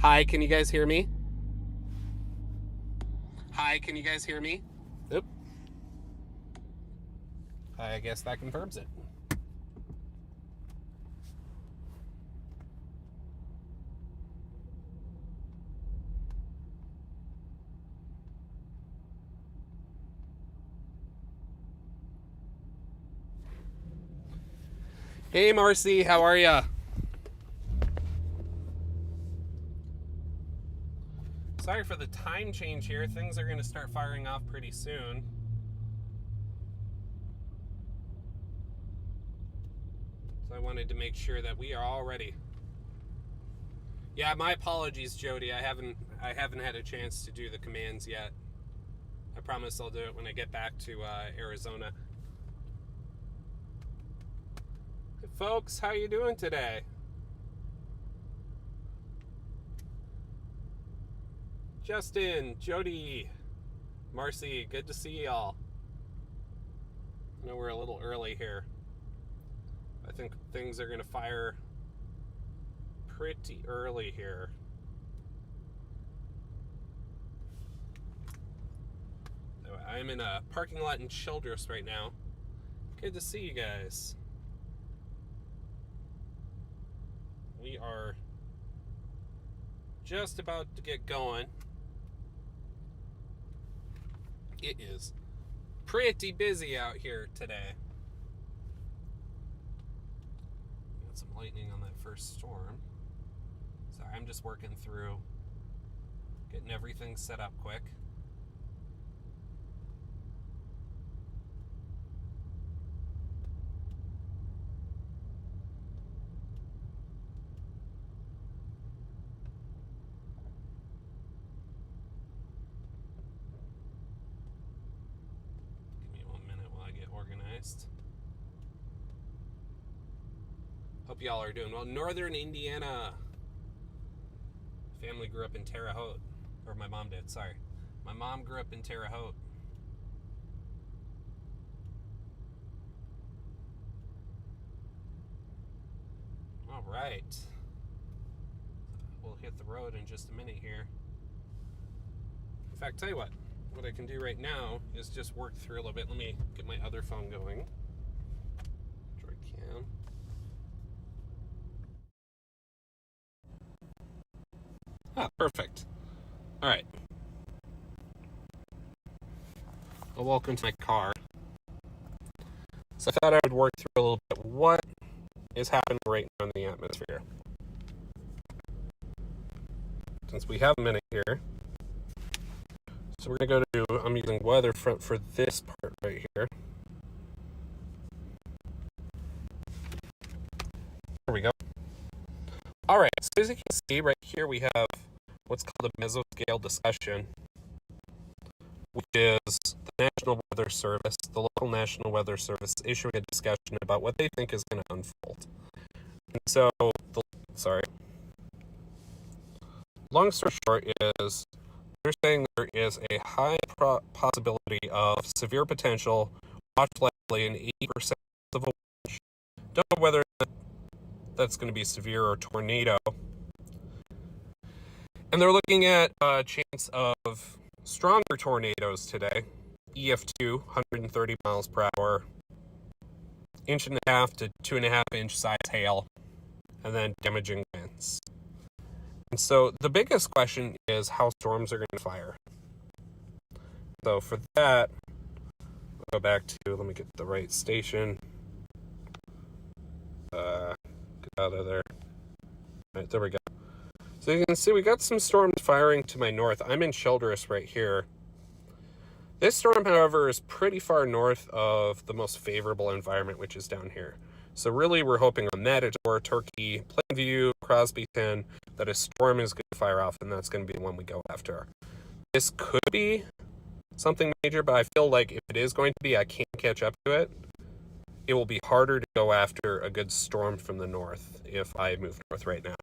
Hi, can you guys hear me? Hi, can you guys hear me? Oop. I guess that confirms it. Hey, Marcy, how are ya? Sorry for the time change here. Things are going to start firing off pretty soon. So I wanted to make sure that we are all ready. Yeah, my apologies, Jody. I haven't had a chance to do the commands yet. I promise I'll do it when I get back to Arizona. Hey, folks, how you doing today? Justin, Jody, Marcy, good to see y'all. I know we're a little early here. I think things are going to fire pretty early here. I'm in a parking lot in Childress right now. Good to see you guys. We are just about to get going. It is pretty busy out here today. Got some lightning on that first storm. Sorry, I'm just working through getting everything set up quick. Hope y'all are doing well. Northern Indiana. Family grew up in Terre Haute. Or my mom did, sorry. My mom grew up in Terre Haute. All right. We'll hit the road in just a minute here. In fact, tell you what I can do right now is just work through a little bit. Let me get my other phone going. Droid cam. Ah, perfect. All right. Well, welcome to my car. So I thought I would work through a little bit what is happening right now in the atmosphere. Since we have a minute here. So we're going to go to, I'm using weather front for this part right here. There we go. All right, so as you can see right here, we have what's called a mesoscale discussion, which is the National Weather Service, the local National Weather Service, issuing a discussion about what they think is going to unfold. And so, long story short is, they're saying there is a high possibility of severe potential, watch likely in 80% of a watch. Don't know whether that's going to be severe or tornado. And they're looking at a chance of stronger tornadoes today. EF2, 130 miles per hour, 1.5 to 2.5 inch size hail, and then damaging winds. And so the biggest question is how storms are going to fire. So for that, I'll go back to, let me get the right station. Get out of there. All right, there we go. So you can see we got some storms firing to my north. I'm in Childress right here. This storm, however, is pretty far north of the most favorable environment, which is down here. So really we're hoping on Matador, Turkey, Plainview, Crosbyton, that a storm is going to fire off, and that's going to be the one we go after. This could be something major, but I feel like if it is going to be, I can't catch up to it. It will be harder to go after a good storm from the north if I move north right now.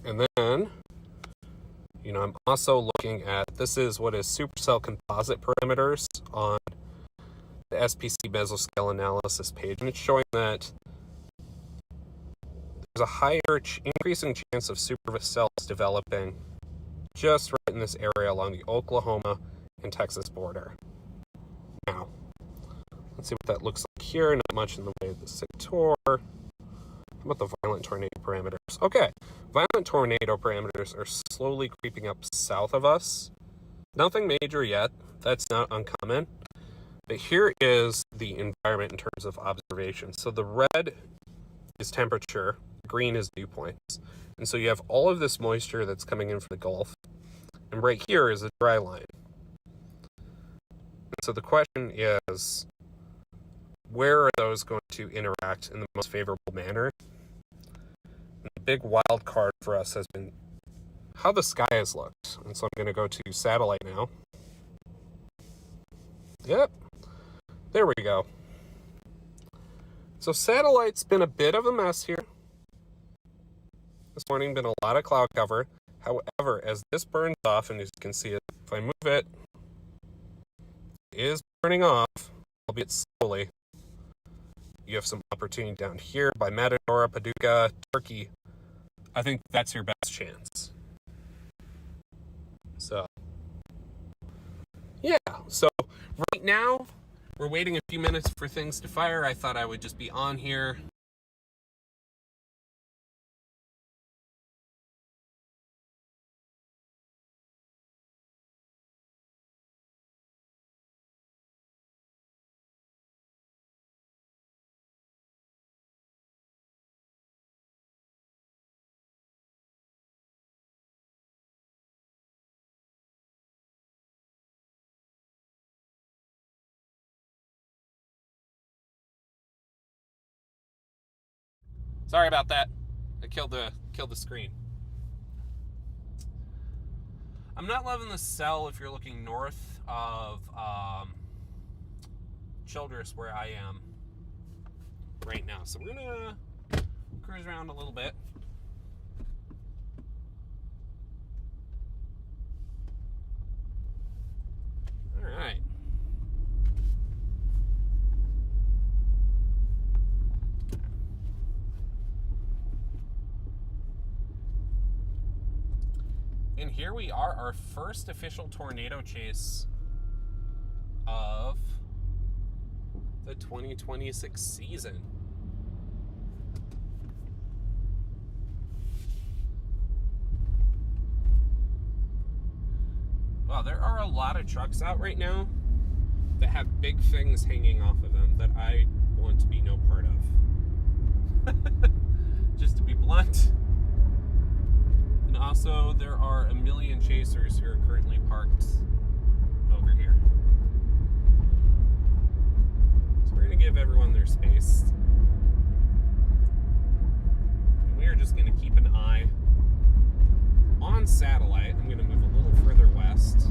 And then, I'm also looking at, this is what is supercell composite parameters on the SPC mesoscale analysis page, and it's showing that there's a higher increasing chance of supercells developing just right in this area along the Oklahoma and Texas border. Now, let's see what that looks like here. Not much in the way of the sector. How about the violent tornado parameters? Okay, violent tornado parameters are slowly creeping up south of us. Nothing major yet. That's not uncommon. But here is the environment in terms of observation. So the red is temperature, green is dew points. And so you have all of this moisture that's coming in from the Gulf. And right here is a dry line. And so the question is, where are those going to interact in the most favorable manner? And the big wild card for us has been how the sky has looked. And so I'm going to go to satellite now. Yep. There we go. So satellite's been a bit of a mess here. This morning been a lot of cloud cover. However, as this burns off, and as you can see it, if I move it, it is burning off, albeit slowly. You have some opportunity down here by Matador, Paducah, Turkey. I think that's your best chance. So, yeah. So right now, we're waiting a few minutes for things to fire. I thought I would just be on here. Sorry about that. I killed the screen. I'm not loving the cell if you're looking north of Childress, where I am right now. So we're gonna cruise around a little bit. All right. And here we are, our first official tornado chase of the 2026 season. Wow, there are a lot of trucks out right now that have big things hanging off of them that I want to be no part of. Just to be blunt. And also, there are a million chasers who are currently parked over here. So we're going to give everyone their space. And we are just going to keep an eye on satellite. I'm going to move a little further west.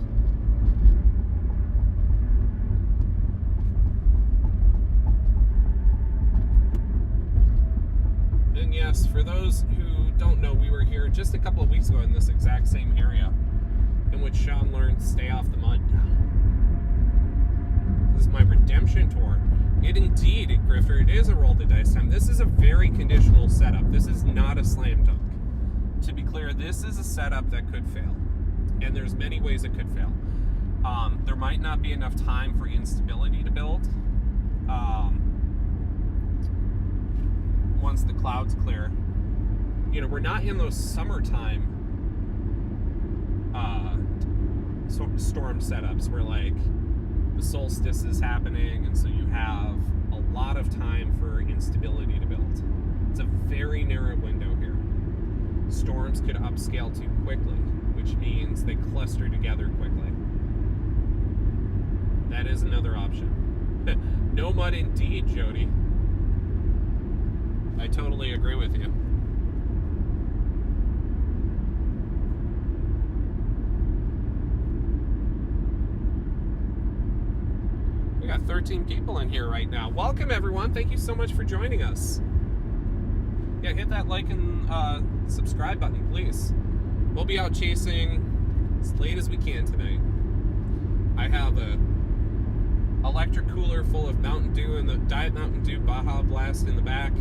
And yes, for those who don't know, we were here just a couple of weeks ago in this exact same area in which Sean learned to stay off the mud. This is my redemption tour. Indeed, Grifter, it is a roll the dice time. This is a very conditional setup. This is not a slam dunk. To be clear, this is a setup that could fail. And there's many ways it could fail. There might not be enough time for instability to build. Once the clouds clear, you know, we're not in those summertime storm setups where like the solstice is happening, and so you have a lot of time for instability to build. It's a very narrow window here. Storms could upscale too quickly, which means they cluster together quickly. That is another option. No mud indeed, Jody. I totally agree with you. We got 13 people in here right now. Welcome, everyone. Thank you so much for joining us. Yeah, hit that like and subscribe button, please. We'll be out chasing as late as we can tonight. I have a electric cooler full of Mountain Dew and the Diet Mountain Dew Baja Blast in the back.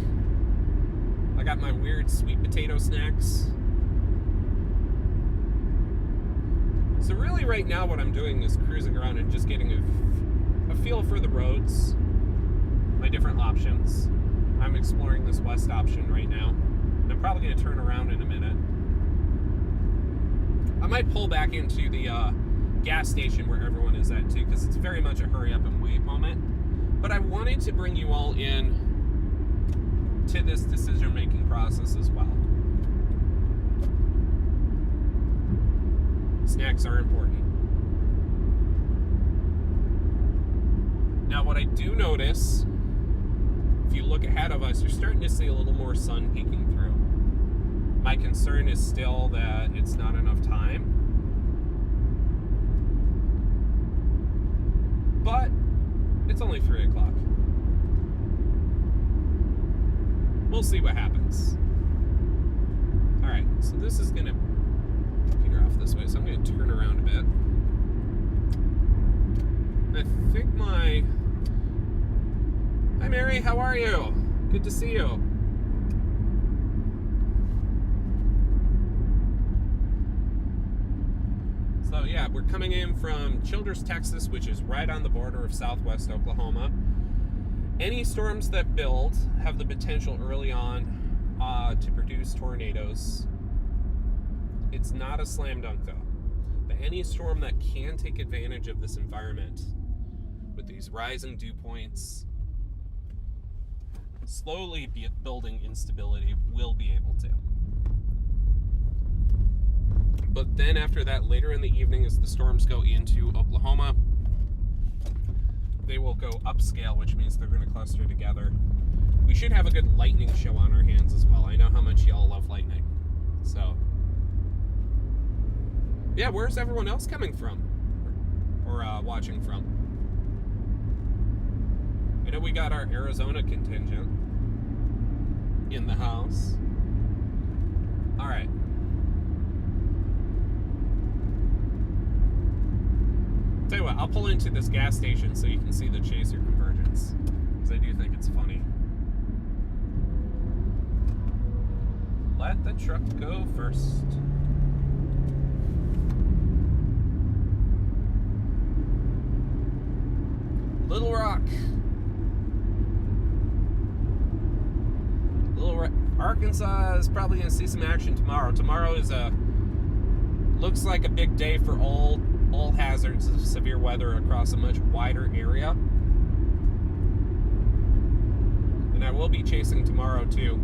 I got my weird sweet potato snacks. So really right now what I'm doing is cruising around and just getting a feel for the roads, my different options. I'm exploring this west option right now. I'm probably going to turn around in a minute. I might pull back into the gas station where everyone is at too, because it's very much a hurry up and wait moment. But I wanted to bring you all in to this decision-making process as well. Snacks are important. Now, what I do notice, if you look ahead of us, you're starting to see a little more sun peeking through. My concern is still that it's not enough time. But it's only 3 o'clock. We'll see what happens. Alright, so this is going to peter off this way, so I'm going to turn around a bit. I think my... Hi Mary, how are you? Good to see you. So yeah, we're coming in from Childress, Texas, which is right on the border of southwest Oklahoma. Any storms that build have the potential early on to produce tornadoes. It's not a slam dunk though. But any storm that can take advantage of this environment with these rising dew points, slowly building instability, will be able to. But then after that, later in the evening, as the storms go into Oklahoma, they will go upscale, which means they're going to cluster together. We should have a good lightning show on our hands as well. I know how much y'all love lightning. So, yeah, where's everyone else coming from? Or watching from? I know we got our Arizona contingent in the house. All right. Tell you what, I'll pull into this gas station so you can see the chaser convergence, because I do think it's funny. Let the truck go first. Little Rock. Arkansas is probably going to see some action tomorrow. Tomorrow is looks like a big day for all hazards of severe weather across a much wider area. And I will be chasing tomorrow too.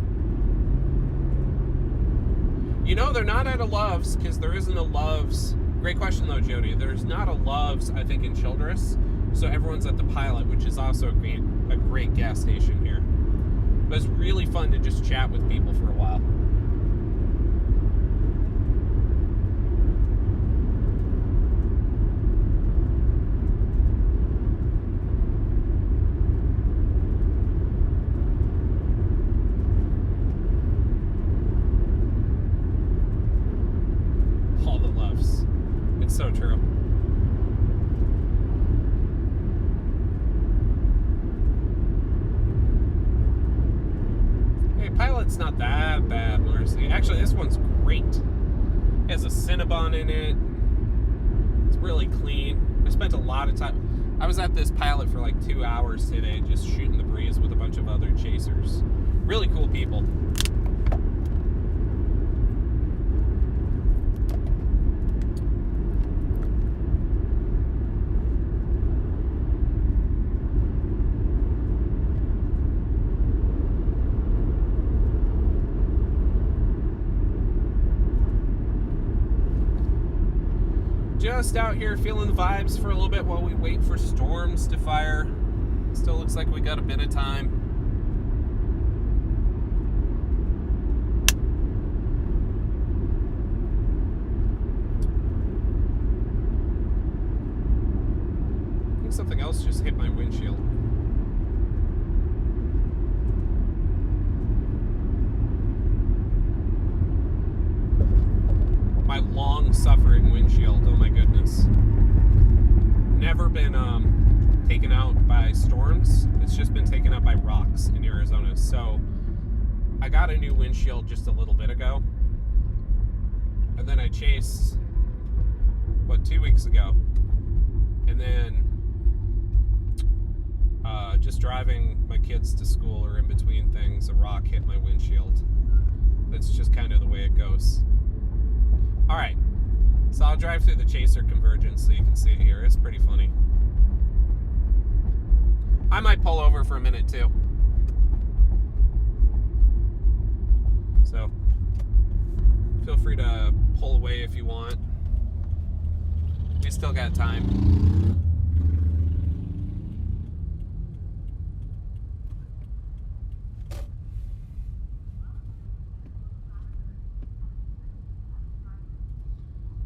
You know, they're not at a Love's, because there isn't a Love's. Great question though, Jody. There's not a Love's, I think, in Childress. So everyone's at the Pilot, which is also a great gas station here. But it's really fun to just chat with people for a while. All the loves. It's so true. Pilot's not that bad, Marcy. Actually, this one's great. It has a Cinnabon in it. It's really clean. I spent a lot of time. I was at this Pilot for like 2 hours today, just shooting the breeze with a bunch of other chasers. Really cool people. Just out here feeling the vibes for a little bit while we wait for storms to fire. Still looks like we got a bit of time. I think something else just hit my windshield. My long-suffering windshield, oh my goodness. Never been taken out by storms. It's just been taken out by rocks in Arizona. So I got a new windshield just a little bit ago. And then I chased, 2 weeks ago. And then just driving my kids to school or in between things, a rock hit my windshield. That's just kind of the way it goes. All right, so I'll drive through the chaser convergence so you can see it here. It's pretty funny. I might pull over for a minute too. So feel free to pull away if you want. We still got time.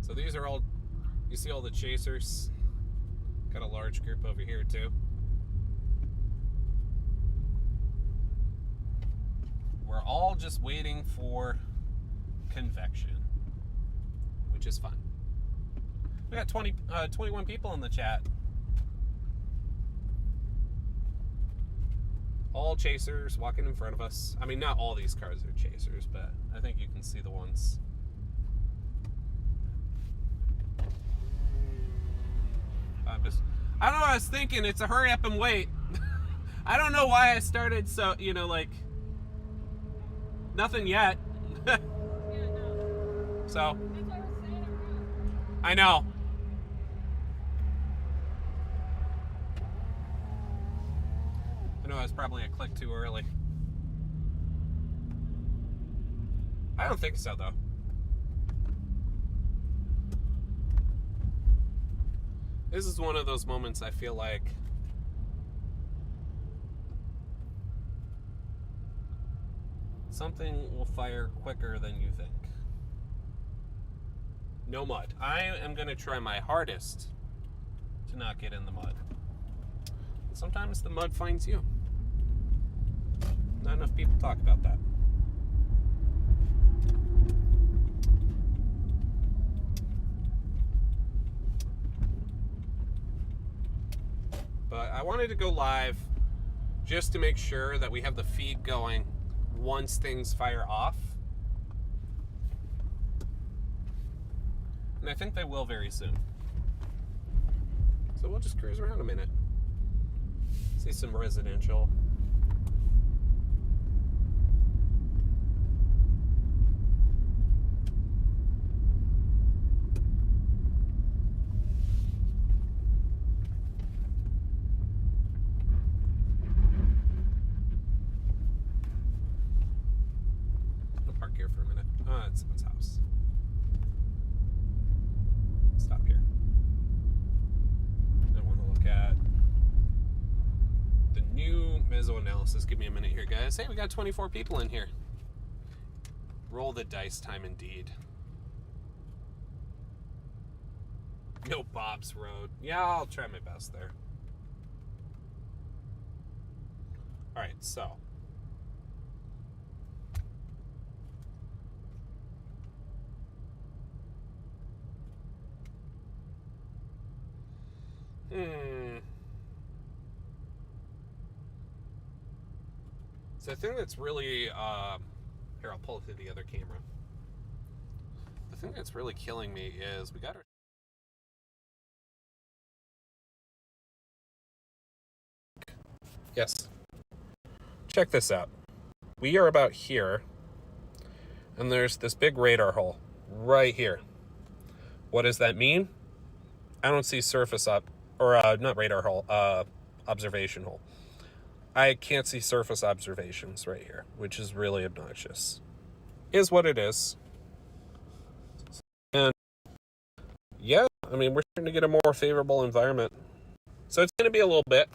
So these are all, you see all the chasers. Got a large group over here too. We're all just waiting for convection, which is fun. We got 21 people in the chat. All chasers walking in front of us. I mean, not all these cars are chasers, but I think you can see the ones. I don't know what I was thinking. It's a hurry up and wait. I don't know why I started so, like, nothing yet. Yeah, no. So. That's why we're staying around. I know. I know I was probably a click too early. I don't think so, though. This is one of those moments I feel like something will fire quicker than you think. No mud. I am going to try my hardest to not get in the mud. Sometimes the mud finds you. Not enough people talk about that. But I wanted to go live just to make sure that we have the feed going once things fire off. And I think they will very soon. So we'll just cruise around a minute. See some residential. Here for a minute. It's someone's house. Stop here. I want to look at the new mesoanalysis. Give me a minute here, guys. Hey, we got 24 people in here. Roll the dice time indeed. No Bob's Road. Yeah, I'll try my best there. All right, so. So the thing that's really, here, I'll pull it through the other camera. The thing that's really killing me is we got our... Yes. Check this out. We are about here, and there's this big radar hole right here. What does that mean? I don't see surface up, or not radar hole, observation hole. I can't see surface observations right here, which is really obnoxious. Is what it is. And yeah, I mean, we're starting to get a more favorable environment. So it's going to be a little bit.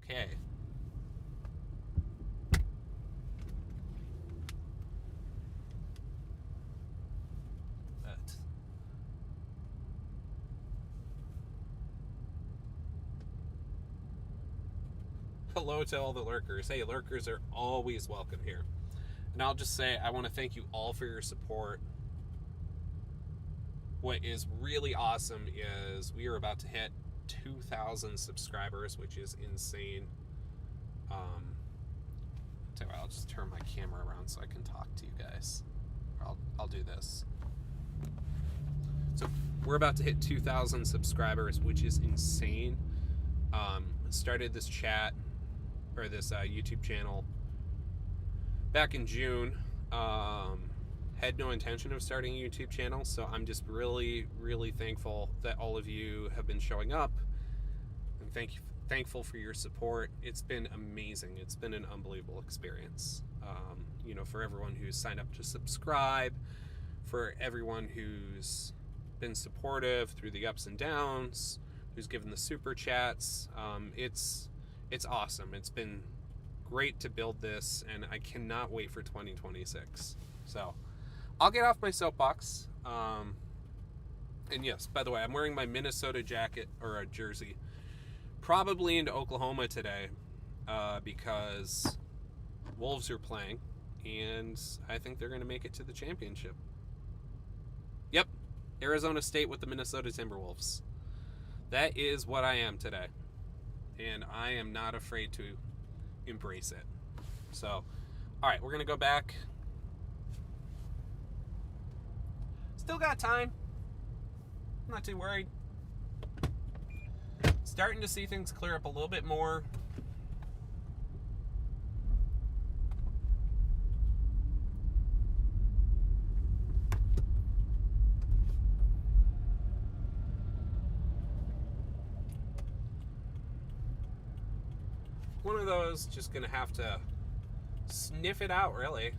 Okay. Hello to all the lurkers. Hey, lurkers are always welcome here. And I'll just say, I want to thank you all for your support. What is really awesome is we are about to hit 2,000 subscribers, which is insane. tell you what, I'll just turn my camera around so I can talk to you guys. I'll do this. So we're about to hit 2,000 subscribers, which is insane. Started this chat or this YouTube channel back in June. Had no intention of starting a YouTube channel, so I'm just really, really thankful that all of you have been showing up, and thankful for your support. It's been amazing. It's been an unbelievable experience. For everyone who's signed up to subscribe, for everyone who's been supportive through the ups and downs, who's given the super chats. It's awesome. It's been great to build this, and I cannot wait for 2026. So I'll get off my soapbox. And yes, by the way, I'm wearing my Minnesota jacket or a jersey, probably into Oklahoma today, because Wolves are playing, and I think they're going to make it to the championship. Yep, Arizona State with the Minnesota Timberwolves. That is what I am today, and I am not afraid to embrace it. So, all right, we're going to go back. Still got time. I'm not too worried. Starting to see things clear up a little bit more. One of those, just gonna have to sniff it out, really.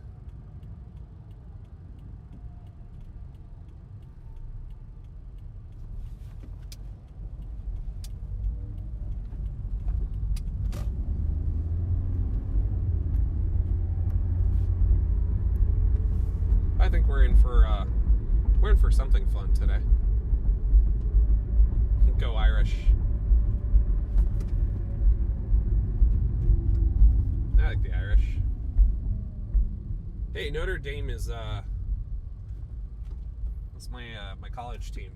I think we're in for something fun today. Go Irish. I like the Irish. Hey, Notre Dame is that's my college team.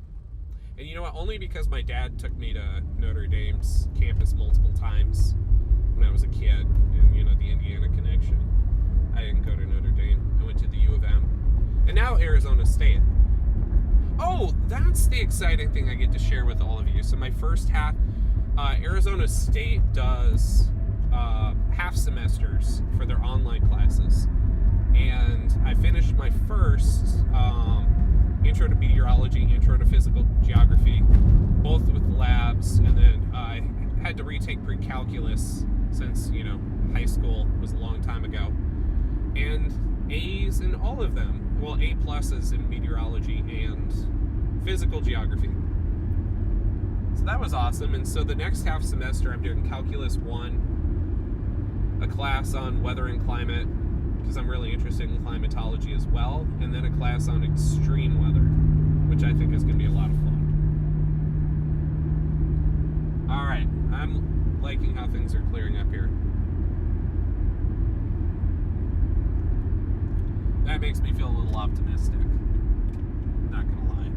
And you know what? Only because my dad took me to Notre Dame's campus multiple times when I was a kid, and the Indiana connection. I didn't go to Notre Dame. I went to the U of M. And now Arizona State. Oh, that's the exciting thing I get to share with all of you. So my first half, Arizona State does half semesters for their online classes. And I finished my first intro to meteorology, intro to physical geography, both with labs, and then I had to retake pre-calculus since, high school was a long time ago. And A's in all of them. Well, A pluses in meteorology and physical geography. So that was awesome. And so the next half semester, I'm doing Calculus 1, a class on weather and climate, because I'm really interested in climatology as well, and then a class on extreme weather, which I think is going to be a lot of fun. All right, I'm liking how things are clearing up here. That makes me feel a little optimistic. Not gonna lie.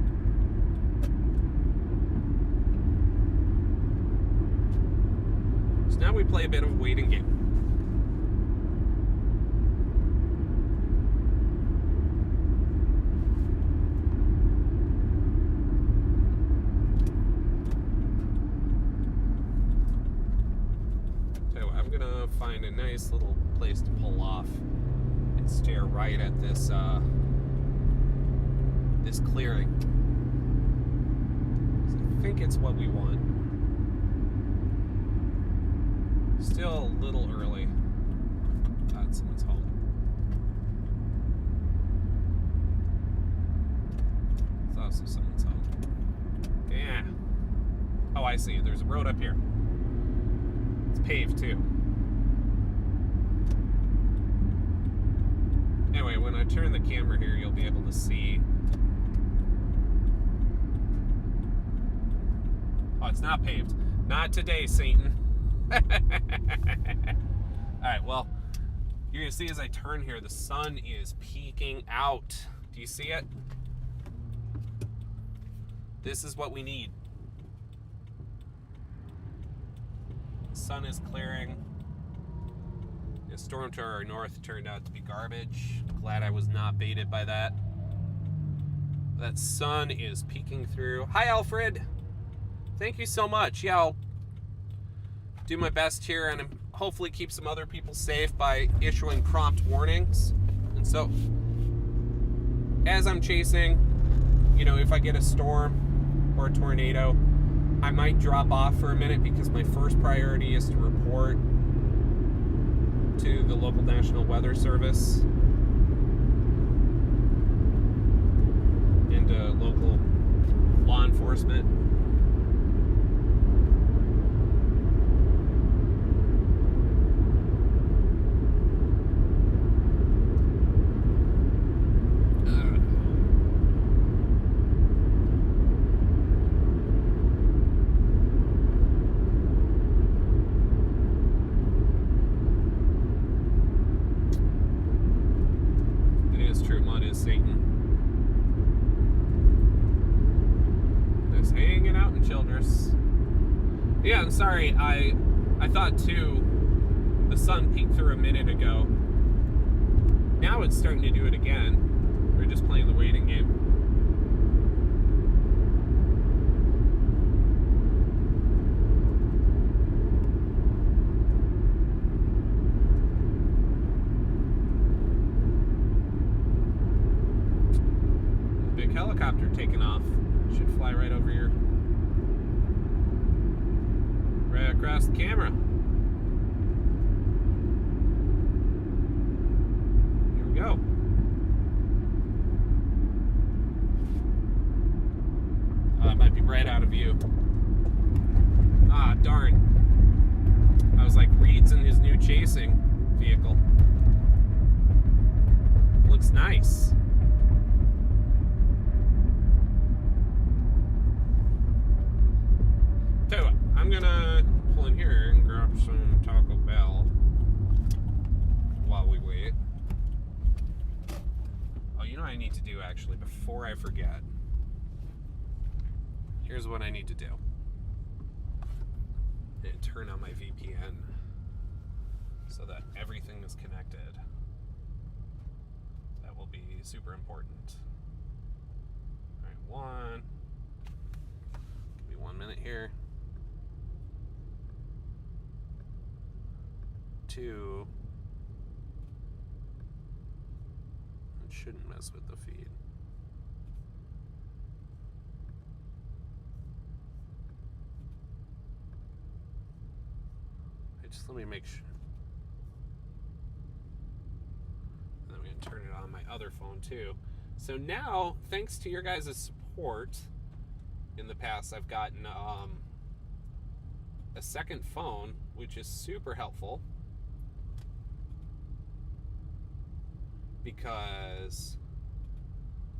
So now we play a bit of a waiting game. So I'm gonna find a nice little place to pull off. Stare right at this this clearing. So I think it's what we want. Still a little early. God, someone's home. It's also someone's home. Yeah. Oh, I see. There's a road up here. It's paved too. Anyway, when I turn the camera here, you'll be able to see. Oh, it's not paved. Not today, Satan. Alright, well, you're going to see as I turn here, the sun is peeking out. Do you see it? This is what we need. The sun is clearing. The storm to our north turned out to be garbage. Glad I was not baited by that. That sun is peeking through. Hi, Alfred. Thank you so much. Yeah, I'll do my best here and hopefully keep some other people safe by issuing prompt warnings. And so, as I'm chasing, you know, if I get a storm or a tornado, I might drop off for a minute because my first priority is to report to the local National Weather Service and local law enforcement. Satan. Just hanging out in Childress. Yeah, I'm sorry. I thought too the sun peeked through a minute ago. Now it's starting to do it again. We're just playing the waiting game. Helicopter taking off. Should fly right over here. Right across the camera. Here we go. It might be right out of view. Ah, darn. I was like, Reed's in his new chasing vehicle. Looks nice. Tell you what, I'm gonna pull in here and grab some Taco Bell while we wait. Oh, you know what I need to do actually, before I forget? Here's what I need to do. And turn on my VPN so that everything is connected. That will be super important. Alright, give me 1 minute here. 2, it shouldn't mess with the feed. Just let me make sure. And then I'm going to turn it on my other phone too. So now, thanks to your guys' support in the past, I've gotten a second phone, which is super helpful. Because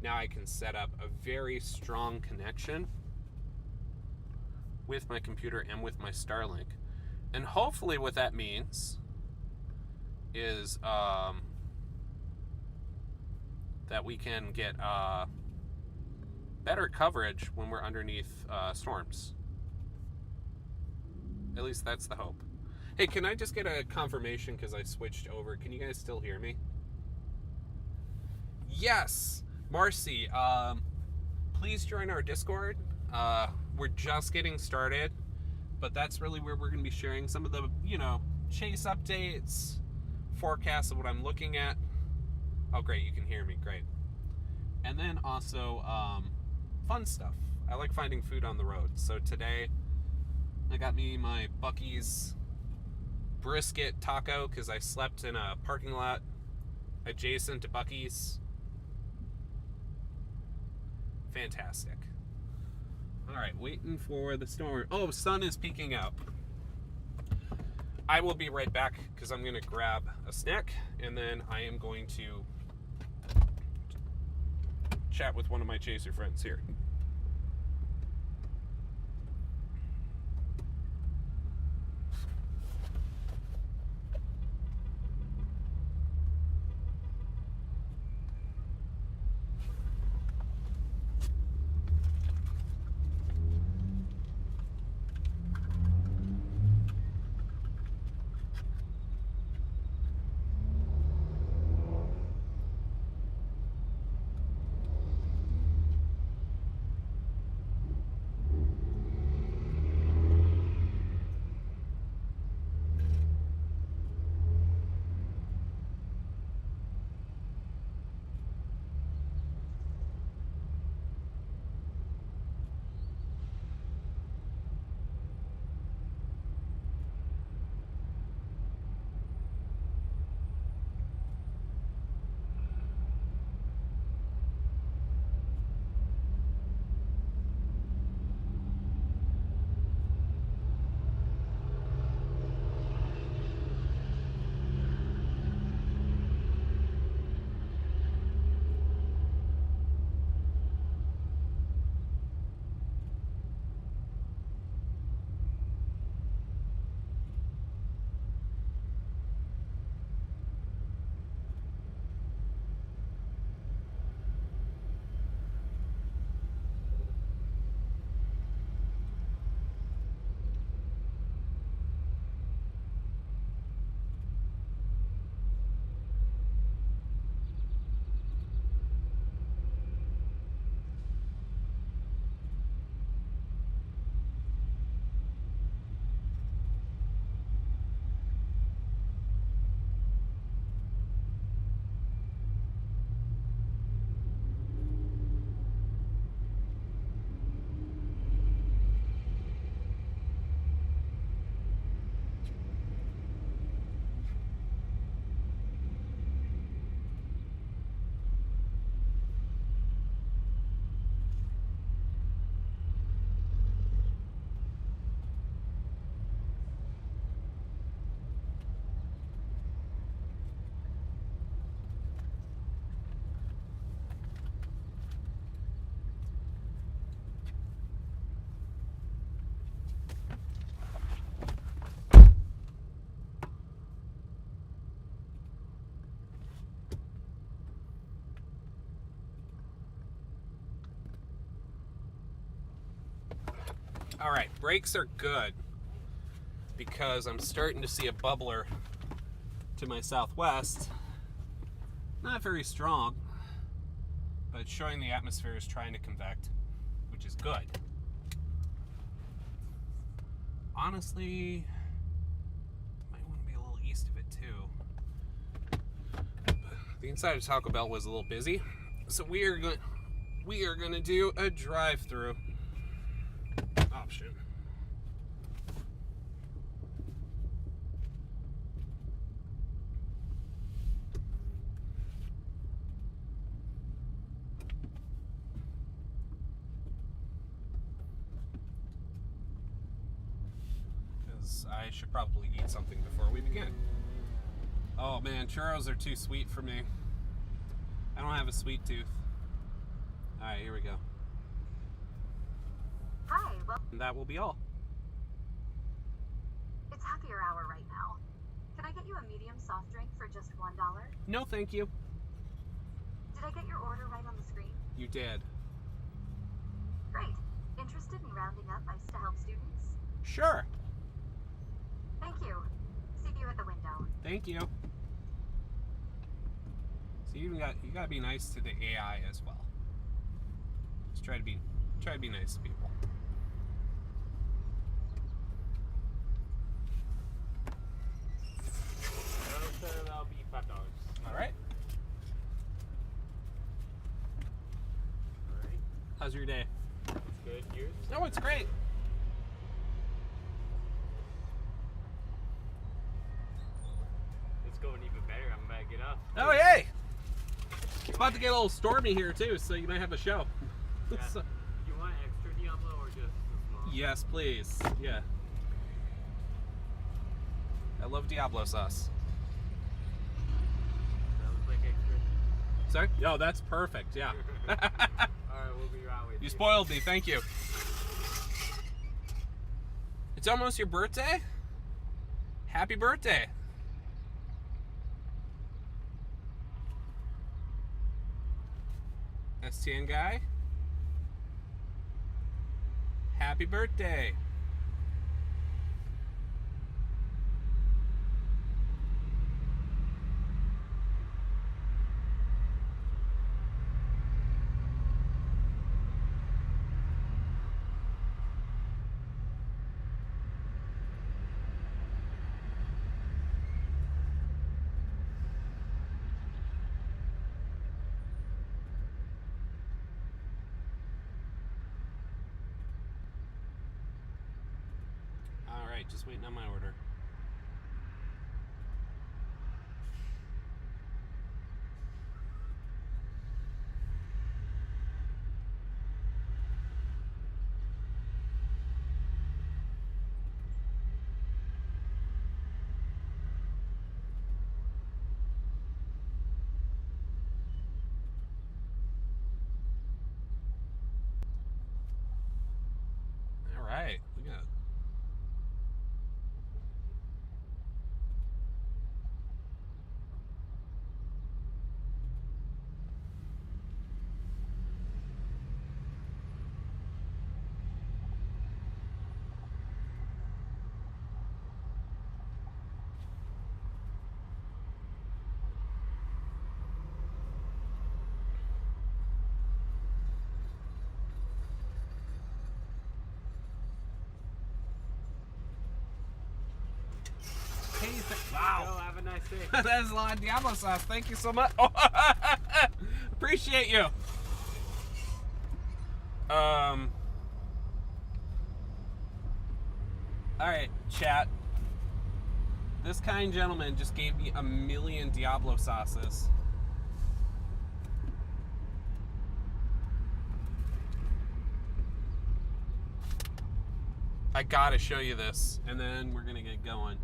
now I can set up a very strong connection with my computer and with my Starlink. And hopefully what that means is that we can get better coverage when we're underneath storms. At least that's the hope. Hey, can I just get a confirmation because I switched over? Can you guys still hear me? Yes, Marcy, please join our Discord. We're just getting started, but that's really where we're going to be sharing some of the, chase updates, forecasts of what I'm looking at. Oh, great, you can hear me, great. And then also fun stuff. I like finding food on the road. So today, I got me my Buc-ee's brisket taco because I slept in a parking lot adjacent to Buc-ee's. Fantastic. All right, waiting for the storm. Oh, sun is peeking out. I will be right back because I'm going to grab a snack and then I am going to chat with one of my chaser friends here. All right, brakes are good because I'm starting to see a bubbler to my southwest. Not very strong, but it's showing the atmosphere is trying to convect, which is good. Honestly, might want to be a little east of it too. The inside of Taco Bell was a little busy, so we are going to do a drive-through option. Because I should probably eat something before we begin. Oh man, churros are too sweet for me. I don't have a sweet tooth. Alright, here we go. Hi, well, And that will be all. it's happy hour right now. Can I get you a medium soft drink for just $1? No, thank you. Did I get your order right on the screen? You did. Great. Interested in rounding up ice to help students? Sure. Thank you. See you at the window. Thank you. So you gotta be nice to the AI as well. Just try to be nice to people. That'll be $5. All right. Alright. How's your day? It's good. Yours? No, it's great. It's going even better. I'm about to get up. Oh, yay! It's about to get a little stormy here too, so you might have a show. Yeah. So- You want extra Diablo or just the small? yes, please. Yeah. I love Diablo sauce. That looks like extra. Sorry? Oh, that's perfect. Yeah. Alright, we'll be right with you. You spoiled me. Thank you. It's almost your birthday? Happy birthday. STN guy. Happy birthday. All right, just waiting on my order. All right, we got. Hey, Go, wow. have a nice day. That is a lot of Diablo sauce. Thank you so much. Appreciate you. All right, chat. This kind gentleman just gave me 1,000,000 Diablo sauces. I gotta show you this, and then we're gonna get going.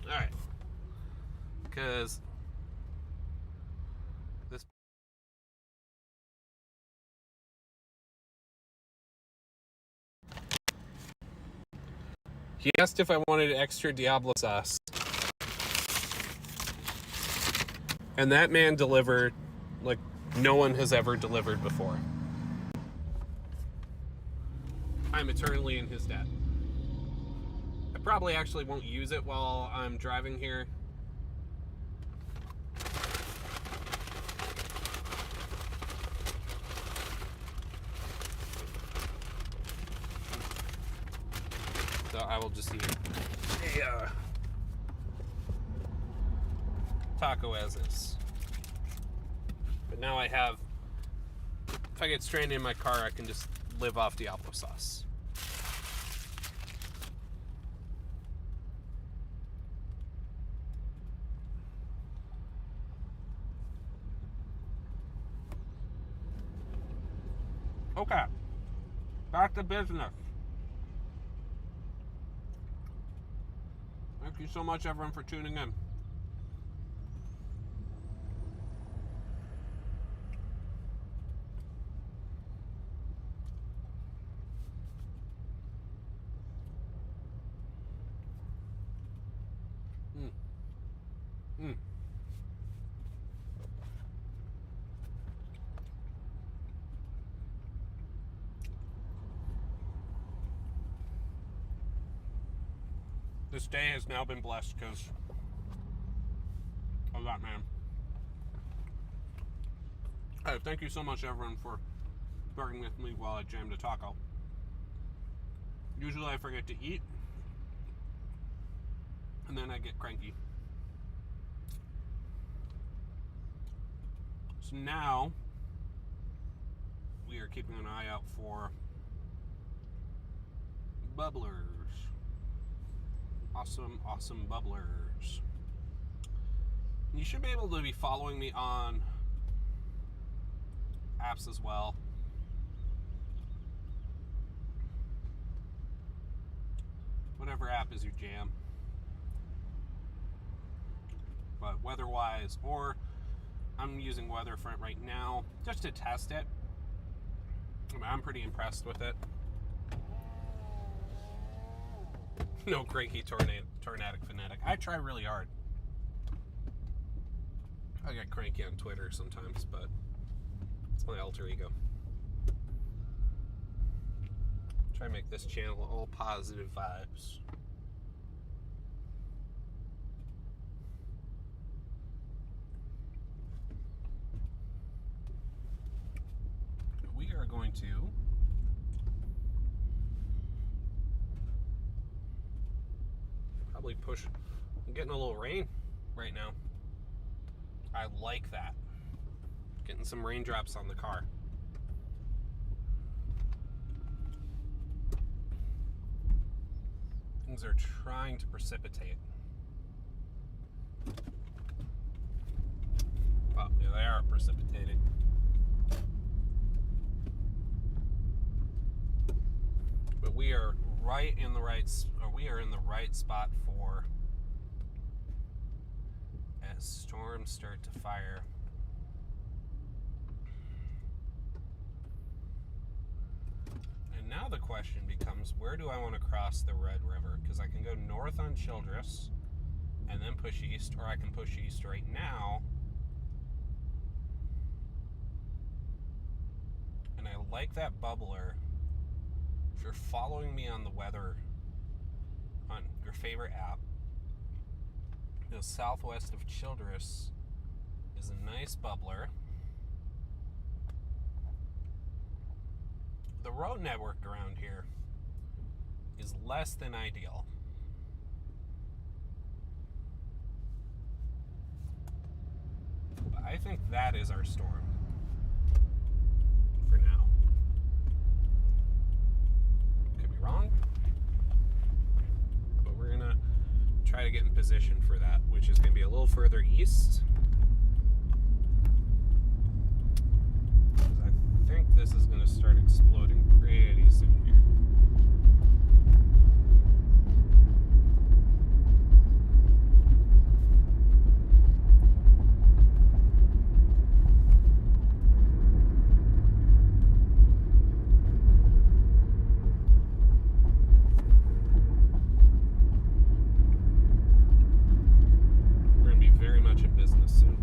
All right, because this. He asked if I wanted extra Diablo sauce. And that man delivered like no one has ever delivered before. I'm eternally in his debt. I probably actually won't use it while I'm driving here. So I will just eat a taco as is. But now I have, if I get stranded in my car, I can just live off Diablo sauce. Okay, back to business. Thank you so much, everyone, for tuning in. This day has now been blessed because of that man. Hey, thank you so much, everyone, for bearing with me while I jammed a taco. Usually I forget to eat, and then I get cranky. So now, we are keeping an eye out for bubblers. Awesome bubblers. You should be able to be following me on apps as well. Whatever app is your jam. But weather-wise, or I'm using Weatherfront right now just to test it. I'm pretty impressed with it. No cranky tornadic fanatic. I try really hard. I get cranky on Twitter sometimes, but it's my alter ego. Try to make this channel all positive vibes. We are going to probably push. I'm getting a little rain right now. I like that. Getting some raindrops on the car. Things are trying to precipitate. Oh, yeah, they are precipitating. But we are right in the right, or we are in the right spot for as storms start to fire. And now the question becomes, where do I want to cross the Red River? Because I can go north on Childress and then push east, or I can push east right now. And I like that bubbler. If you're following me on the weather on your favorite app, the southwest of Childress is a nice bubbler. The road network around here is less than ideal. But I think that is our storm for now. Could be wrong, but we're gonna try to get in position for that, which is gonna be a little further east. I think this is gonna start exploding pretty soon here. We're gonna be very much in business soon.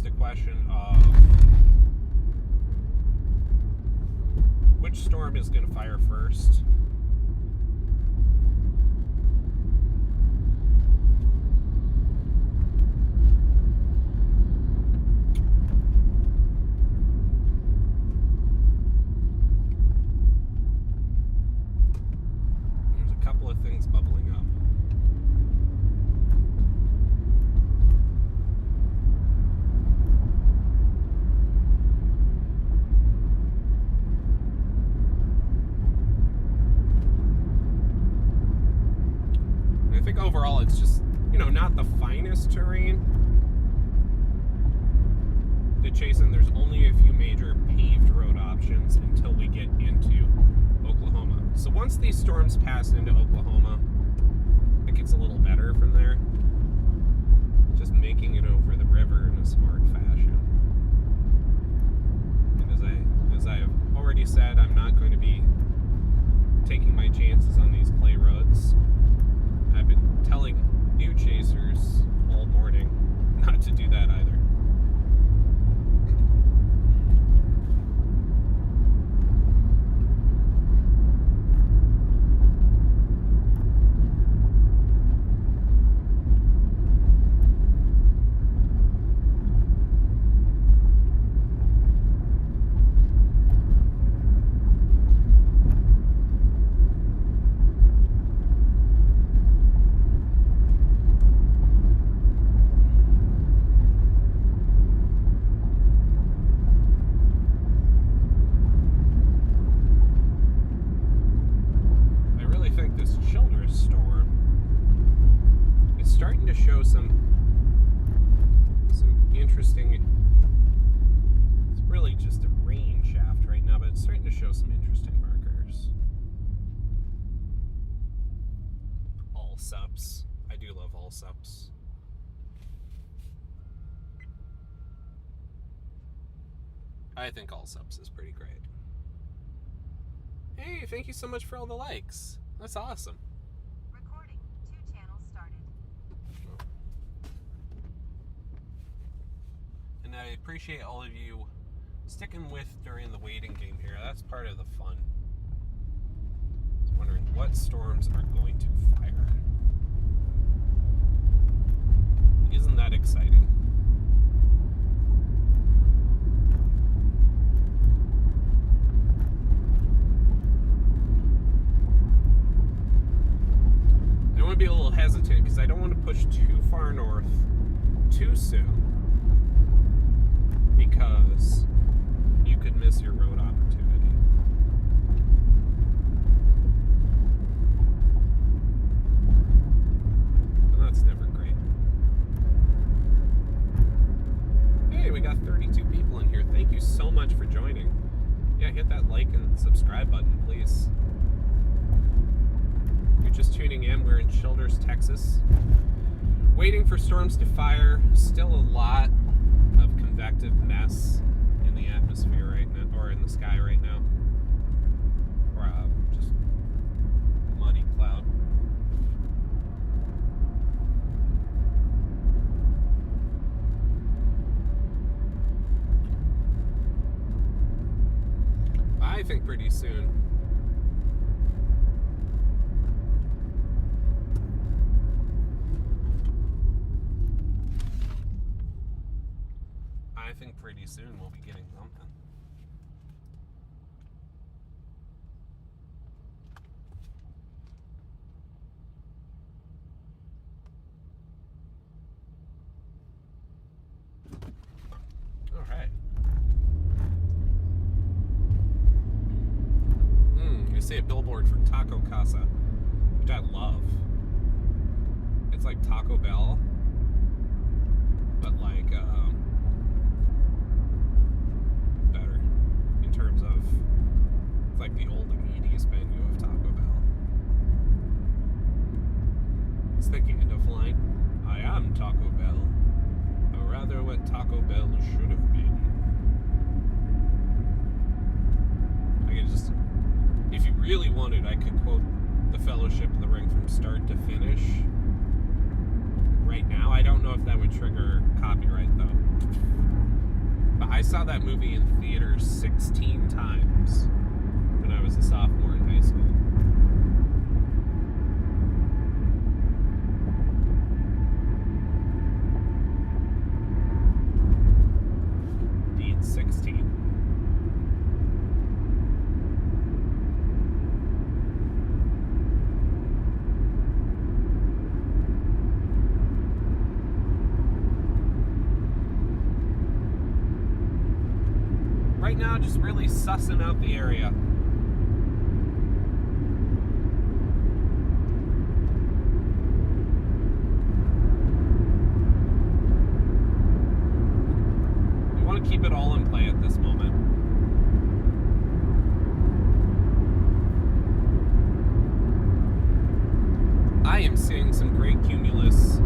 just a question of which storm is going to fire first. There's a couple of things bubbling up. I think overall it's just, not the finest terrain to chase in. There's only a few major paved road options until we get into Oklahoma. So once these storms pass into Oklahoma, it gets a little better from there. Just making it over the river in a smart fashion. And as I have already said, I'm not going to be taking my chances on these clay roads. I've been telling new chasers all morning not to do that either. Starting to show some interesting, it's really just a rain shaft right now, but it's starting to show some interesting markers. All sups. I do love all sups. I think all sups is pretty great. Hey, thank you so much for all the likes. That's awesome. And I appreciate all of you sticking with during the waiting game here. That's part of the fun. I was wondering what storms are going to fire. Isn't that exciting? I want to be a little hesitant because I don't want to push too far north too soon, because you could miss your road opportunity. And that's never great. Hey, we got 32 people in here. Thank you so much for joining. Yeah, hit that like and subscribe button, please. If you're just tuning in, we're in Childers, Texas. Waiting for storms to fire. Still a lot of convective mess in the atmosphere right now, or in the sky right now, or just muddy cloud. I think pretty soon. I think pretty soon we'll be getting something. All right. You see a billboard for Taco Casa, which I love. It's like Taco Bell, but like better in terms of it's like the old Edie's menu of Taco Bell. It's the Gandalf line. I am Taco Bell, or rather what Taco Bell should have been. I could just, if you really wanted, I could quote the Fellowship of the Ring from start to finish right now. I don't know if that would trigger copyright, though. But I saw that movie in theaters 16 times when I was a sophomore in high school. Indeed, 16. Right now, just really sussing out the area. We want to keep it all in play at this moment. I am seeing some great cumulus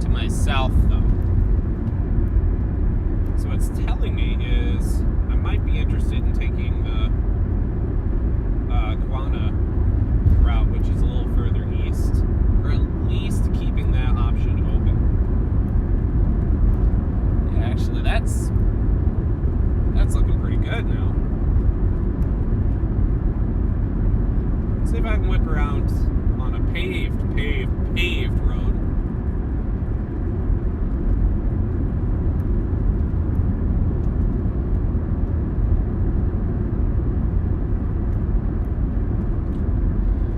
to my south, though. So what's telling me is I might be interested in taking the Quana route, which is a little further east, or at least keeping that option open. Yeah, actually, that's looking pretty good now. Let's see if I can whip around on a paved road.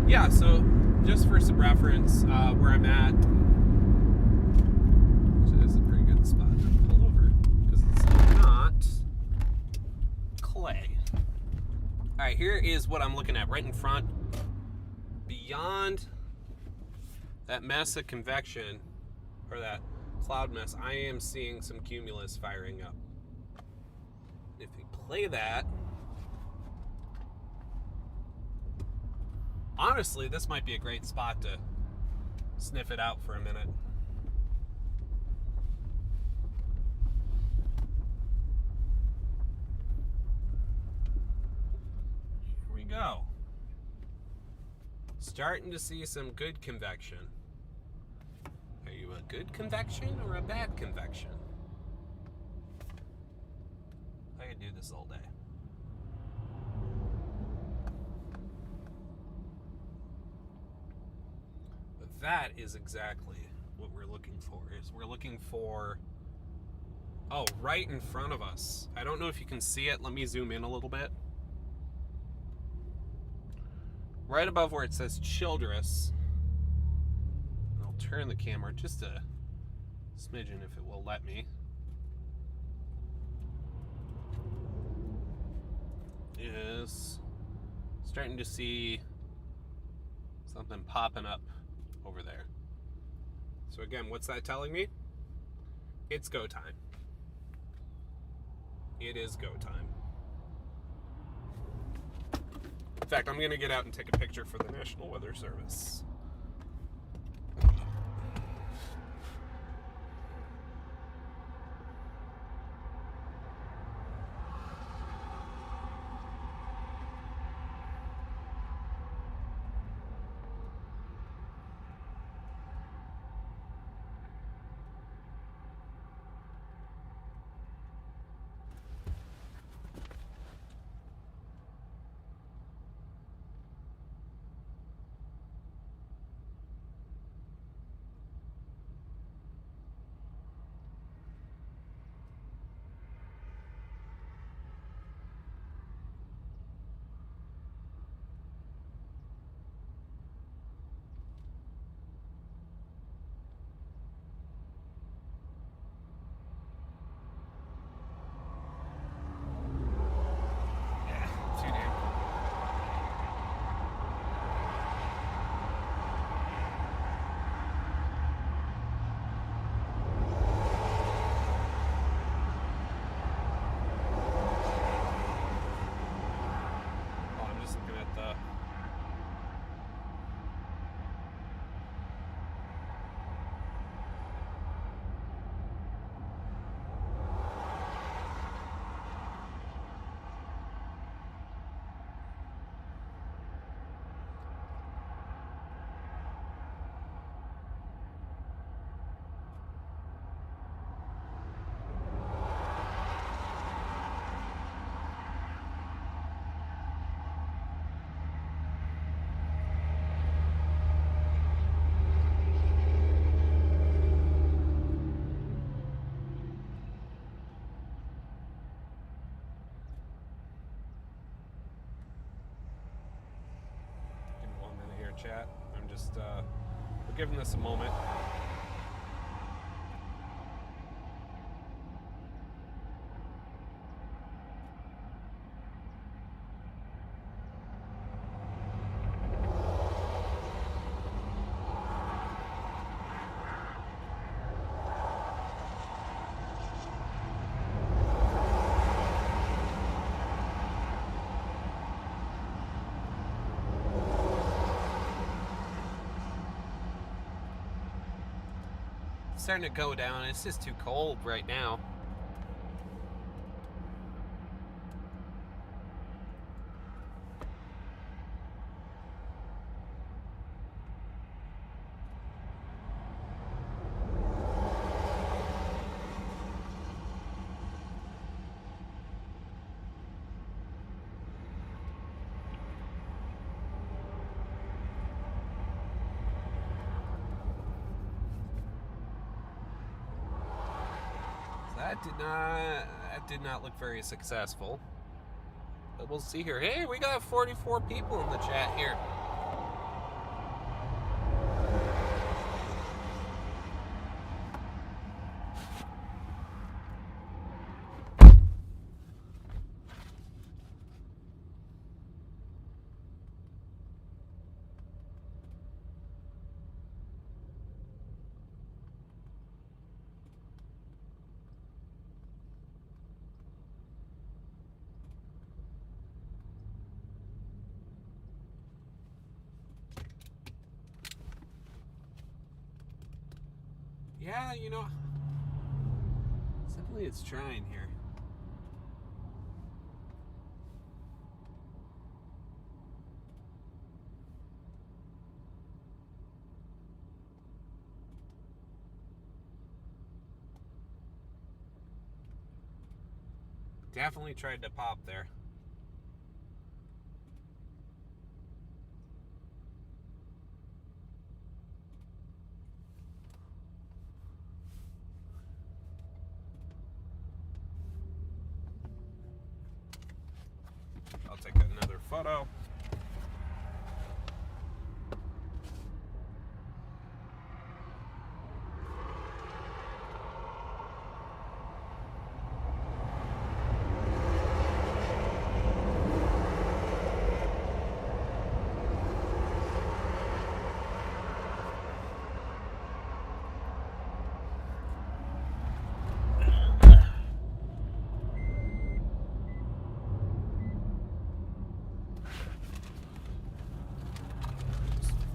Yeah, so just for some reference, where I'm at, actually this is a pretty good spot to pull over because it's not clay. All right, here is what I'm looking at right in front. Beyond that mess of convection, or that cloud mess, I am seeing some cumulus firing up. If we play that, honestly, this might be a great spot to sniff it out for a minute. Here we go. Starting to see some good convection. Are you a good convection or a bad convection? I could do this all day. But that is exactly what we're looking for. We're looking for, oh, right in front of us. I don't know if you can see it. Let me zoom in a little bit. Right above where it says Childress, I'll turn the camera just a smidgen if it will let me, is starting to see something popping up over there. So again, what's that telling me? It's go time. It is go time. In fact, I'm going to get out and take a picture for the National Weather Service. chat. I'm just, we're giving this a moment. Starting to go down. It's just too cold right now. That did not look very successful. But we'll see here. Hey, we got 44 people in the chat here. Yeah, you know, definitely it's trying here. Definitely tried to pop there. I'll take another photo.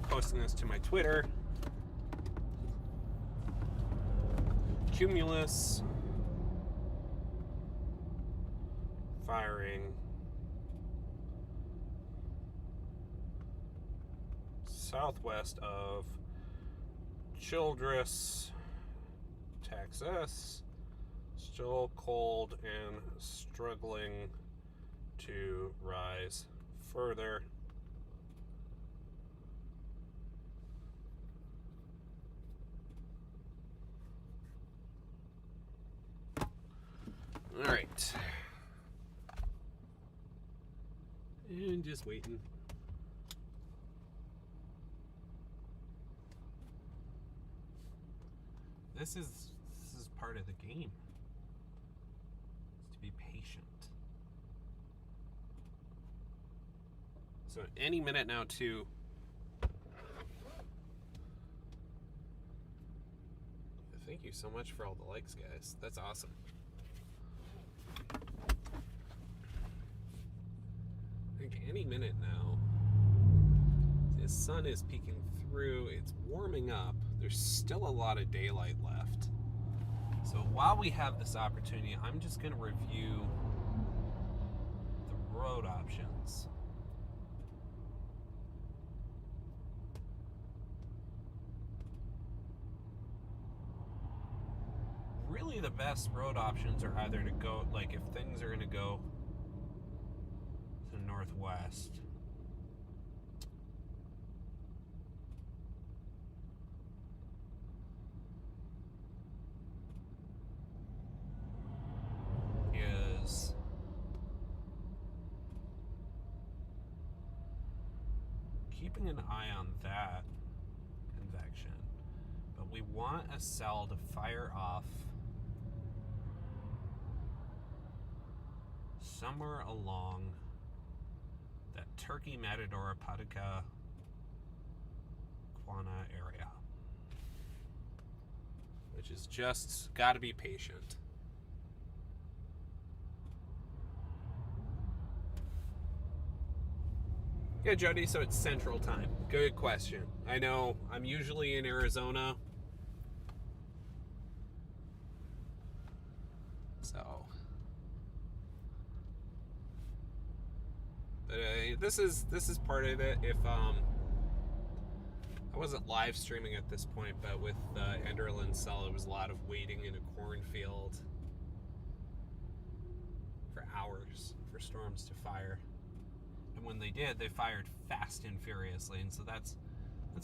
Posting this to my Twitter. Cumulus firing southwest of Childress, Texas. Still cold and struggling to rise further. All right. And just waiting. This is part of the game. Is to be patient. So any minute now too. Thank you so much for all the likes, guys. That's awesome. I think any minute now, the sun is peeking through, it's warming up, there's still a lot of daylight left. So while we have this opportunity, I'm just going to review the road options. Really the best road options are either to go, like if things are going to go to northwest, is keeping an eye on that convection. But we want a cell to fire off somewhere along that Turkey, Matador, Paducah, Quana area. Which is just got to be patient. Yeah, Jody, so it's Central Time. Good question. I know I'm usually in Arizona. So. But this is part of it. If I wasn't live streaming at this point, but with Enderlin cell, it was a lot of waiting in a cornfield for hours for storms to fire. And when they did, they fired fast and furiously. And so that's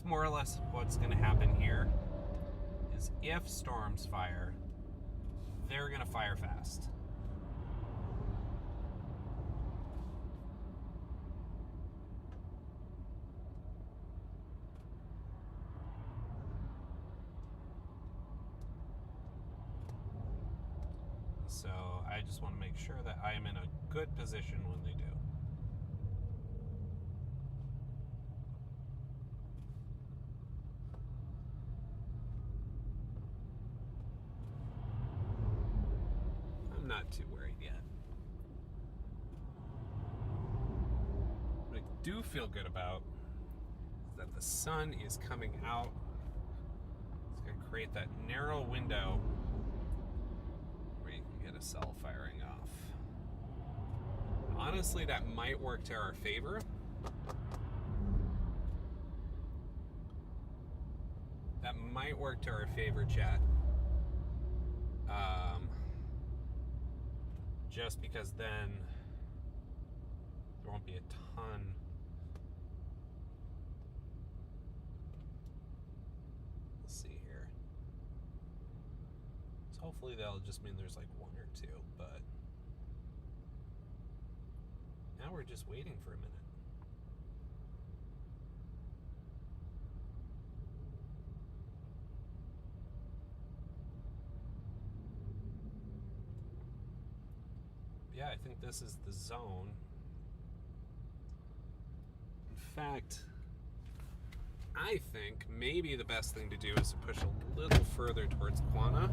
more or less what's going to happen here. Is if storms fire, they're going to fire fast. So I just want to make sure that I am in a good position when they do. I'm not too worried yet. What I do feel good about is that the sun is coming out. It's going to create that narrow window where you can get a cell firing off. Honestly, that might work to our favor. That might work to our favor, chat. Just because then there won't be a ton. Let's see here. So hopefully that'll just mean there's like one or two, but now we're just waiting for a minute. Yeah, I think this is the zone. In fact, I think maybe the best thing to do is to push a little further towards Quana.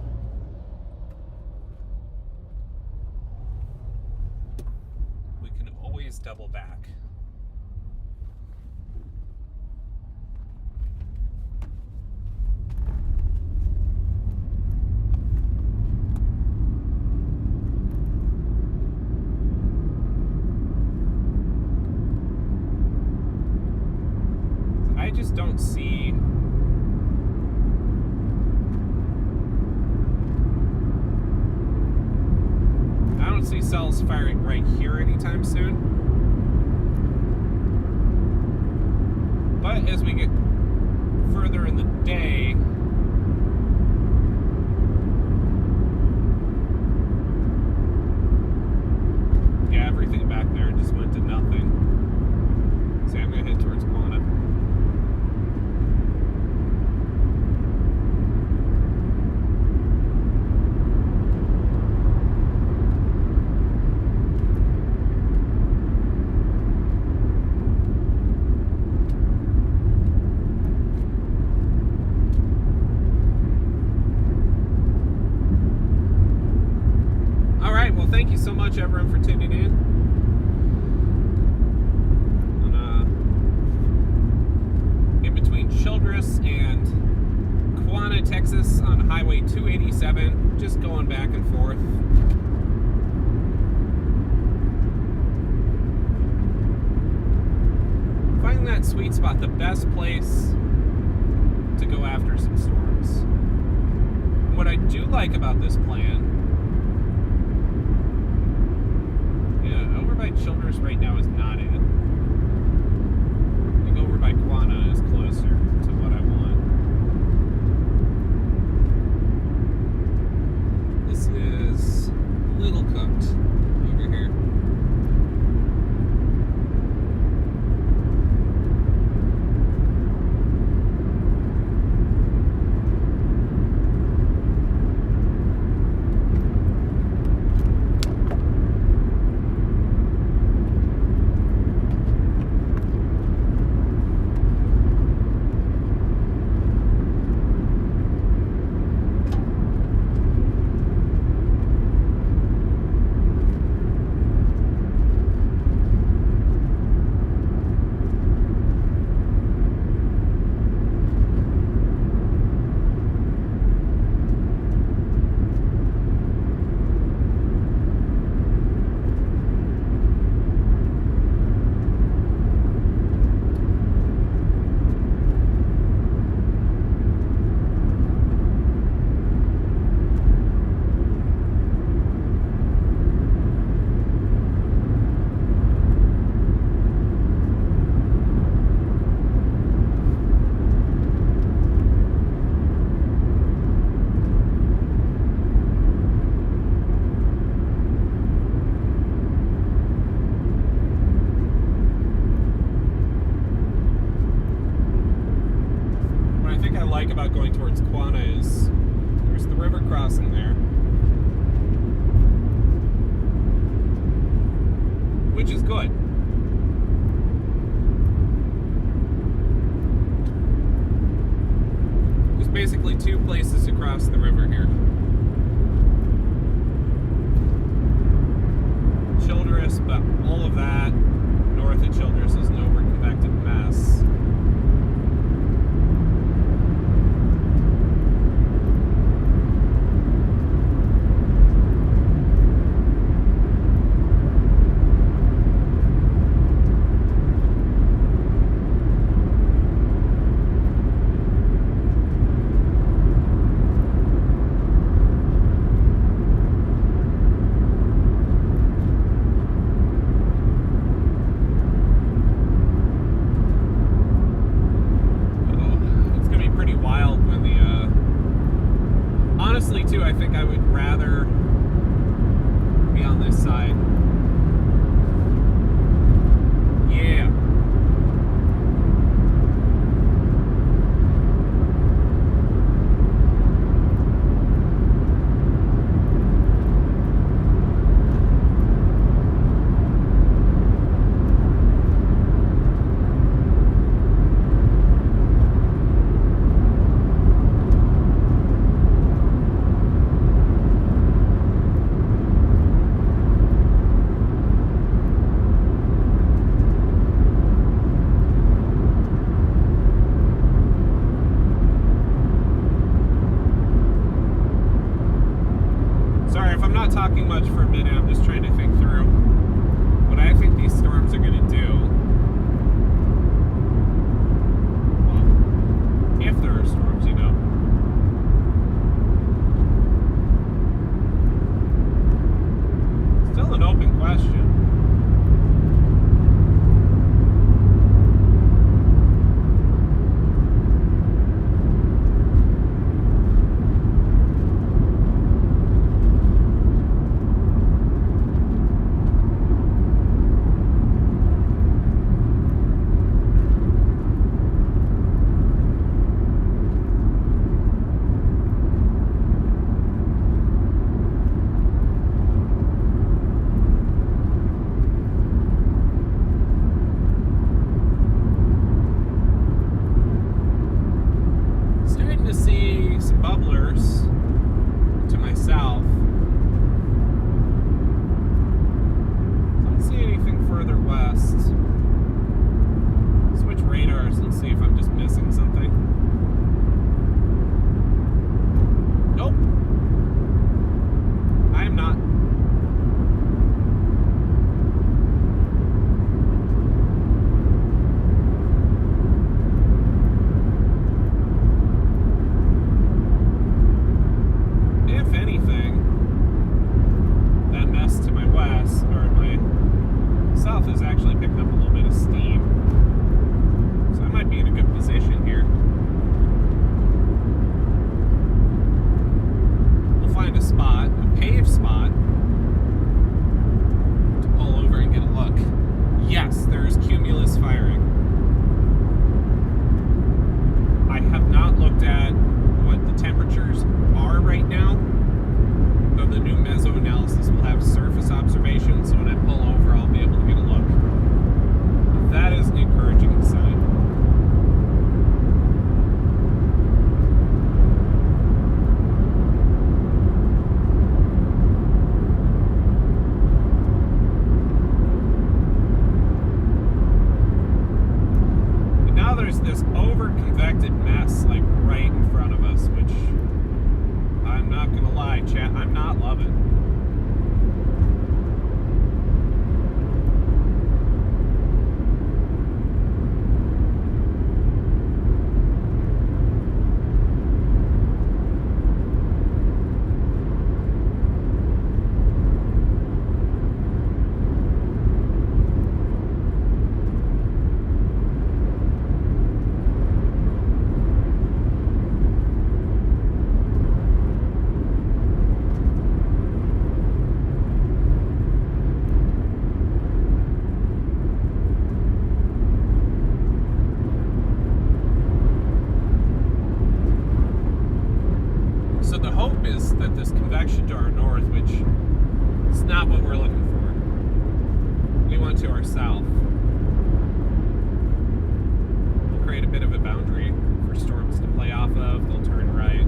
We can always double back. Don't see cells firing right here anytime soon, but as we get further in the day, yeah, everything back there just went to nothing. So I'm gonna head towards Quana. Thank you so much, everyone, for tuning in. In between Childress and Quana, Texas, on Highway 287, just going back and forth. Finding that sweet spot, the best place to go after some storms. What I do like about this plan, Childress right now is not it. I think over by Quana is closer to what I want. This is Little Cooked over here. like about going towards Quana is there's the river crossing there, which is good. There's basically two places to cross the river here. Childress, but all of that north of Childress is an over-convected mess. I think I would rather be on this side. Yeah. Talking much for a minute. I'm just trying to think through what I think these storms are going to do. Well, if there are storms, you know. Still an open question. that this convection to our north, which is not what we're looking for. We want to our south. We'll create a bit of a boundary for storms to play off of. They'll turn right.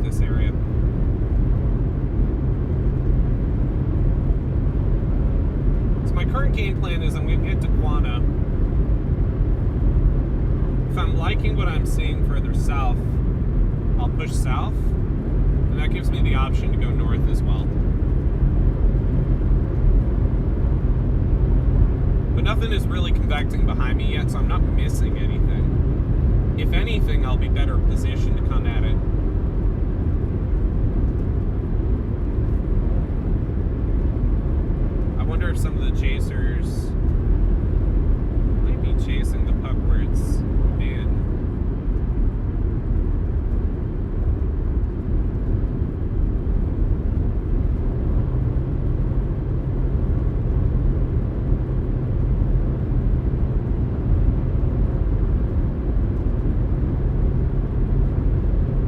This area. So my current game plan is I'm going to get to Quana. If I'm liking what I'm seeing further south, I'll push south, and that gives me the option to go north as well. But nothing is really convecting behind me yet, so I'm not missing anything. If anything, I'll be better positioned to come at it. I wonder if some of the chasers might be chasing the puck where it's been.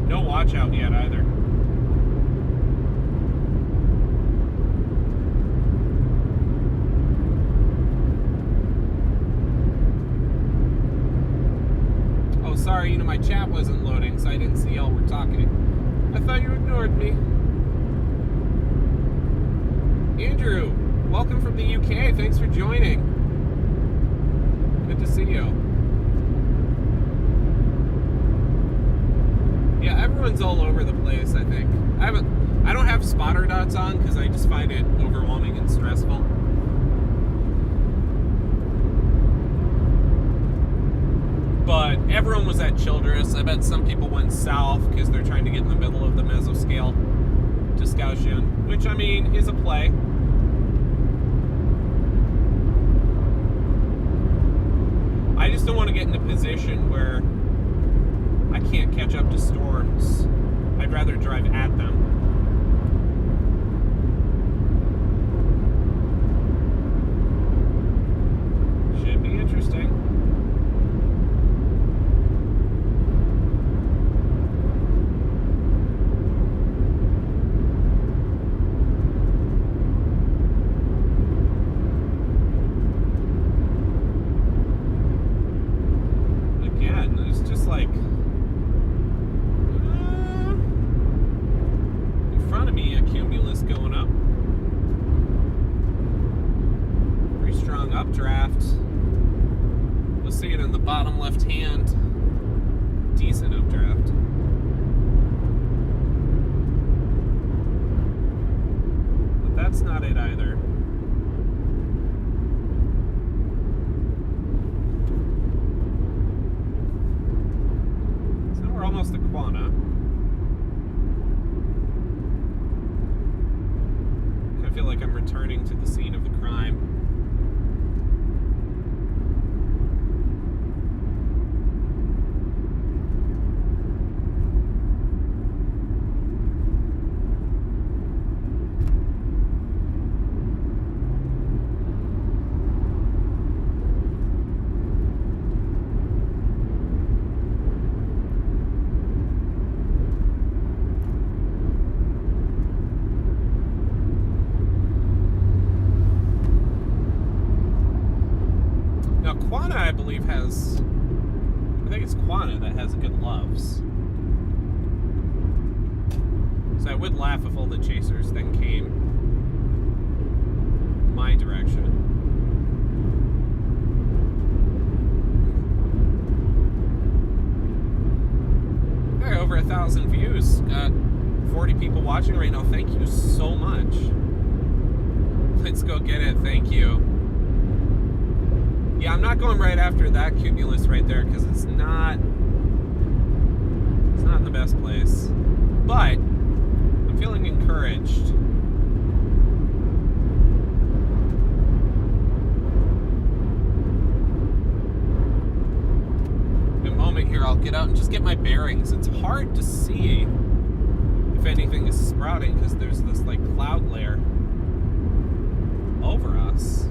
No watch out yet either. Sorry, you know, my chat wasn't loading, so I didn't see y'all were talking. I thought you ignored me. Andrew, welcome from the UK. Thanks for joining. Good to see you. Yeah, everyone's all over the place, I think. I don't have spotter dots on because I just find it overwhelming and stressful. But everyone was at Childress. I bet some people went south because they're trying to get in the middle of the mesoscale discussion, which, I mean, is a play. I just don't want to get in a position where I can't catch up to storms. I'd rather drive at them. Should be interesting. Updraft. You'll see it in the bottom left hand. Decent updraft. But that's not it either. So we're almost at Quana. I feel like I'm returning to the scene of the crime. Quana, I believe, has... I think it's Quana that has good loves. So I would laugh if all the chasers then came my direction. Okay, over 1,000 views. Got 40 people watching right now. Thank you so much. Let's go get it. Thank you. Yeah, I'm not going right after that cumulus right there because it's not in the best place. But I'm feeling encouraged. In a moment here, I'll get out and just get my bearings. It's hard to see if anything is sprouting because there's this like cloud layer over us.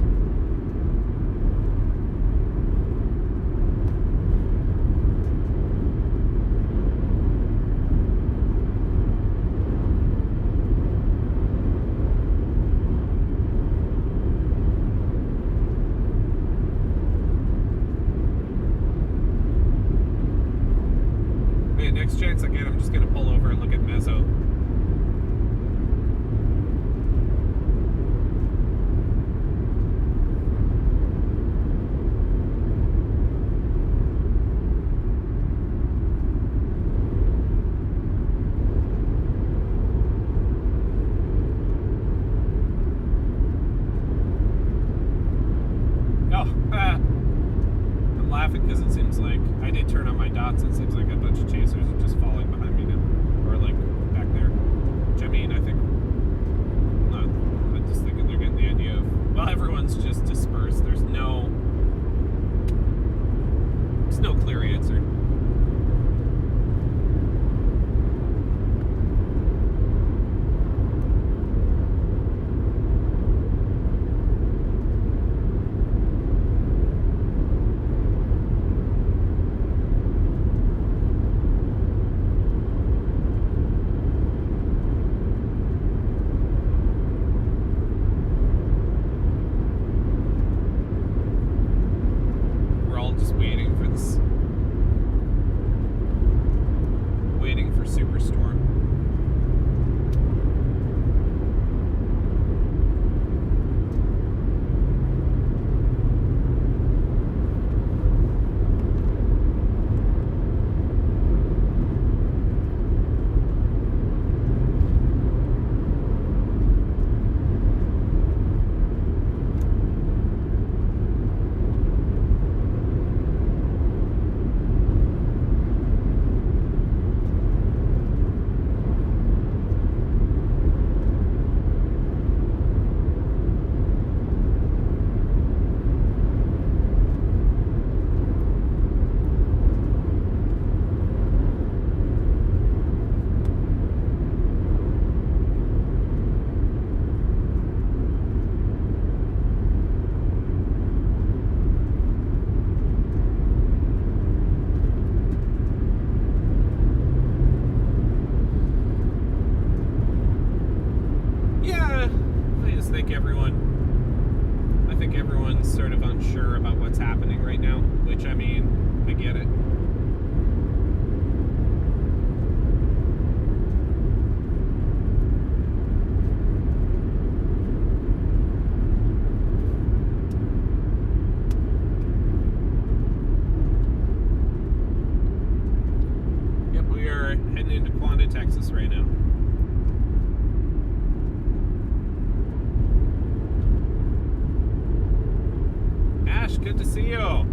Next chance I get, I'm just gonna pull over and look at Mezzo. I'm laughing because it seems like I did turn on my dots. It seems like a bunch of chasers are just falling behind me now, or like back there. Which I mean, I think I'm just thinking they're getting the idea of, well, everyone's just dispersed. There's no clear answer. Superstorm. I think everyone's sort of unsure about what's happening right now, which, I mean, I get it. Yep, we are heading into Quana, Texas right now. Good to see you.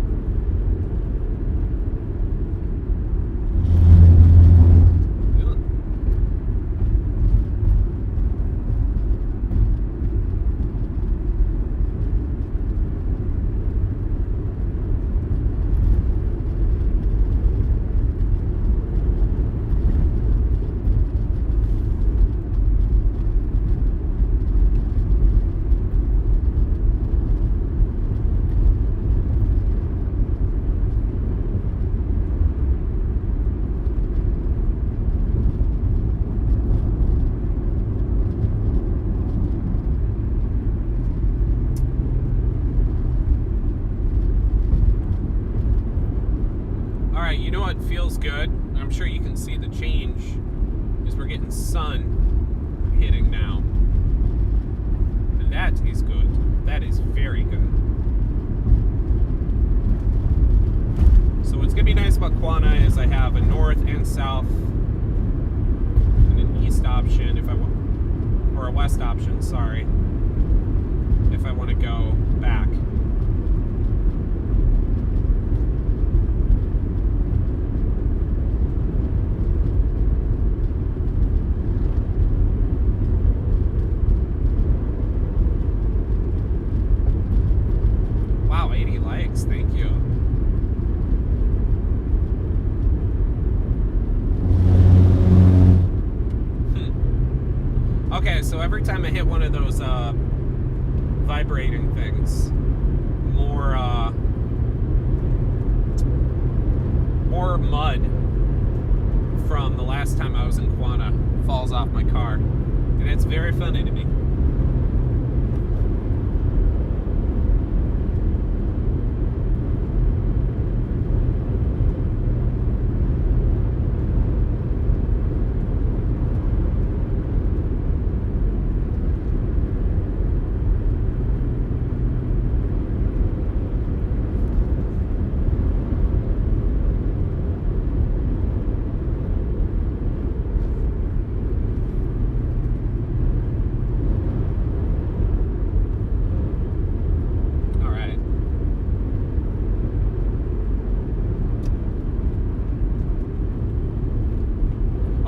You know what feels good? I'm sure you can see the change is we're getting sun hitting now. And That is good. That is very good. So what's going to be nice about Quana is I have a north and south and an east option if I want, or a west option, sorry, if I want to go back. Wow, 80 likes, thank you. Okay, so every time I hit one of those vibrating things, more mud from the last time I was in Quana falls off my car, and it's very funny to me.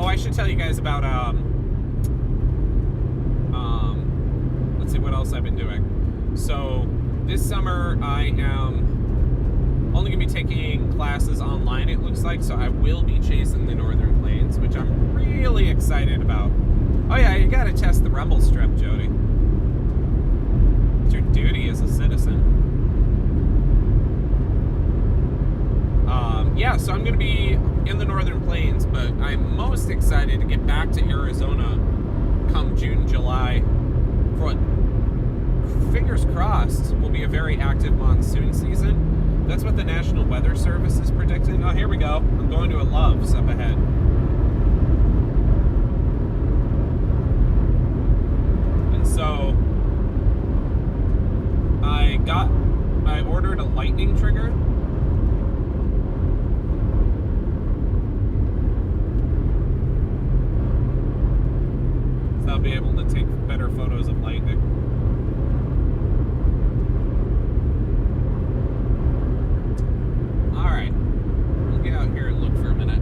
I should tell you guys about let's see what else I've been doing. So this summer I am only gonna be taking classes online, it looks like, so I will be chasing the Northern Plains, which I'm really excited about. Oh yeah, you gotta test the Rumble Strip, Jody. It's your duty as a citizen. Yeah, so I'm going to be in the Northern Plains, but I'm most excited to get back to Arizona come June, July, for what, fingers crossed, will be a very active monsoon season. That's what the National Weather Service is predicting. Oh, here we go. I'm going to a Love's up ahead. And so I ordered a lightning trigger. I'll be able to take better photos of lightning. Alright, we'll get out here and look for a minute.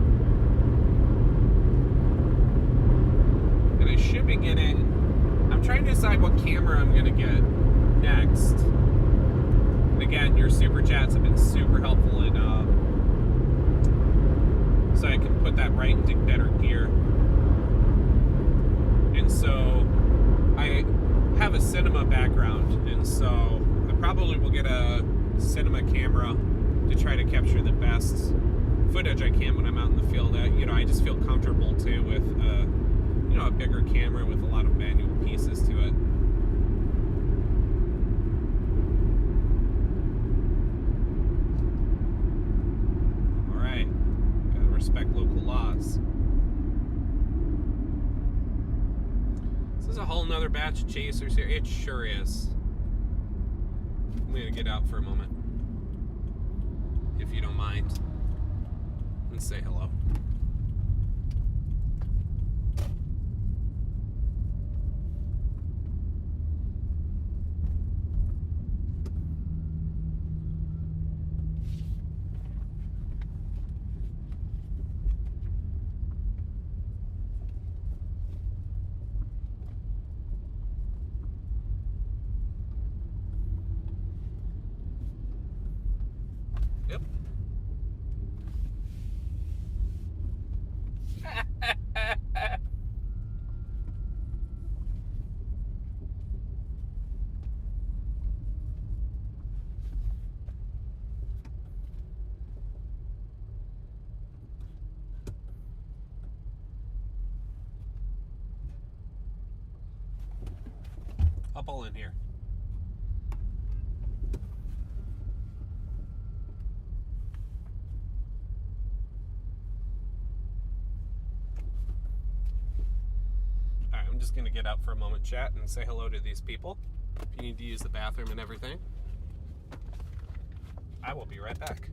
And I should be getting, I'm trying to decide what camera I'm going to get next. And again, your super chats have been super helpful in, so I can put that right into better gear. And so I have a cinema background, and so I probably will get a cinema camera to try to capture the best footage I can when I'm out in the field. I just feel comfortable too with a bigger camera with a lot of manual pieces to it. All right, gotta respect local laws. This is a whole nother batch of chasers here. It sure is. I'm gonna get out for a moment, if you don't mind, and say hello. Yep. I'll pull in here. Alright, I'm just going to get out for a moment, chat, and say hello to these people. if you need to use the bathroom and everything. I will be right back.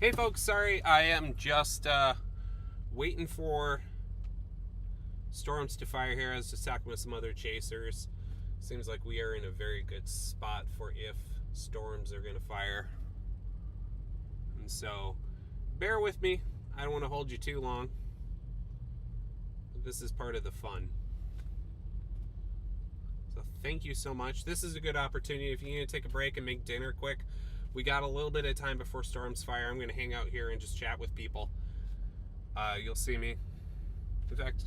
Hey folks, sorry, I am just waiting for storms to fire here. I was just talking with some other chasers. Seems like we are in a very good spot for if storms are going to fire. And so, bear with me. I don't want to hold you too long. But this is part of the fun. So thank you so much. This is a good opportunity. If you need to take a break and make dinner quick, we got a little bit of time before storms fire. I'm going to hang out here and just chat with people. You'll see me. In fact,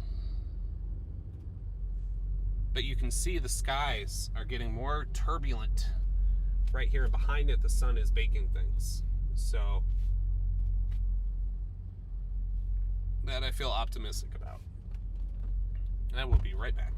but you can see the skies are getting more turbulent. Right here behind it, the sun is baking things. So that I feel optimistic about. And I will be right back.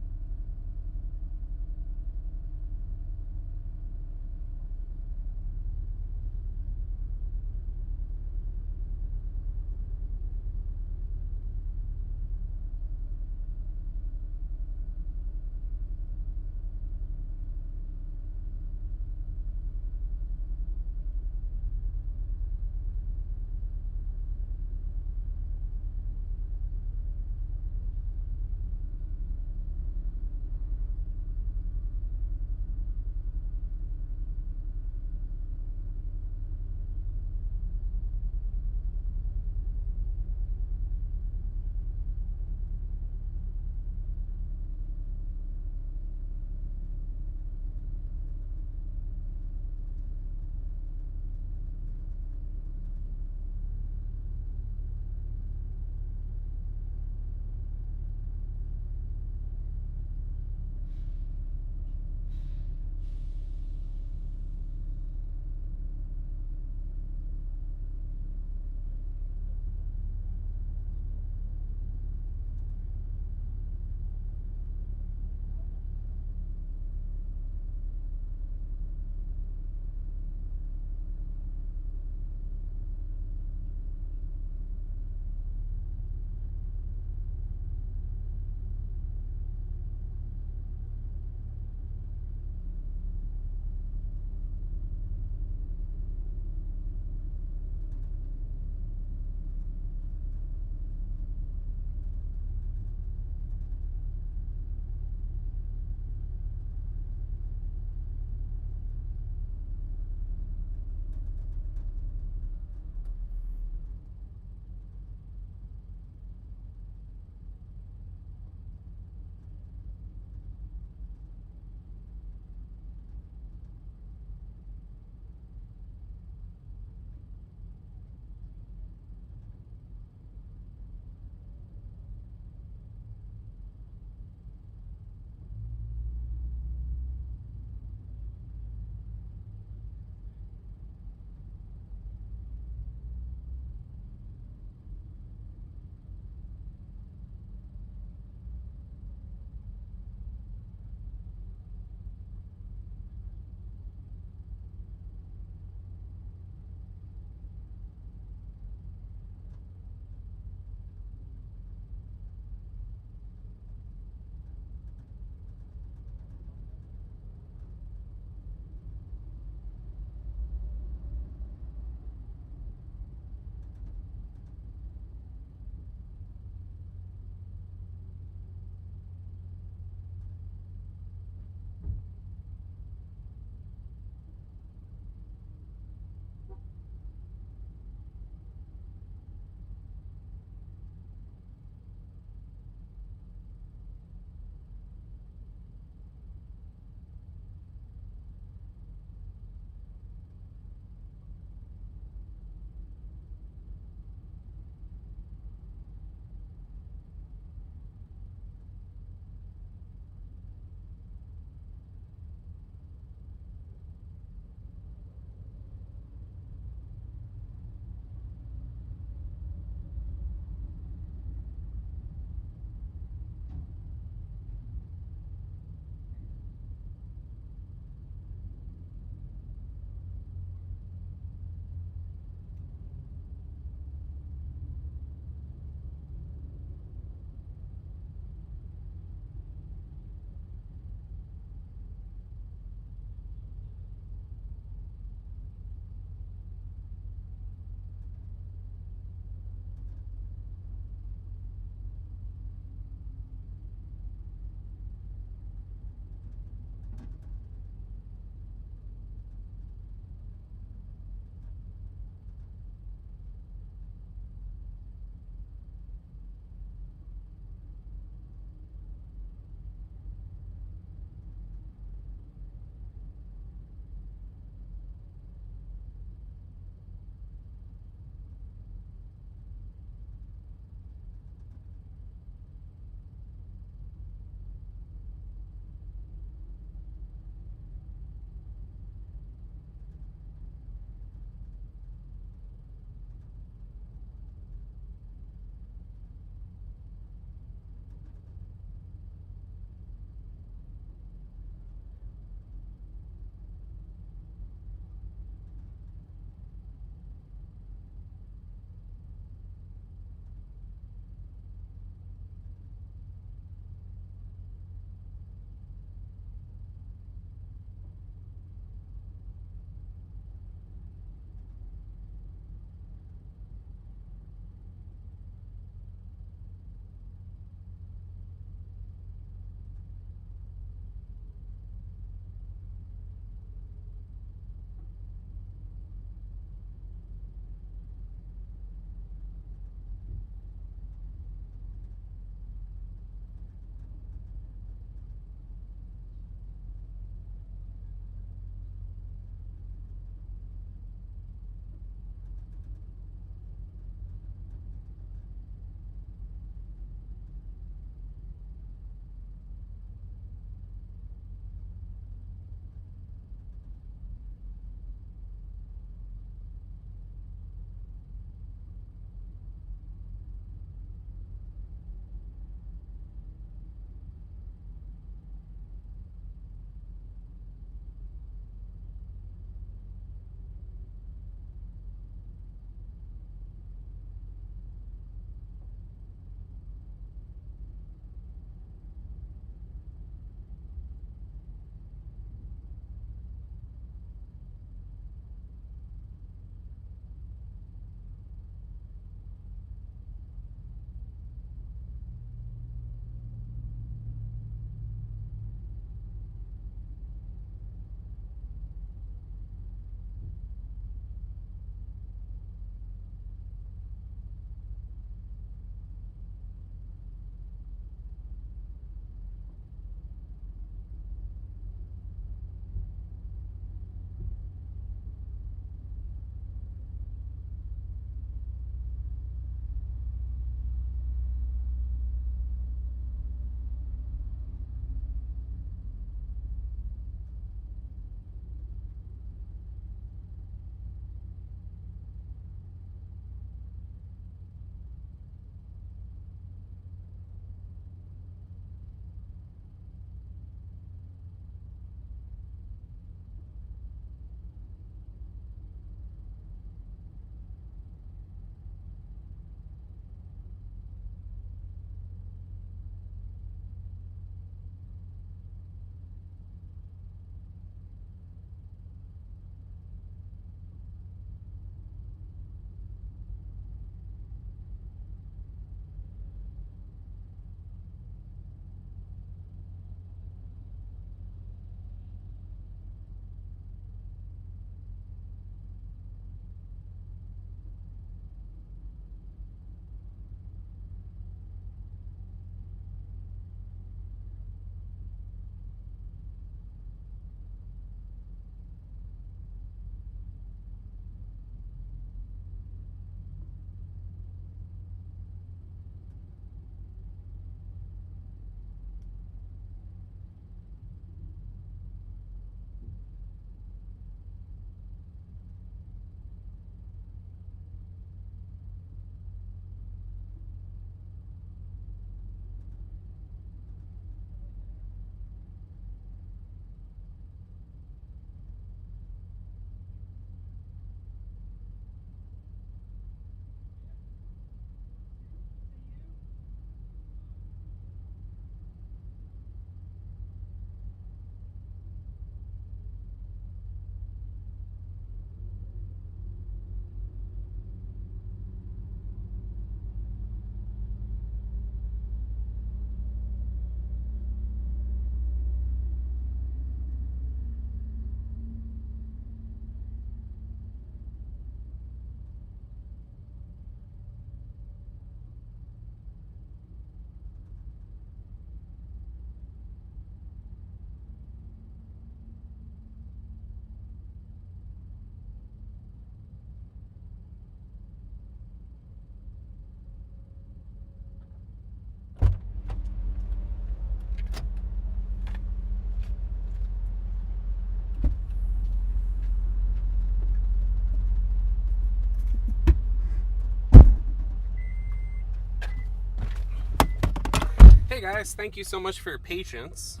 guys, thank you so much for your patience.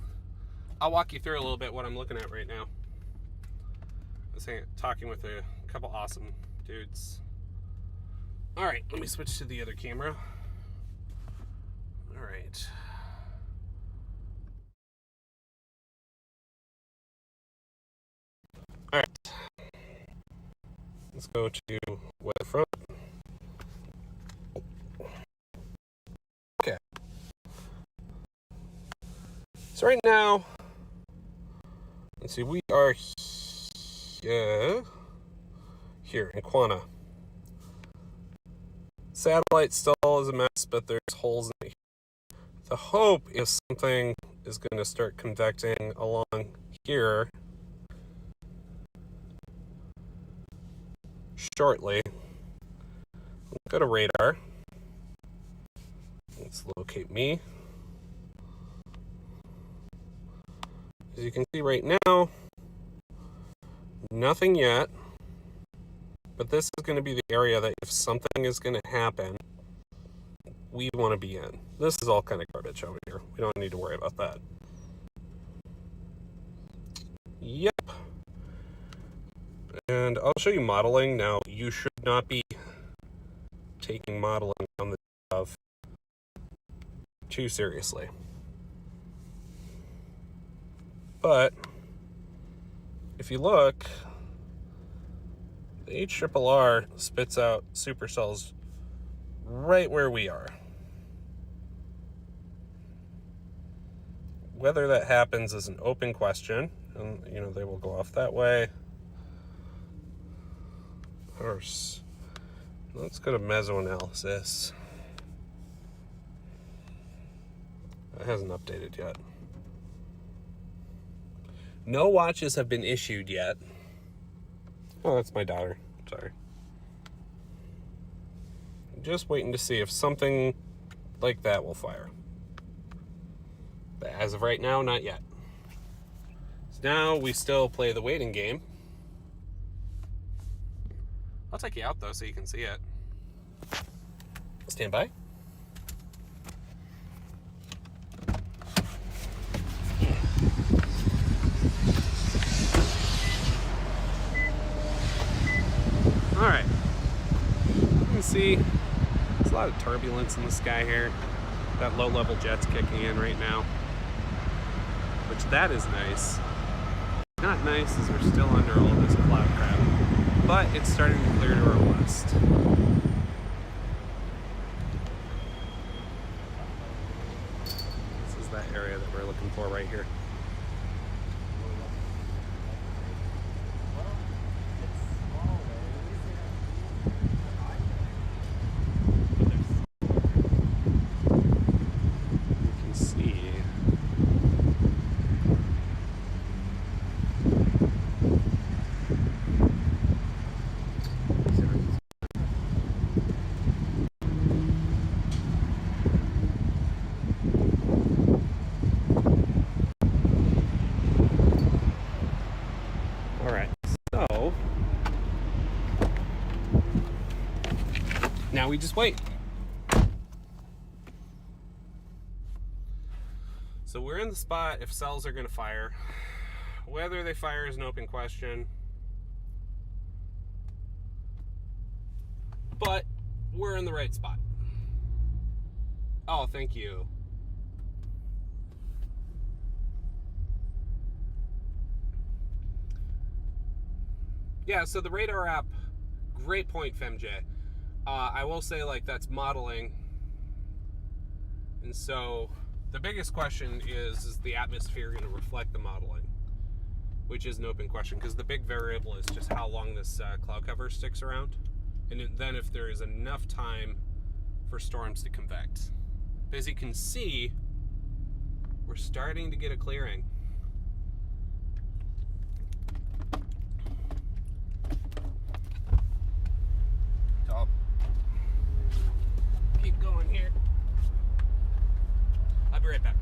I'll walk you through a little bit what I'm looking at right now. I was talking with a couple awesome dudes. All right, let me switch to the other camera. All right. All right. Let's go to weatherfront. Okay. So right now, let's see, we are here in Quana. Satellite still is a mess, but there's holes in it. The hope is something is going to start convecting along here shortly. Let's go to radar. Let's locate me. As you can see right now, nothing yet. But this is going to be the area that if something is going to happen, we want to be in. This is all kind of garbage over here. We don't need to worry about that. Yep. And I'll show you modeling. Now, you should not be taking modeling on the of too seriously. But if you look, the HRRR spits out supercells right where we are. Whether that happens is an open question, and they will go off that way. Let's go to mesoanalysis. That hasn't updated yet. No watches have been issued yet. Oh, that's my daughter. Sorry. Just waiting to see if something like that will fire. But as of right now, not yet. So now we still play the waiting game. I'll take you out though so you can see it. Stand by. All right. You can see there's a lot of turbulence in the sky here. That low-level jet's kicking in right now, which that is nice. Not nice as we're still under all this cloud crap, but it's starting to clear to our west. This is that area that we're looking for right here. Now we just wait. So we're in the spot if cells are going to fire. Whether they fire is an open question. But we're in the right spot. Oh, thank you. Yeah, so the radar app, great point, FemJ. I will say, that's modeling. And so the biggest question is the atmosphere going to reflect the modeling? Which is an open question, because the big variable is just how long this cloud cover sticks around. And then if there is enough time for storms to convect. But as you can see, we're starting to get a clearing. Keep going here. I'll be right back.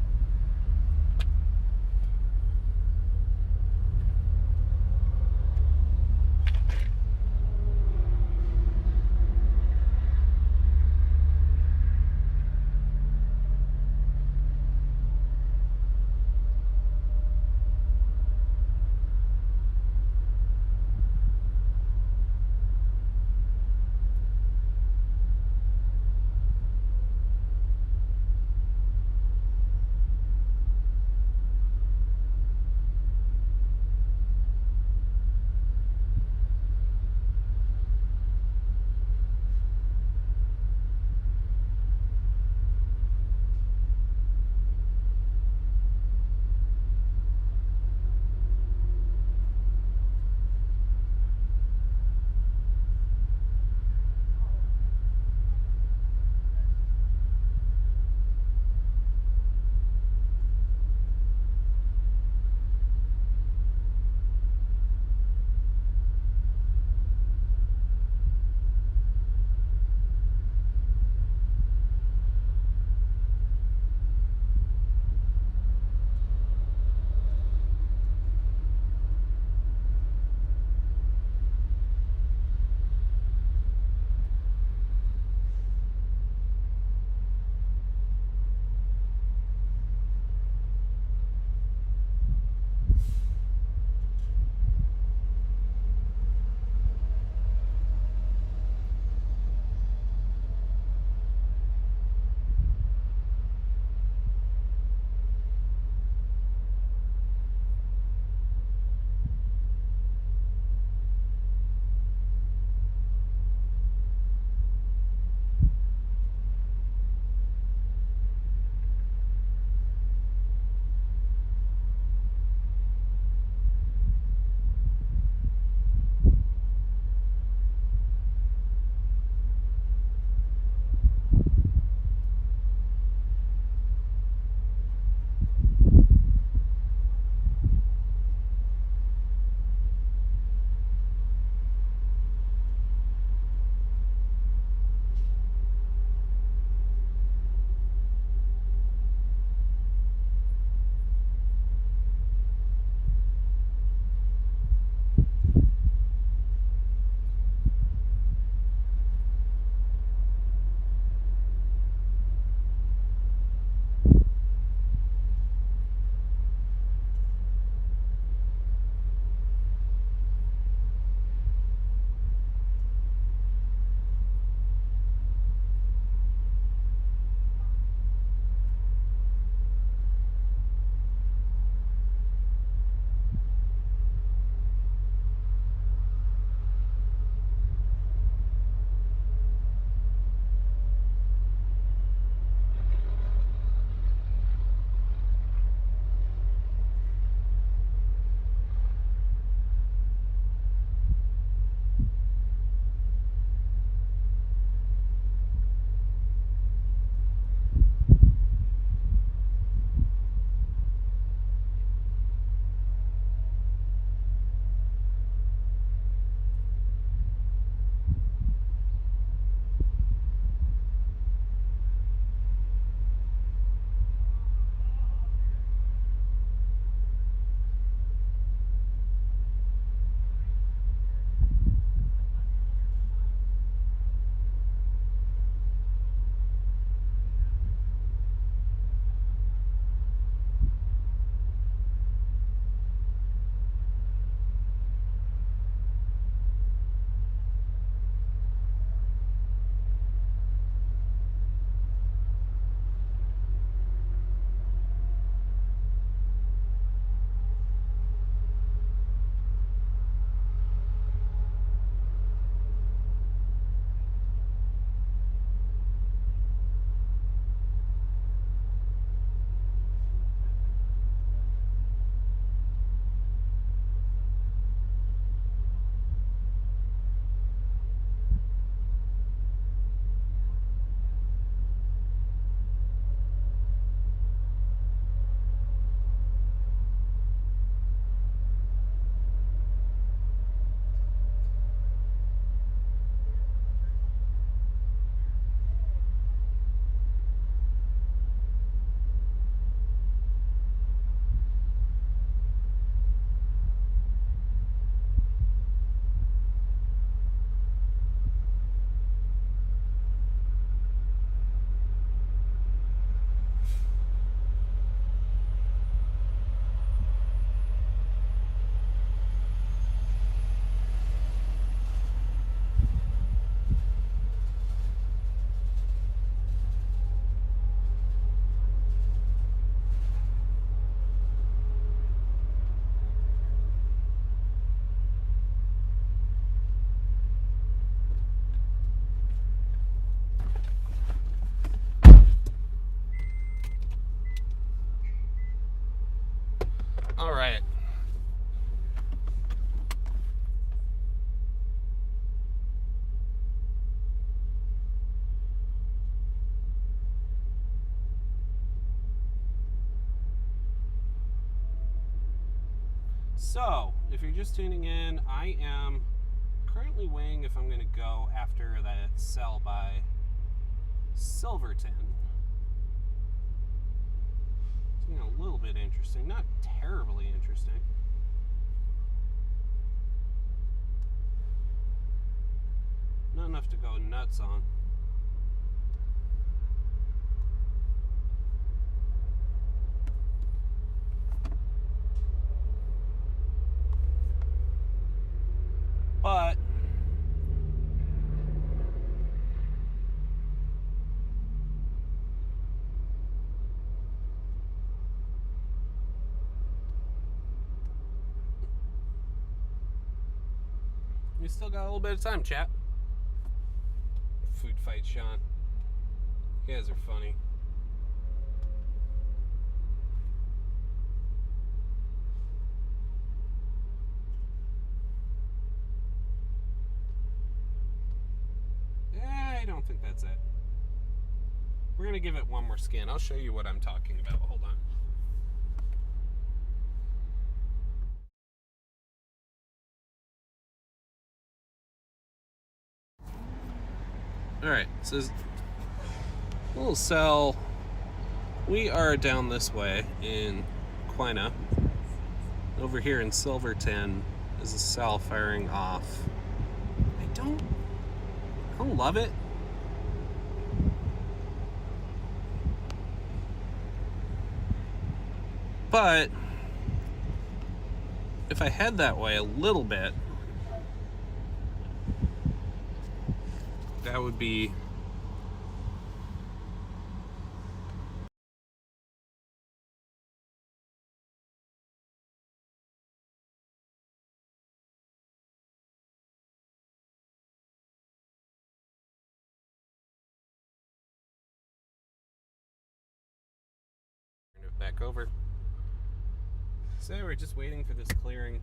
So, if you're just tuning in, I am currently weighing if I'm going to go after that sell by Silverton. It's getting a little bit interesting, not terribly interesting. Not enough to go nuts on. But we still got a little bit of time, chat. Food fight, Sean. You guys are funny. I don't think that's it. We're going to give it one more scan. I'll show you what I'm talking about. Hold on. Alright, so this little cell, we are down this way in Quana. Over here in Silverton is a cell firing off. I don't love it. But if I head that way a little bit, that would be turn it back over. So we're just waiting for this clearing.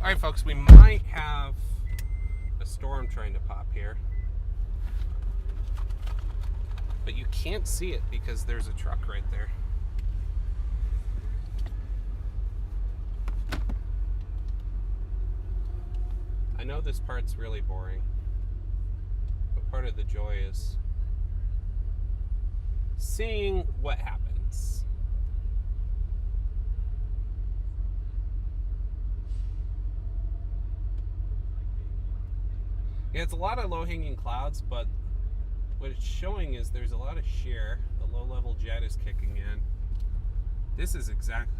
Alright folks, we might have a storm trying to pop here. But you can't see it because there's a truck right there. I know this part's really boring, but part of the joy is seeing what happens. Yeah, it's a lot of low-hanging clouds, but what it's showing is there's a lot of shear. The low-level jet is kicking in. This is exactly...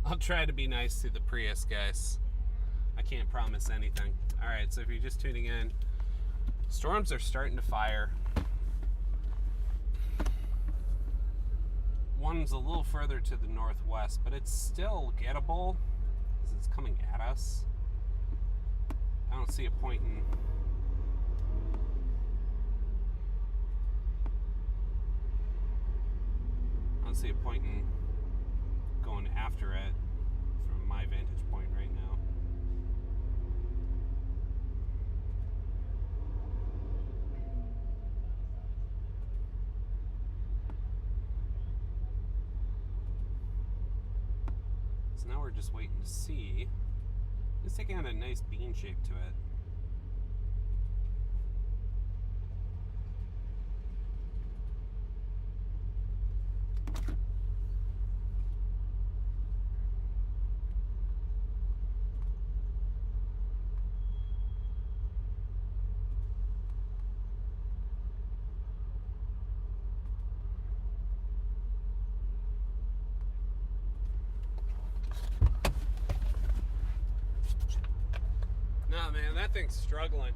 I'll try to be nice to the Prius guys. I can't promise anything. Alright, so if you're just tuning in, storms are starting to fire. One's a little further to the northwest, but it's still gettable because it's coming at us. I don't see a point in... I don't see a point in going after it from my vantage point right now. So now we're just waiting to see. It's taking on a nice bean shape to it. Man, that thing's struggling.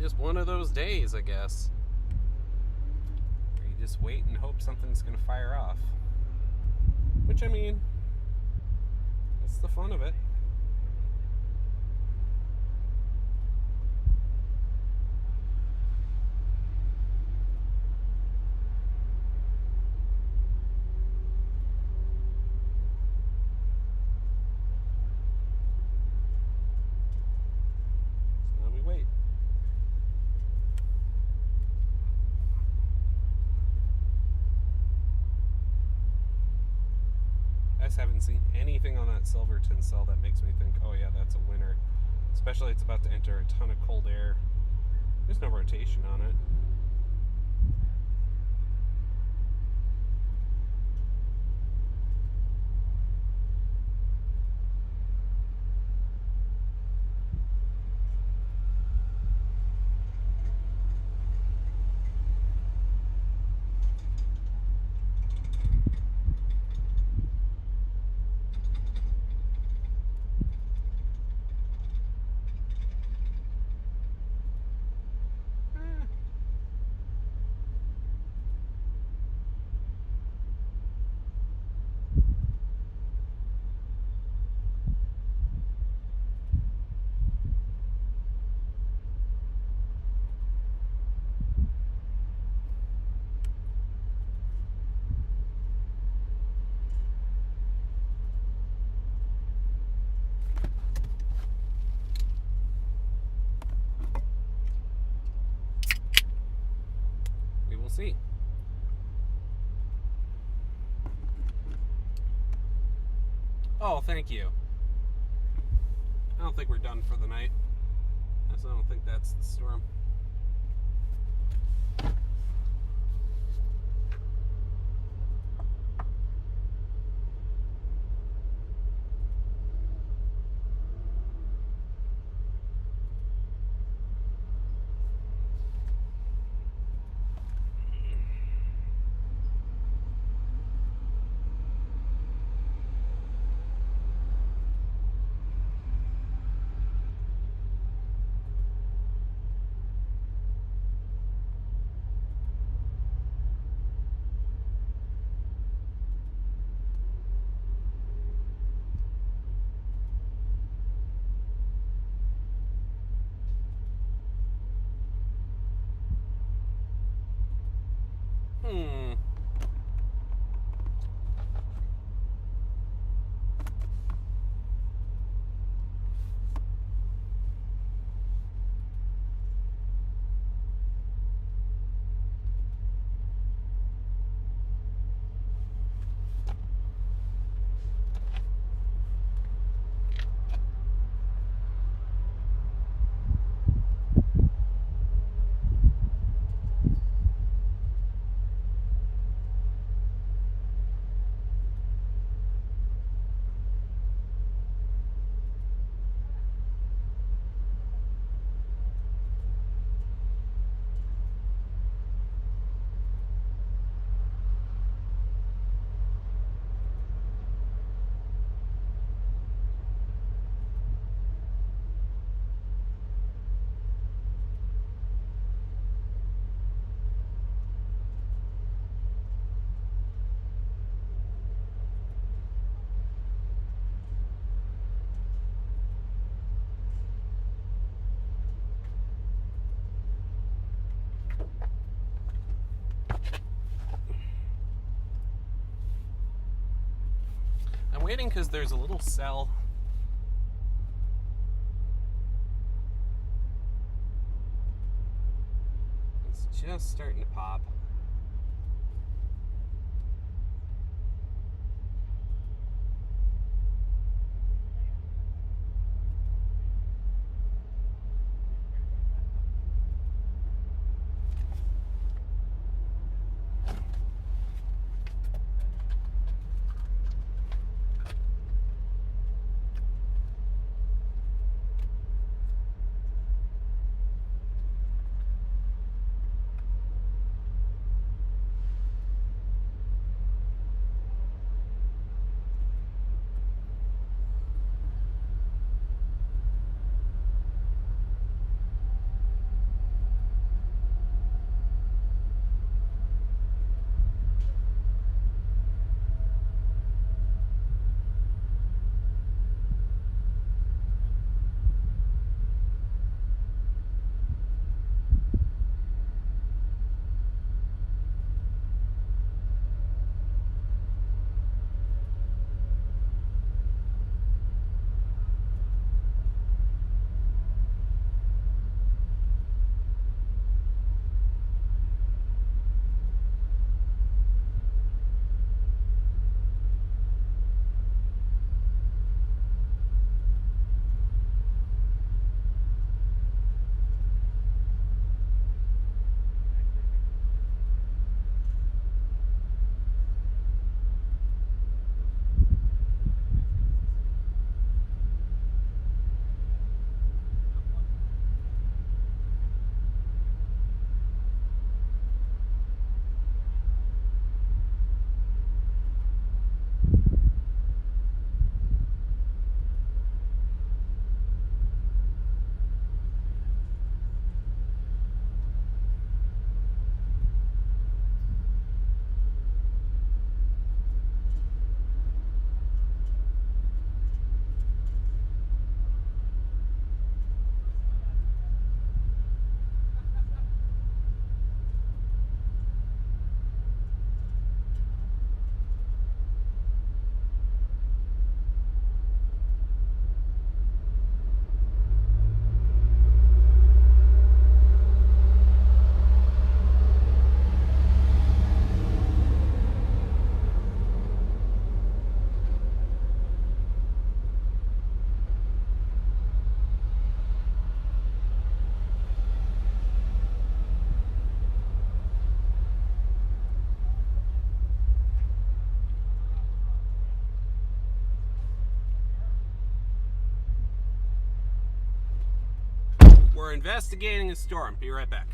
just one of those days, I guess. Where you just wait and hope something's going to fire off. Which, I mean, that's the fun of it. So now we wait. I just haven't seen anything on that Silverton cell that makes me think, oh yeah, that's a winner. Especially it's about to enter a ton of cold air. There's no rotation on it. We'll see. Oh, thank you. I don't think we're done for the night. I don't think that's the storm. Waiting because there's a little cell. It's just starting to pop. investigating a storm. Be right back.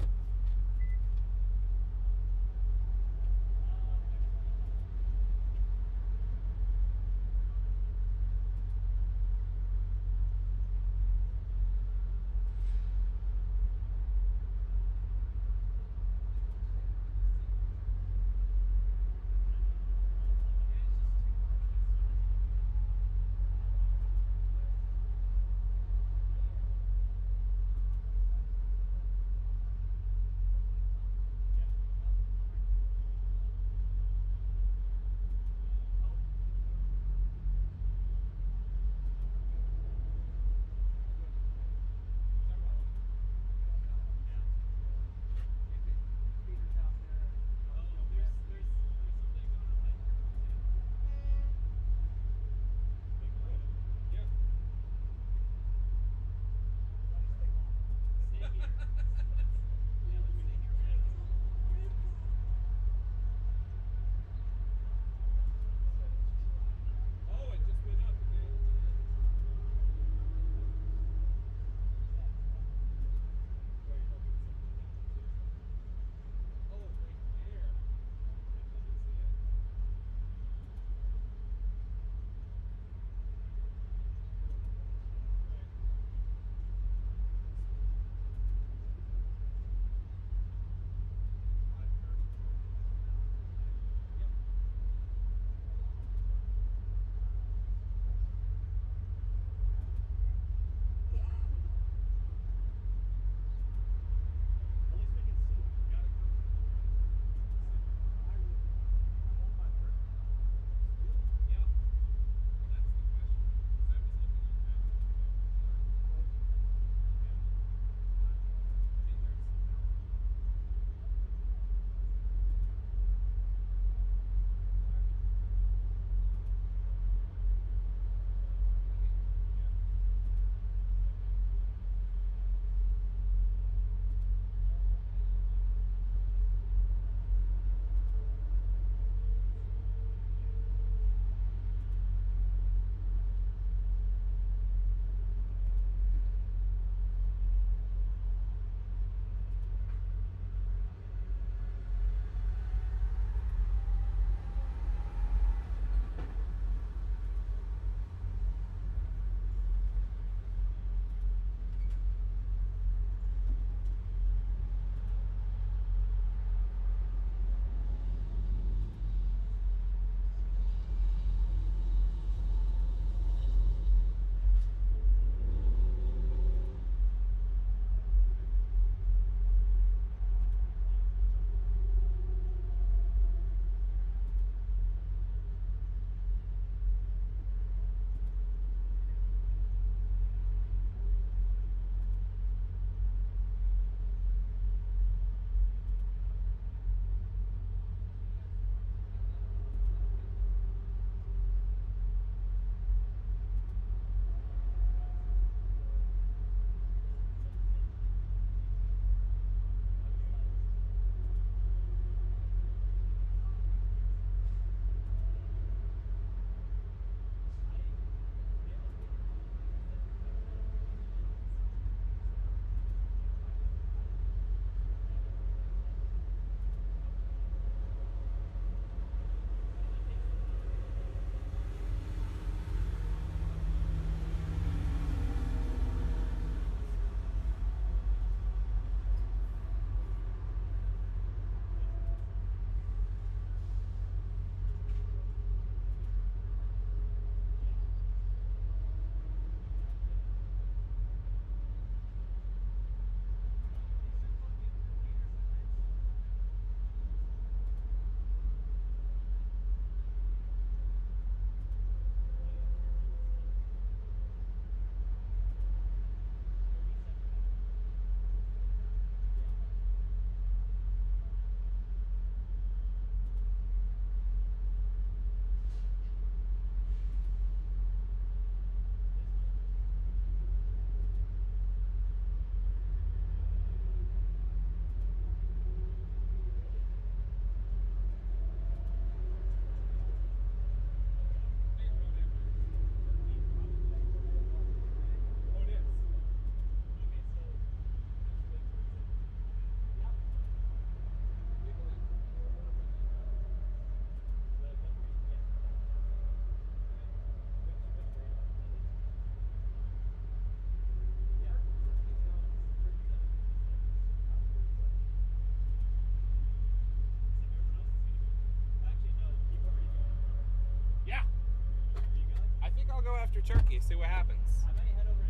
through Turkey, see what happens. I might head over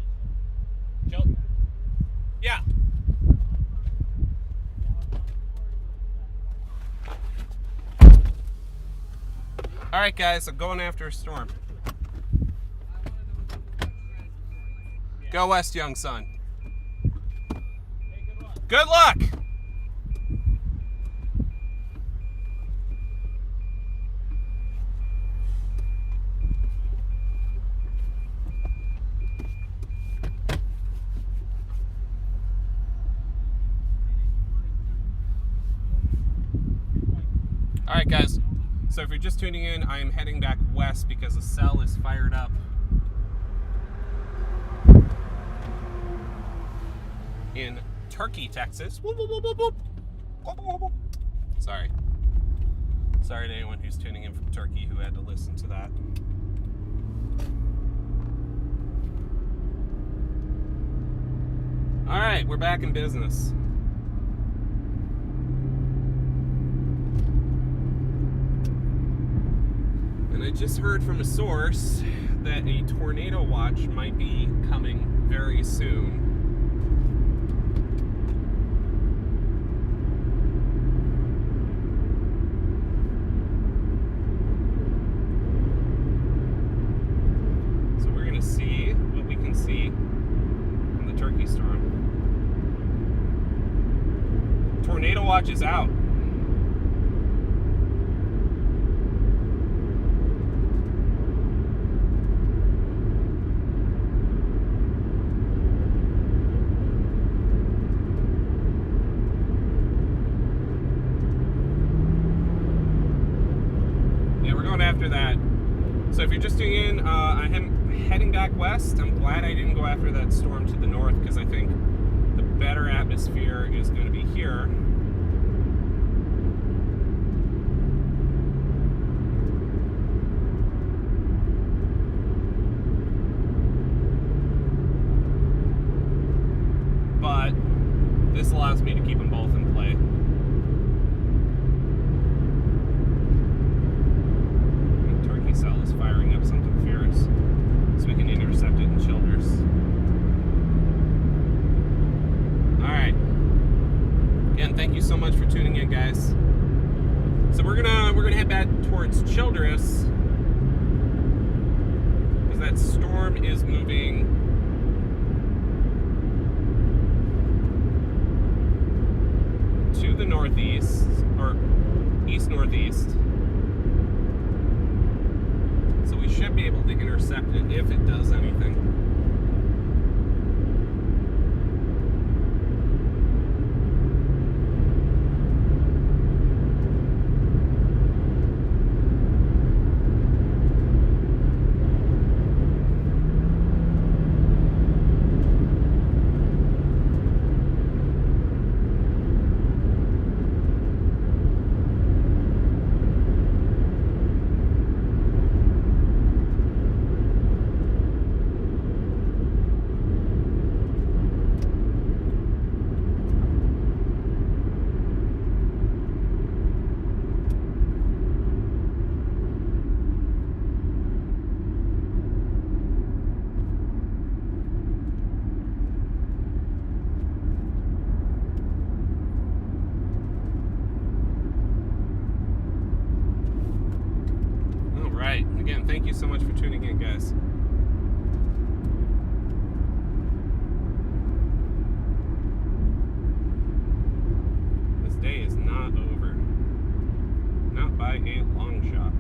to Jill? Yeah. All right, guys, I'm going after a storm. Go west, young son. Hey, good luck. Good luck. All right, guys. So if you're just tuning in, I am heading back west because the cell is fired up in Turkey, Texas. Whoop, whoop, whoop, whoop, whoop. Whoop, whoop, whoop. Sorry. Sorry to anyone who's tuning in from Turkey who had to listen to that. All right, we're back in business. And I just heard from a source that a tornado watch might be coming very soon. So we're going to see what we can see from the Turkey storm. Tornado watch is out. After that. So if you're just tuning in, I am heading back west. I'm glad I didn't go after that storm to the north because I think the better atmosphere is going to be here. But this allows me to keep them both in play. Cell is firing up something fierce, so we can intercept it in Childers. All right. Again, thank you so much for tuning in, guys. So we're gonna head back towards Childers because that storm is moving to the northeast or east-northeast. So we should be able to intercept it if it does anything. Again, thank you so much for tuning in, guys. This day is not over. Not by a long shot.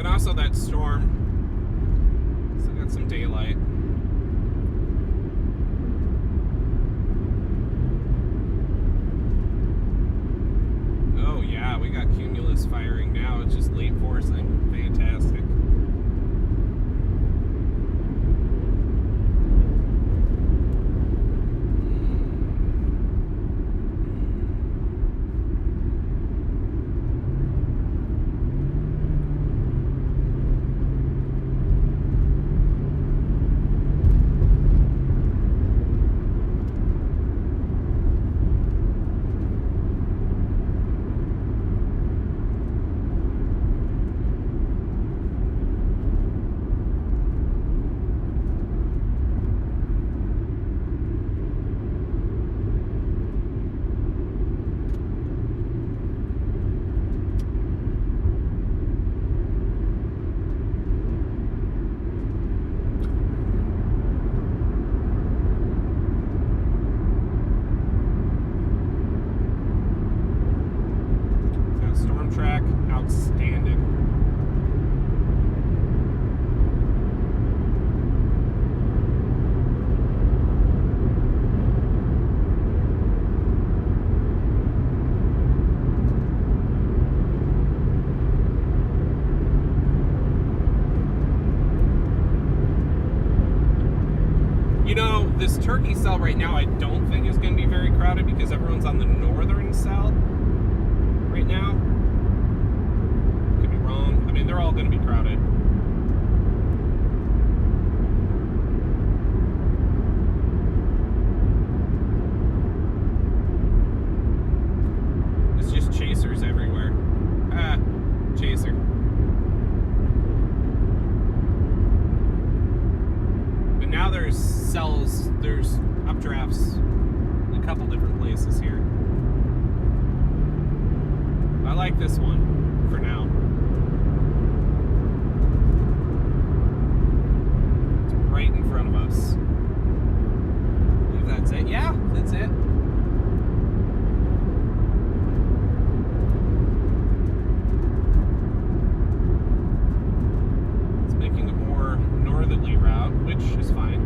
Also, that storm still got some daylight. Oh yeah, got cumulus firing now. It's just late forcing. Fantastic. Track, outstanding. You know, this turkey cell right now I don't think is going to be very crowded because everyone's on the northern cell right now. Wrong. I mean, they're all going to be crowded. It's just chasers everywhere. Ah, chaser. But now there's cells, there's updrafts in a couple different places here. I like this one for now. Right in front of us. I believe that's it. Yeah, that's it. It's making a more northerly route, which is fine.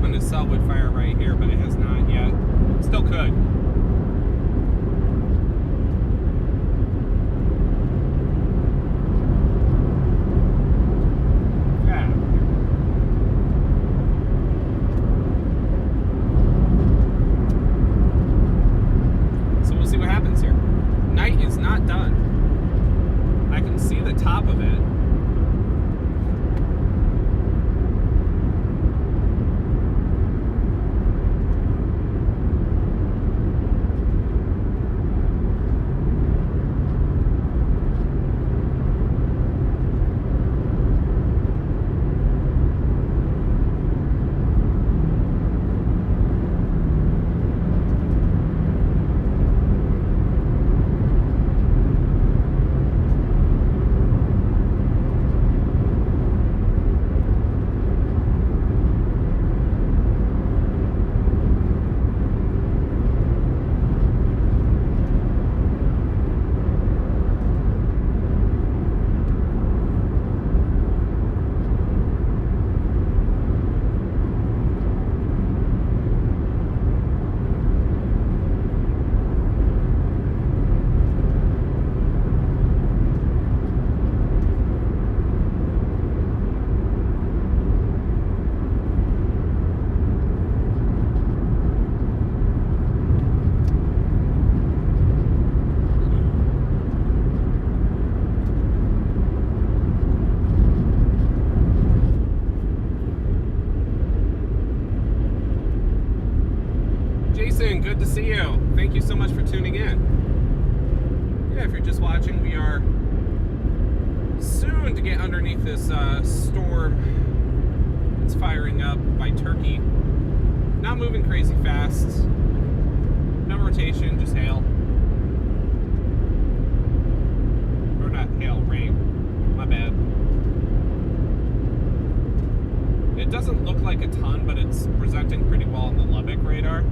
on the cell would fire right here, but it has not yet. Still could. Top of it. Good to see you. Thank you so much for tuning in. Yeah, if you're just watching, we are soon to get underneath this storm that's firing up by Turkey. Not moving crazy fast. No rotation, just hail. Or not hail, rain. My bad. It doesn't look like a ton, but it's presenting pretty well on the Lubbock radar.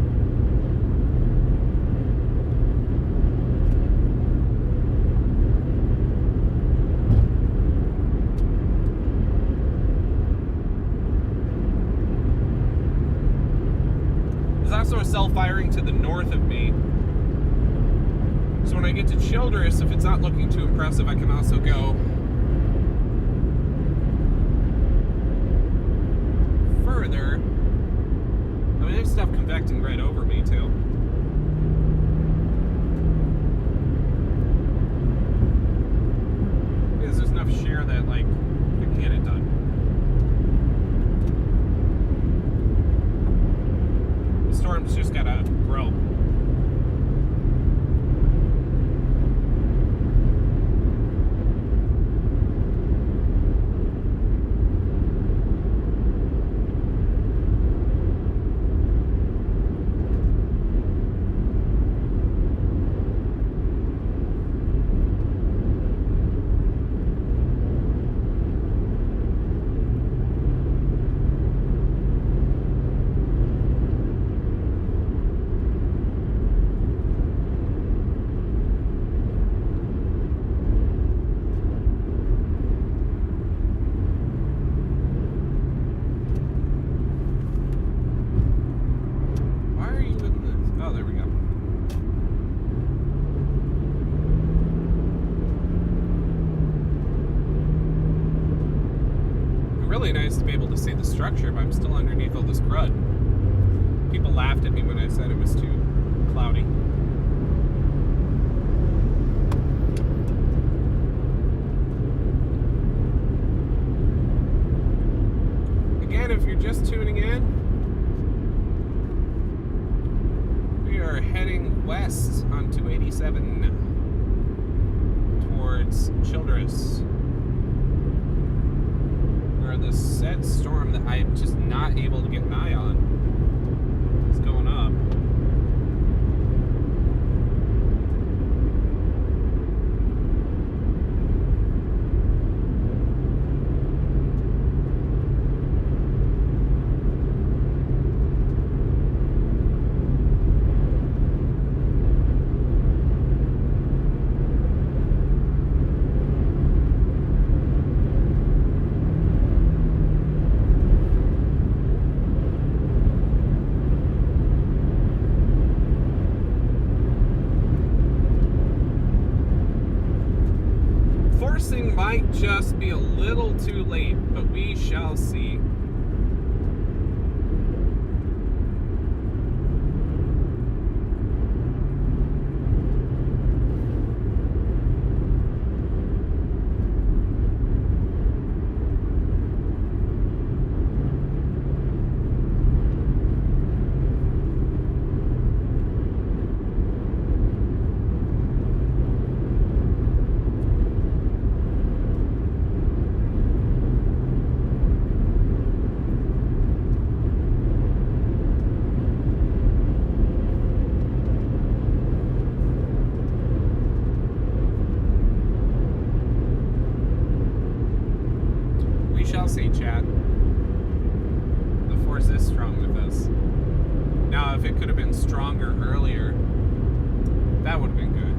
There's also a cell firing to the north of me. So when I get to Childress, if it's not looking too impressive, I can also go further. I mean, there's stuff convecting right over me, too. Because there's enough shear that, like, I can get it done. The storm's just gotta grow. Really nice to be able to see the structure, but I'm still underneath all this crud. People laughed at me when I said it was too cloudy. Again, if you're just tuning in, we are heading west on 287 towards Childress. The said storm that I'm just not able to get an eye on is going up. might just be a little too late, but we shall see. See, chat. The force is strong with us. Now, if it could have been stronger earlier, that would have been good.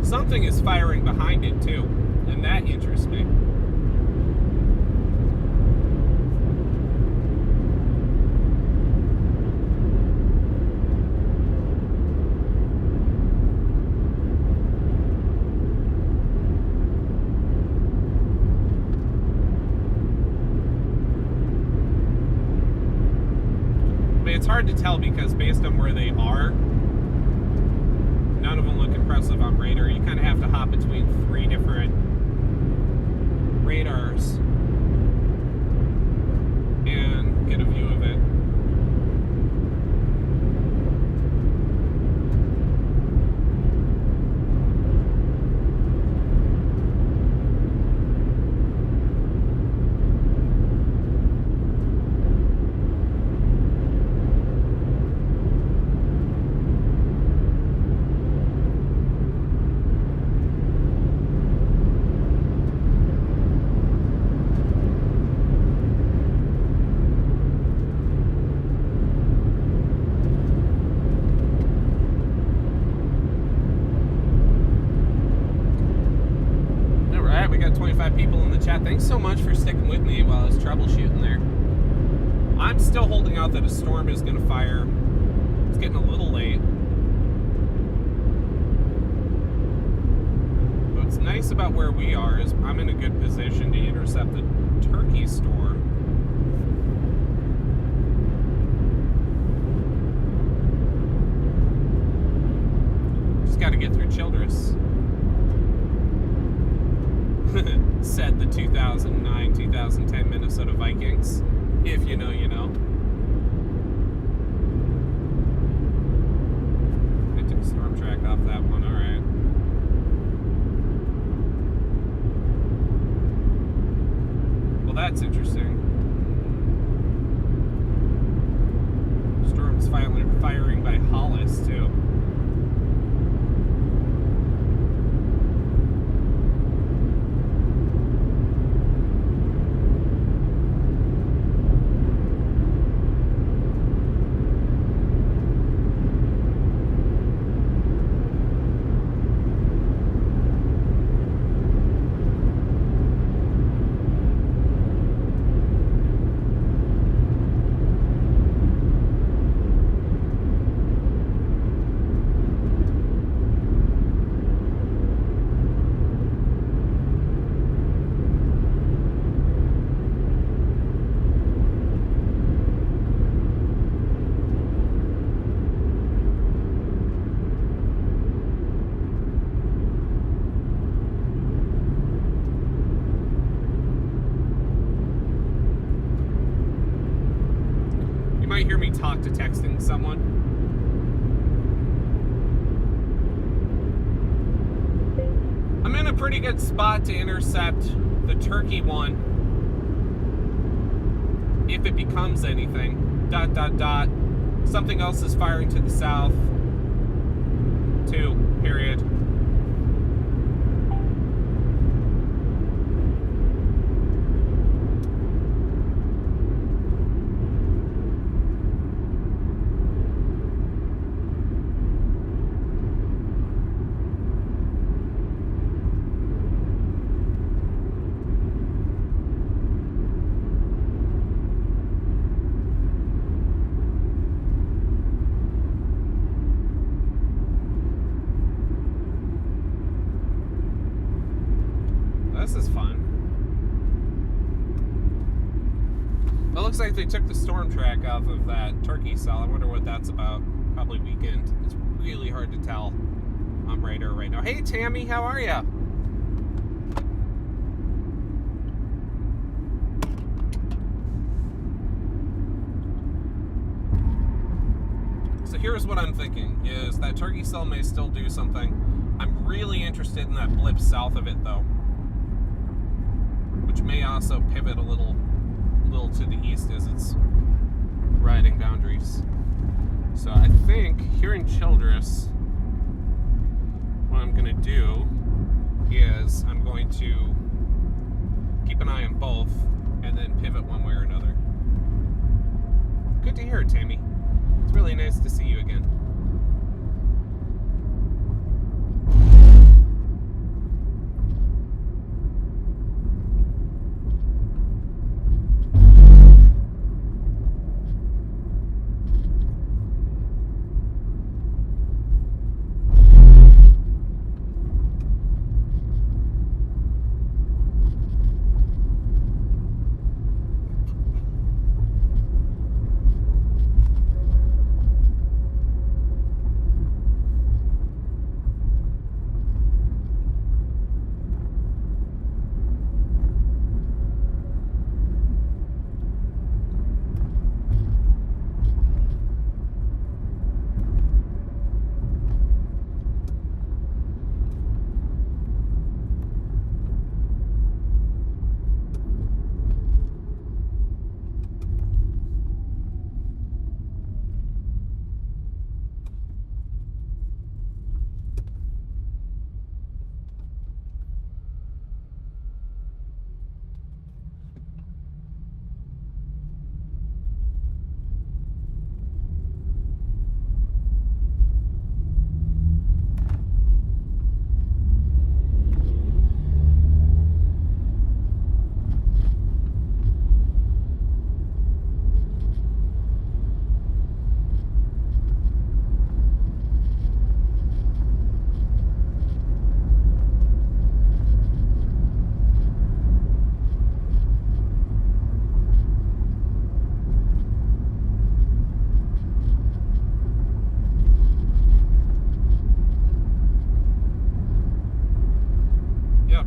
Something is firing behind it, too. And that interests me. I mean, it's hard to tell because based on where they are, none of them look impressive on radar. You kind of have to hop between 3 different radars and get a view of it. People in the chat, thanks so much for sticking with me while I was troubleshooting there. I'm still holding out that a storm is going to fire. It's getting a little late. What's nice about where we are is I'm in a good position to intercept the Turkey storm. Just got to get through Childress. Said the 2009-2010 Minnesota Vikings. If you know, you know. I took a storm track off that one, alright. Well, that's interesting. Storm's finally firing by Hollis, too. might hear me talk to texting someone. I'm in a pretty good spot to intercept the Turkey one. If it becomes anything. ... Something else is firing to the south. 2, period. It looks like they took the storm track off of that turkey cell. I wonder what that's about. Probably weekend. It's really hard to tell on radar right now. Hey, Tammy, how are ya? So here's what I'm thinking, is that turkey cell may still do something. I'm really interested in that blip south of it, though, which may also pivot a little to the east as it's riding boundaries. So I think here in Childress, what I'm going to do is I'm going to keep an eye on both and then pivot one way or another. Good to hear it, Tammy. It's really nice to see you again.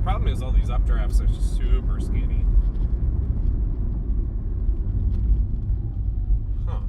Problem is all these updrafts are super skinny. Huh.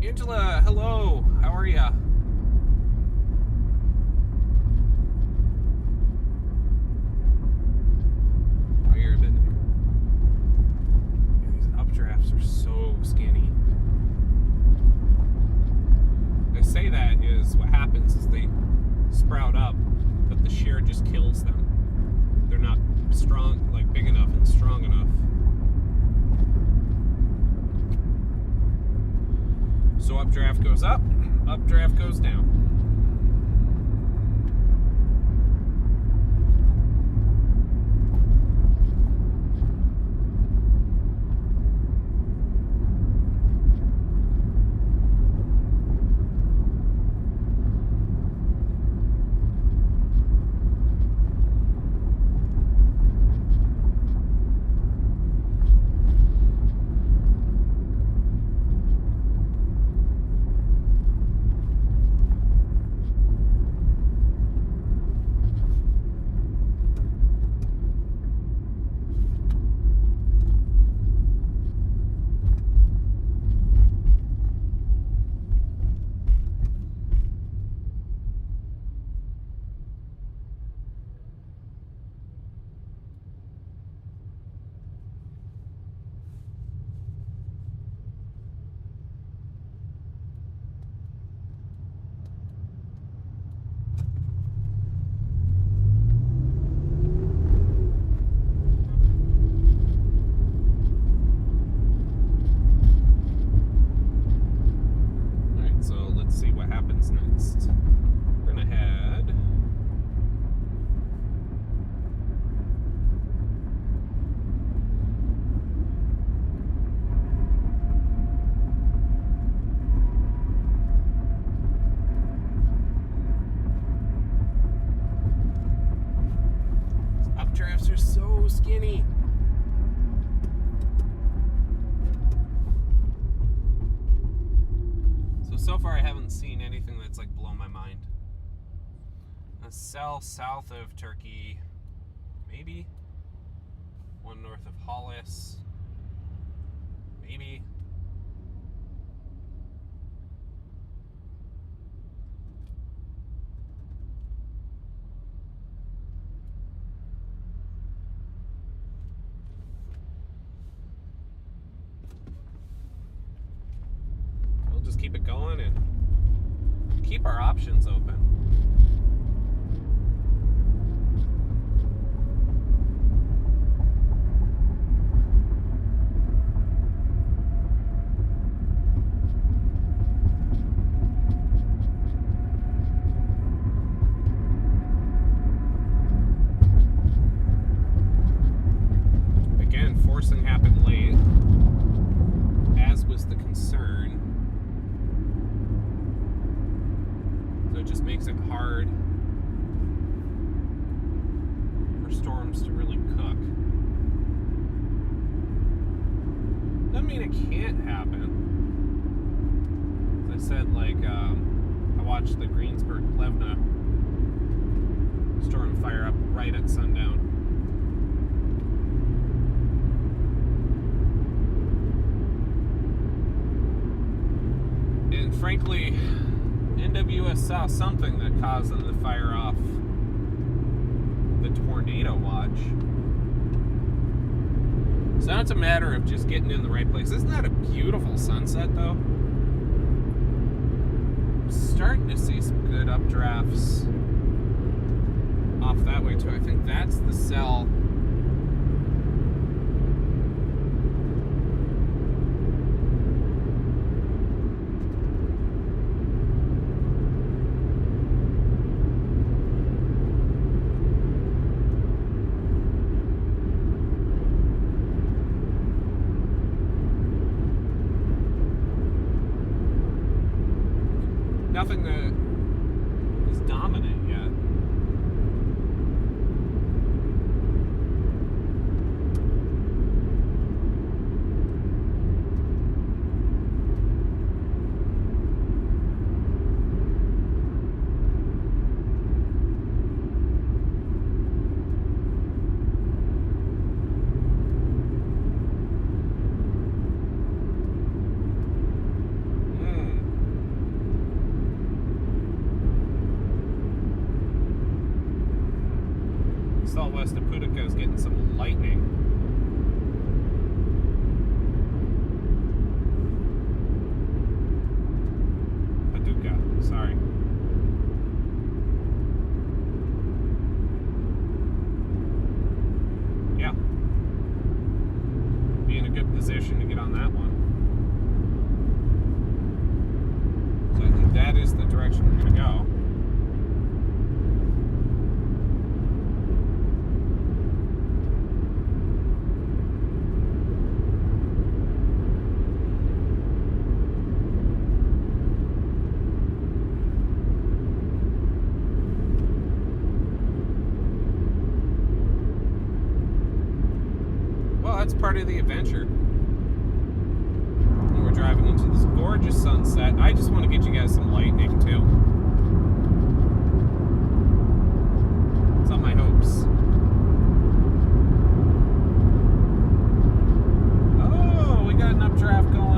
Angela, hello. How are ya? Oh, you're a bit. Yeah, these updrafts are so skinny. They say that is what happens is they sprout up, but the shear just kills them. They're not strong, like big enough and strong enough. So updraft goes up, updraft goes They're so skinny. So far I haven't seen anything that's like blown my mind. A cell south of Turkey, maybe. One north of Hollis, maybe. We'll just keep it going and keep our options open. Again, forcing happened late, as was the concern. So it just makes it hard for storms to really cook. Doesn't mean it can't happen. As I said, like, I watched the Greensburg-Plevna storm fire up right at sundown. And frankly, NWS saw something that caused them to fire off the tornado watch. So now it's a matter of just getting in the right place. Isn't that a beautiful sunset, though? I'm starting to see some good updrafts off that way, too. I think that's the cell. Nothing that is dominant yet. West of Putica is getting some lightning. Paducah, sorry. Yeah. Be in a good position to get on that one. So I think that is the direction we're going to go. That's part of the adventure. And we're driving into this gorgeous sunset. I just want to get you guys some lightning too. It's on my hopes. Oh, we got an updraft going.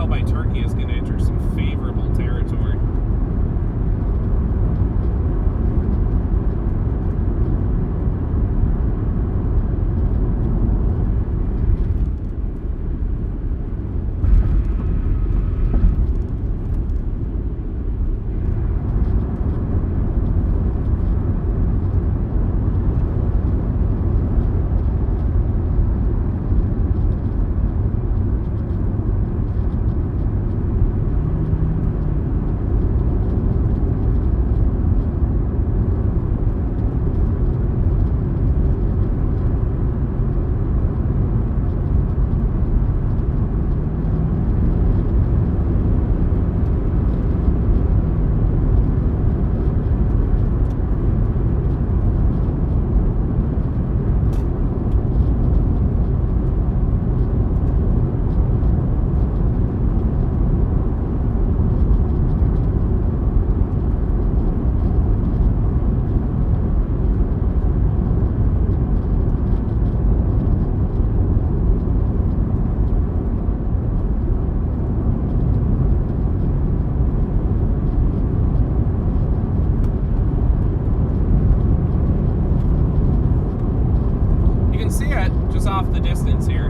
swell by Turkey is going to enter some favorable territory. Off the distance here.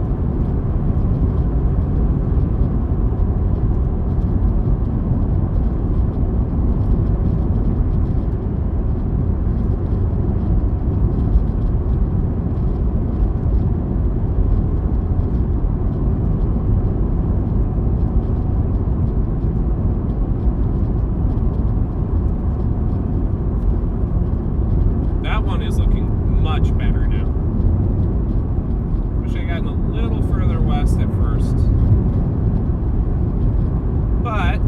That one is looking much better now. Wish I gotten a little further west at first. But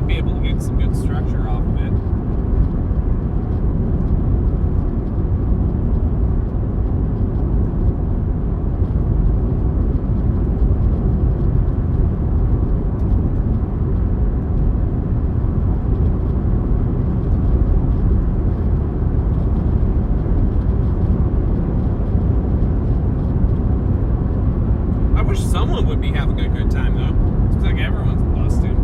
be able to get some good structure off of it. I wish someone would be having a good time though. Seems like everyone's busting.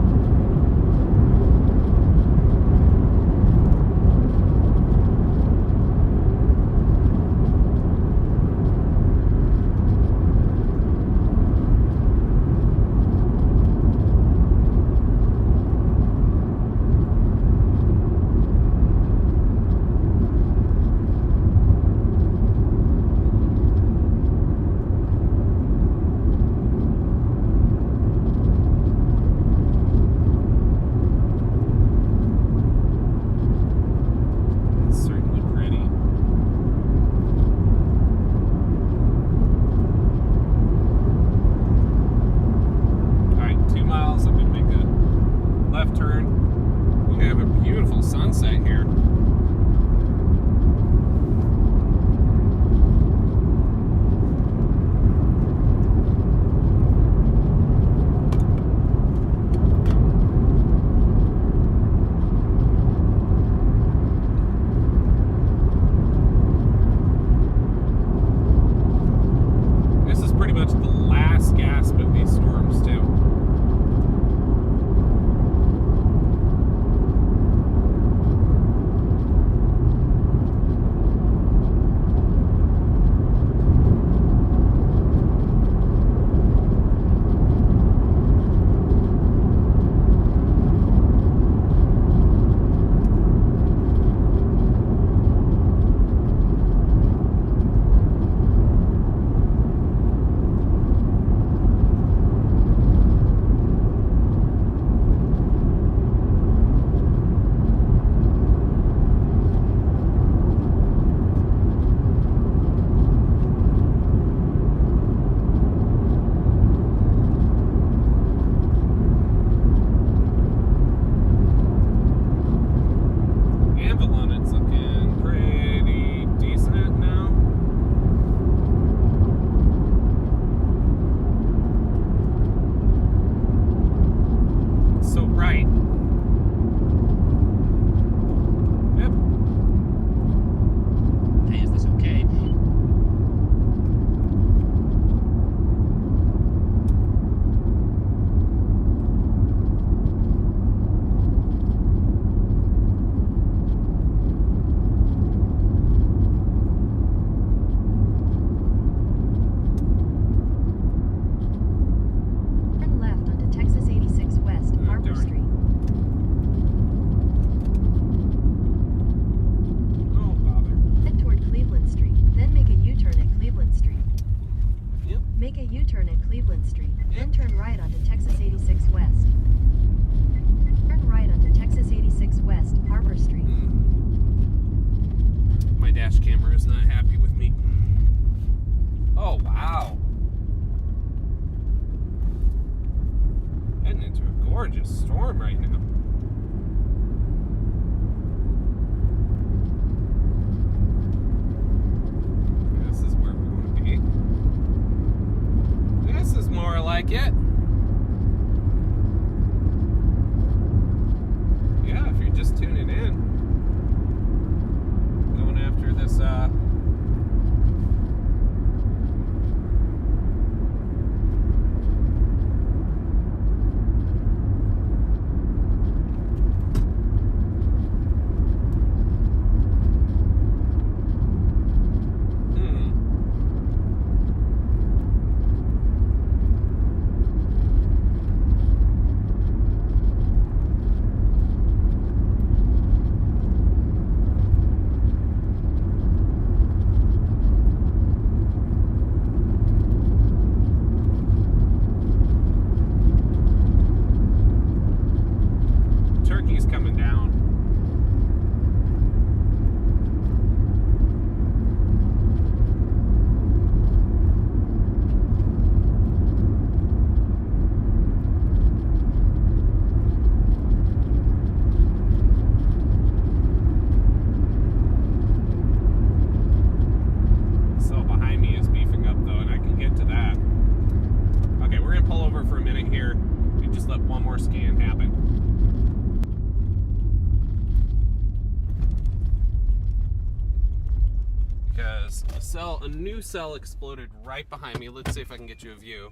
Turkey's coming down. Cell behind me is beefing up though, and I can get to that. Okay, we're gonna pull over for a minute here and just let one more scan happen. Because a new cell exploded right behind me. Let's see if I can get you a view.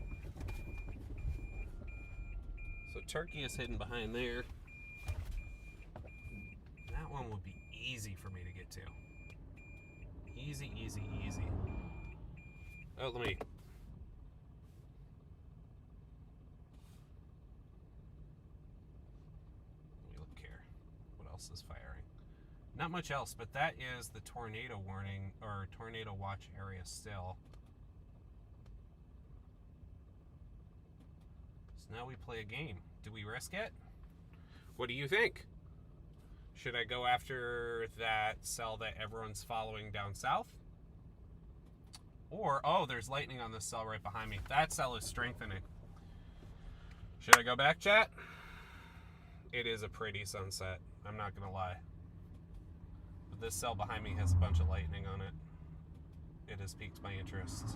So Turkey is hidden behind there. That one would be easy for me to get to. Easy, easy, easy. Oh, let me look here. What else is firing? Not much else, but that is the tornado warning or tornado watch area still. So now we play a game. Do we risk it? What do you think? Should I go after that cell that everyone's following down south? Or, oh, there's lightning on this cell right behind me. That cell is strengthening. Should I go back, chat? It is a pretty sunset. I'm not going to lie. But this cell behind me has a bunch of lightning on it. It has piqued my interest.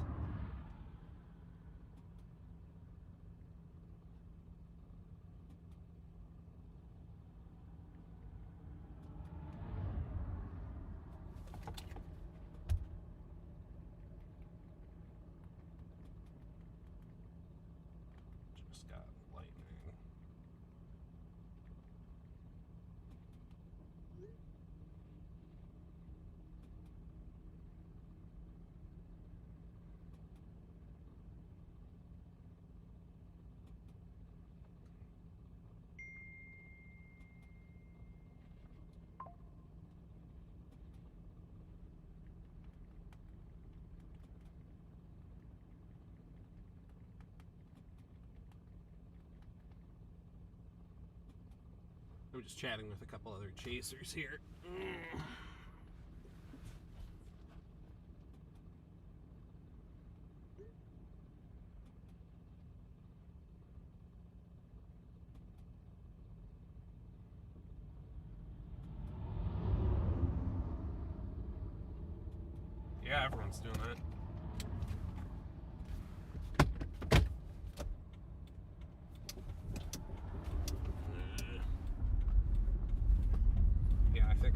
Just got lightning. I'm just chatting with a couple other chasers here. Yeah, everyone's doing that.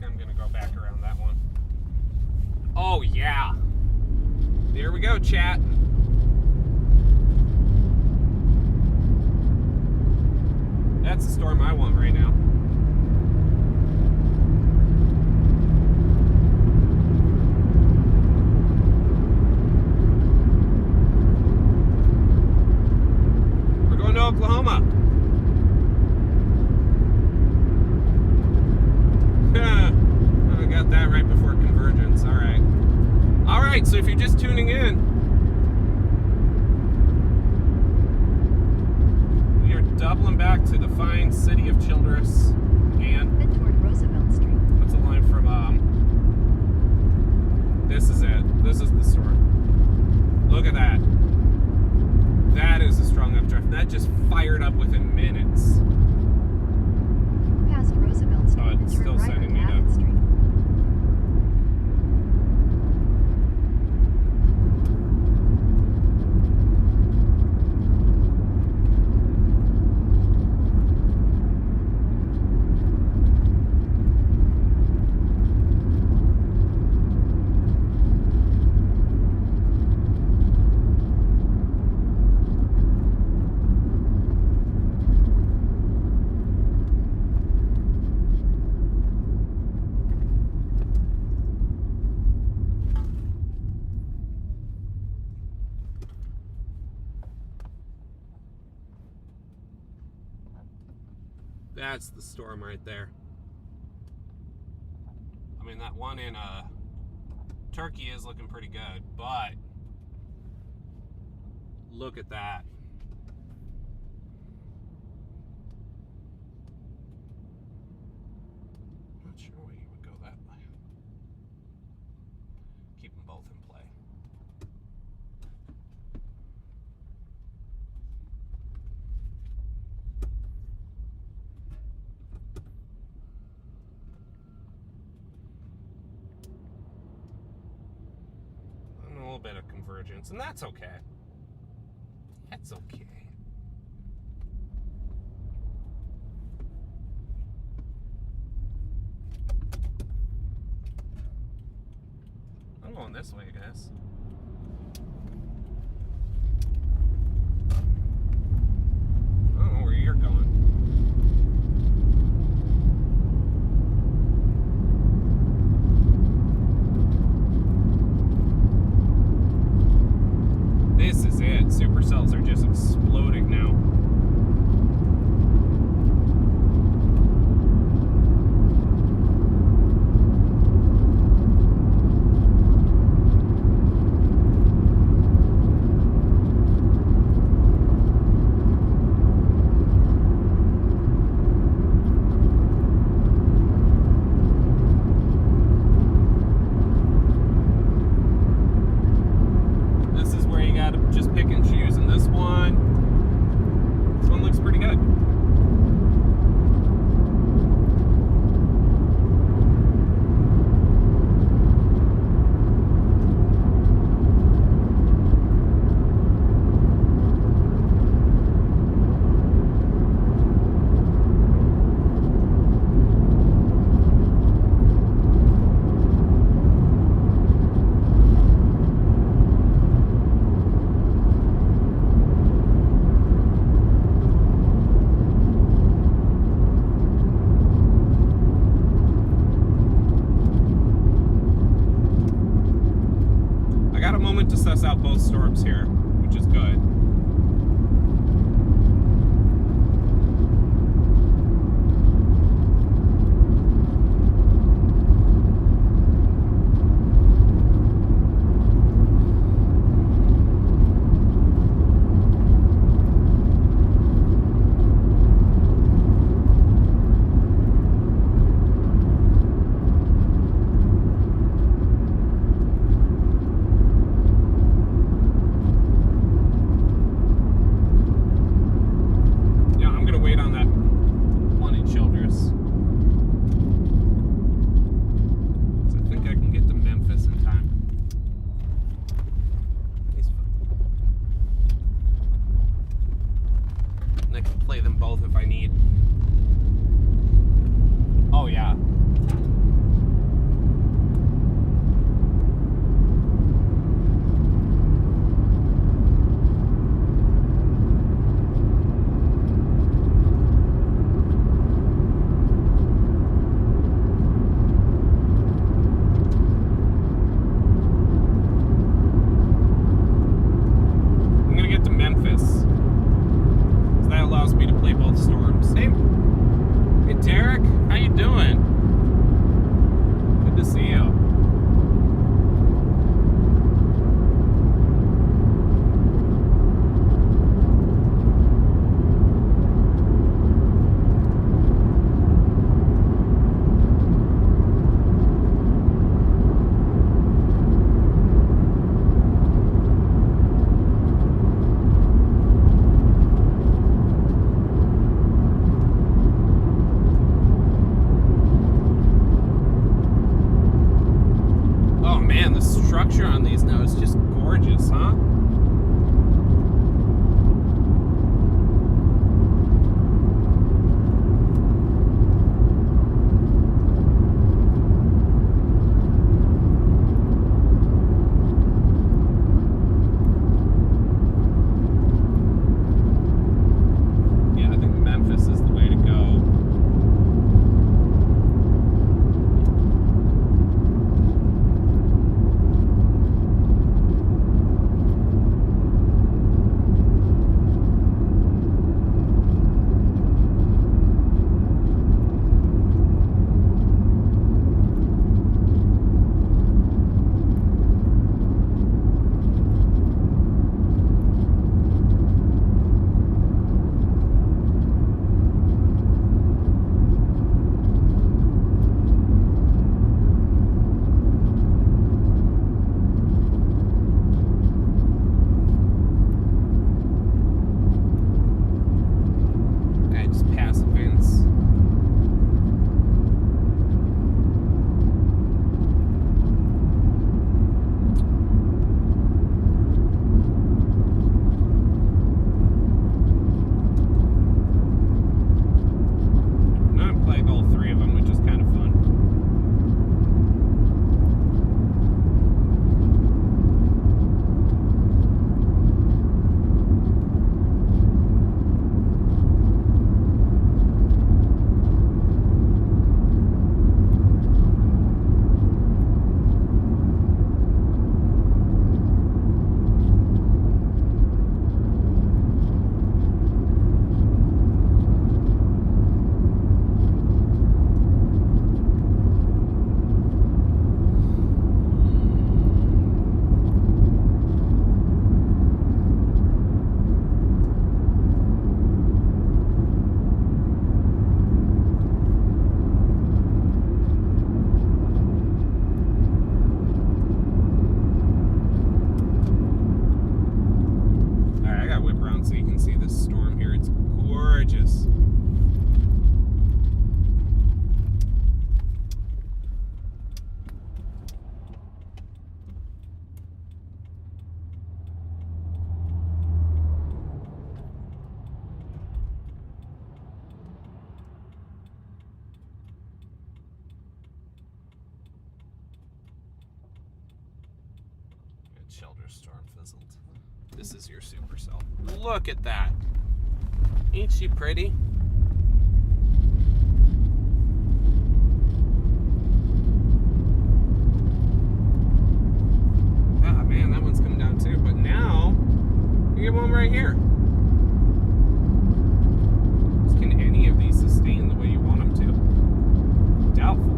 I'm gonna go back around that one. Oh yeah, there we go, chat. That's the storm I want right now. We're going to Oklahoma. I got that right before convergence. All right. All right, so if you're just tuning in, we are doubling back to the fine city of Childress and Head toward Roosevelt Street. what's a line from this is it. This is the storm. Look at that. That is a strong updraft. That just fired up within minutes. Past Roosevelt Street. Oh, it's and turn still right sending on me to- Abbott Street. That's the storm right there. I mean, that one in Turkey is looking pretty good, but look at that. convergence, and that's okay. That's okay. I'm going this way, guys. I don't know where you're going. This is it. Supercells are just exploding now. This is where you gotta just pick and choose. And this one looks pretty good. I got a moment to suss out both storms here, which is good. Shelter storm fizzled. This is your supercell. Look at that. Ain't she pretty? Ah, man, that one's coming down too. But now, you get one right here. Can any of these sustain the way you want them to? Doubtful.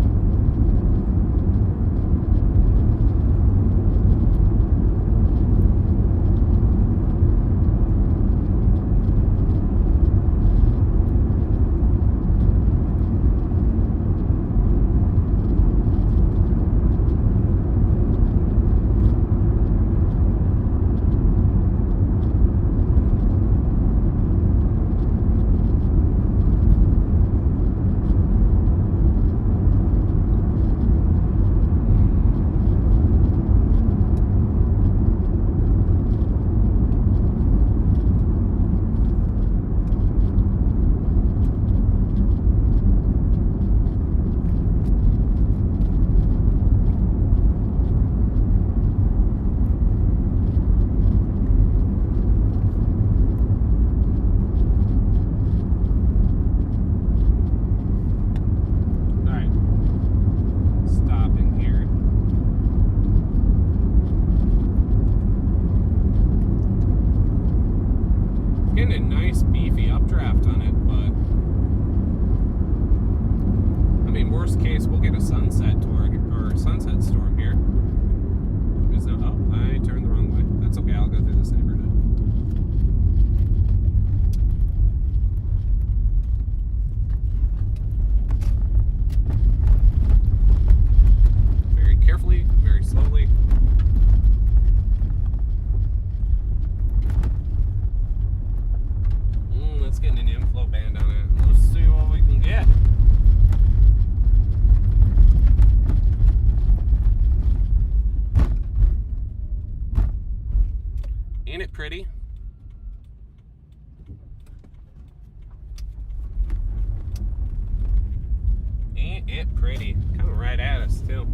Getting a nice beefy updraft on it, but I mean, worst case, we'll get a sunset or sunset storm here. Is that, oh, I turned the wrong way. That's okay, I'll go through this neighborhood. Very carefully, very slowly. Let's get an inflow band on it. Let's see what we can get. Ain't it pretty? Ain't it pretty? Coming right at us too.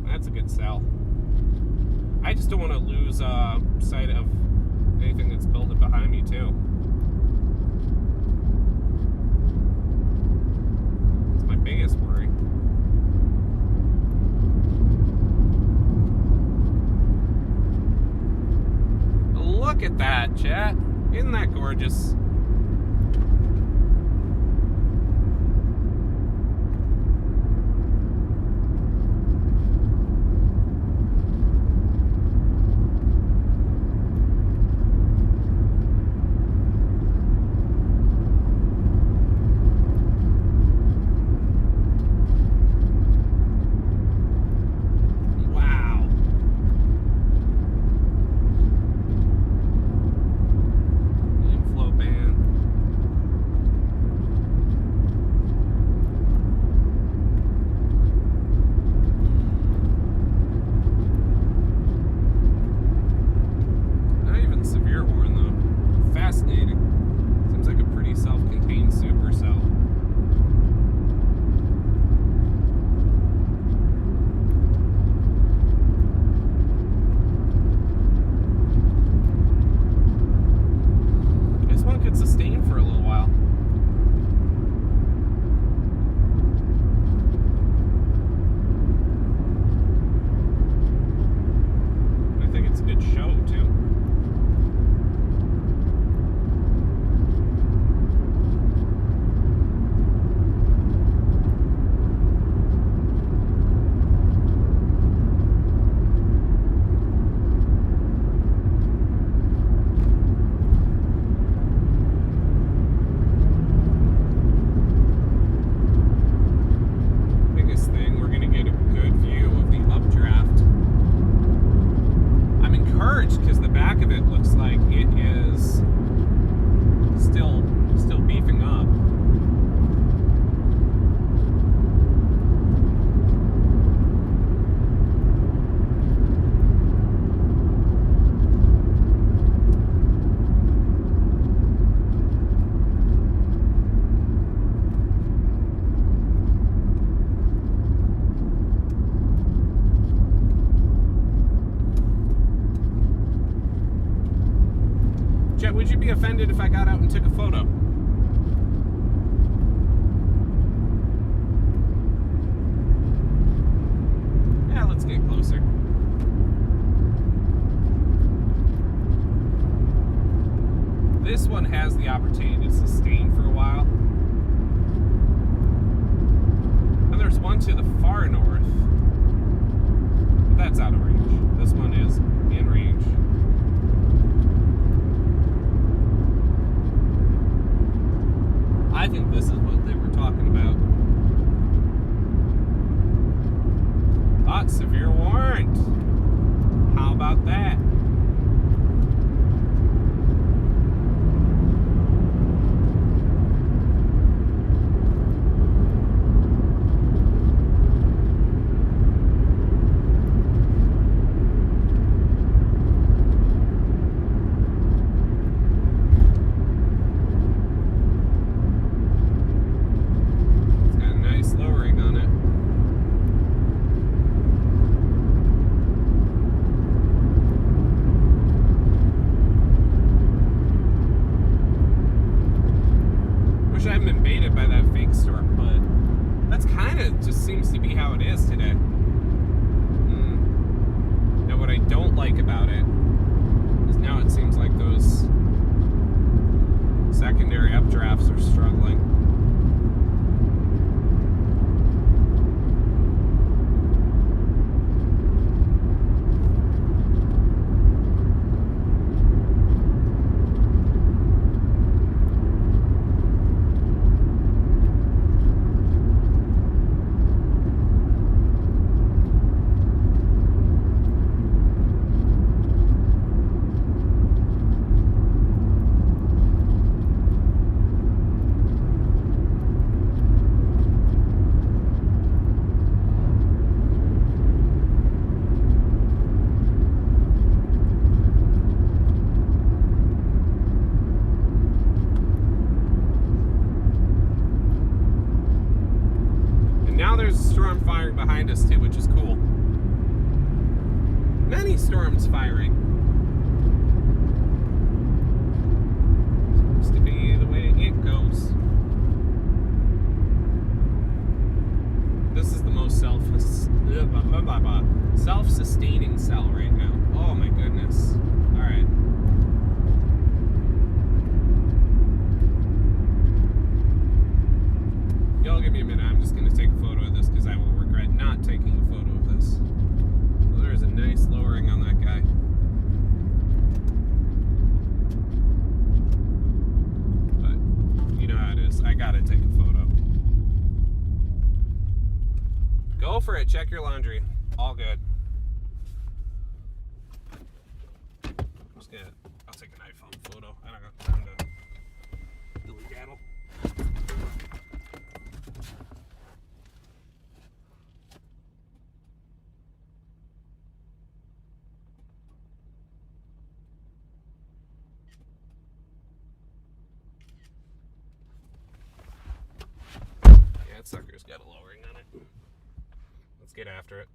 That's a good sell. I just don't want to lose sight of anything that's building behind me too. Biggest worry. Look at that, chat. Isn't that gorgeous? Inflow band. would you be offended if I got out and took a photo? Yeah, let's get closer. This one has the opportunity to sustain for a while. And there's one to the far north. But that's out of range. This one is in range. I think this is what they were talking about. Hot severe warrant. How about that? Behind us too, which is cool. Many storms firing. Seems to be the way it goes. This is the most self-sustaining cell right now. Oh my goodness. All right. Y'all give me a minute. I'm just going to take a photo of this because I will regret not taking a photo of this. So there's a nice lowering on that guy. But you know how it is. I got to take a photo. Go for it. Check your laundry. All good. I'll take an iPhone photo. I don't got time to dilly-daddle. That sucker's got a lowering on it. Let's get after it.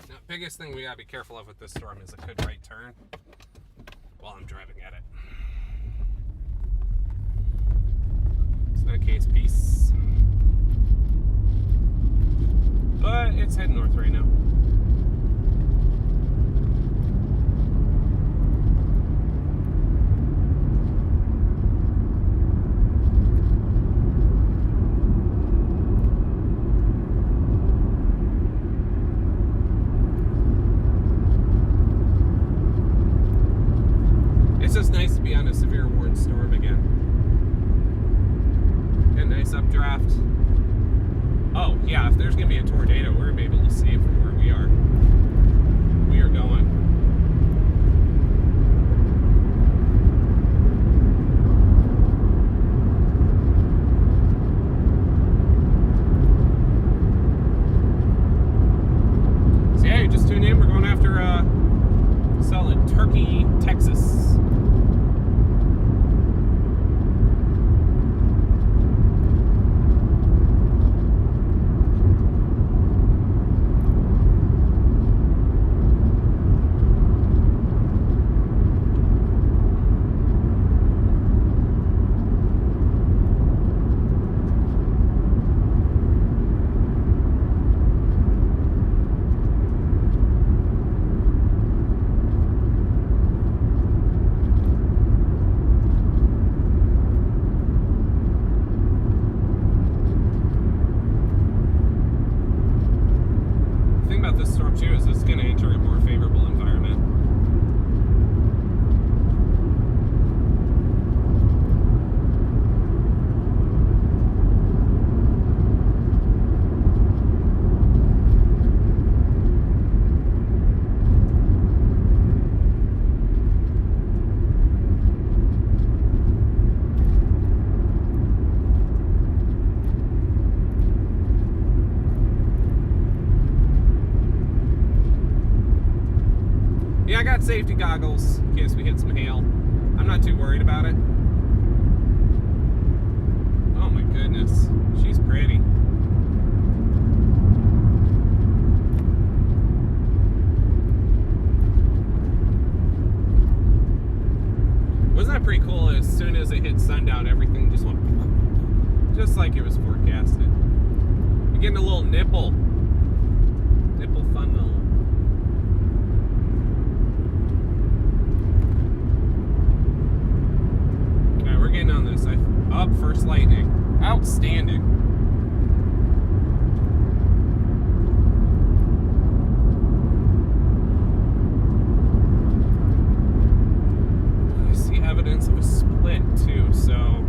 Now, biggest thing we gotta be careful of with this storm is a good right turn while I'm driving at it. It's not a case piece. But it's heading north right now. It's just nice to be on a severe warning storm again. Get a nice updraft. Oh, yeah, if there's going to be a tornado, we're going to be able to see it from where we are. We are going. So, yeah, you just tuned in. We're going after cell in Turkey, Texas. this storm too is it's going to enter a more favorable environment. Yeah, I got safety goggles in case we hit some hail. I'm not too worried about it. Oh my goodness, she's pretty. Wasn't that pretty cool? As soon as it hit sundown, everything just went just like it was forecasted. You're getting a little nipple funnel. We're getting on this. Up first lightning. Outstanding. I see evidence of a split too, so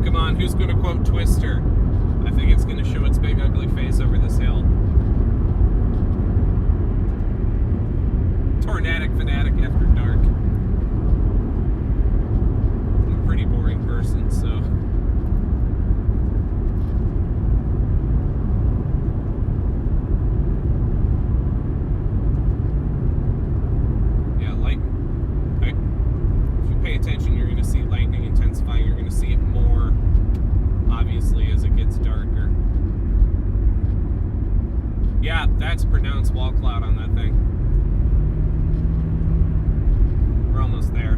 Oh, come on. Who's going to quote Twister? I think it's going to show its big, ugly face over this hill. Tornadic fanatic after dark. I'm a pretty boring person, so... attention, you're going to see lightning intensifying. You're going to see it more obviously as it gets darker. Yeah, that's pronounced wall cloud on that thing. We're almost there.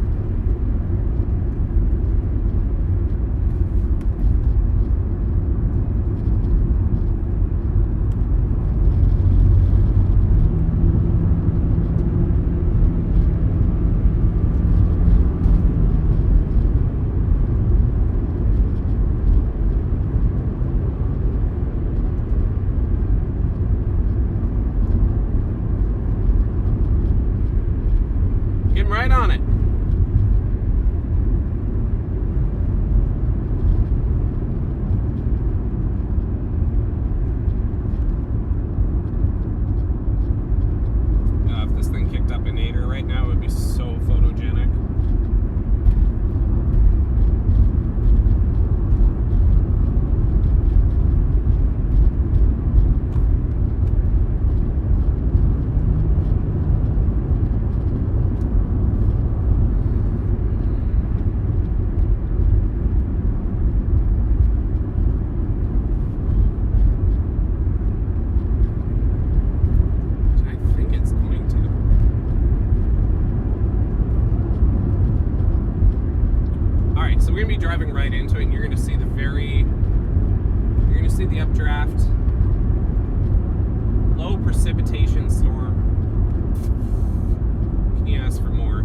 Right on it. If this thing kicked up a nadir right now, it would be so photogenic. So we're gonna be driving right into it, and you're gonna see the updraft, low precipitation storm. Can you ask for more?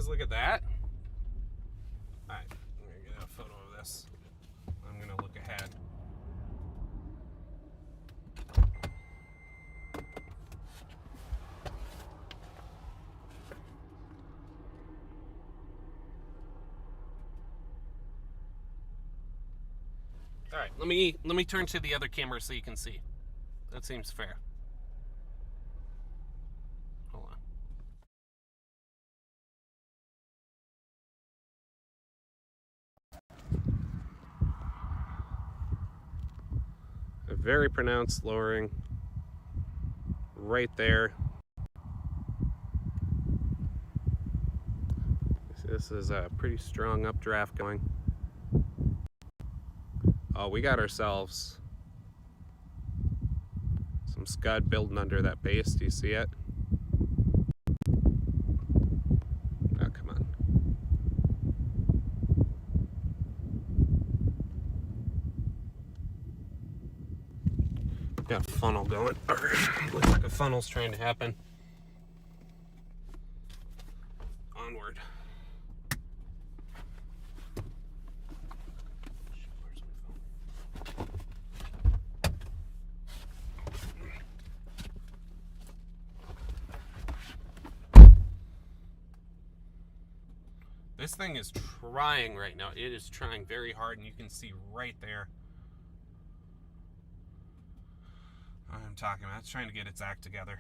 Look at that. Alright, I'm going to get a photo of this. I'm going to look ahead. Alright, let me turn to the other camera so you can see. That seems fair. Hold on. A very pronounced lowering. right there. This is a pretty strong updraft going. Oh, we got ourselves some scud building under that base. Do you see it? Oh, come on. Got a funnel going. Looks like a funnel's trying to happen. Onward. Where's my phone? This thing is trying right now. It is trying very hard, and you can see right there. I'm talking about. It's trying to get its act together.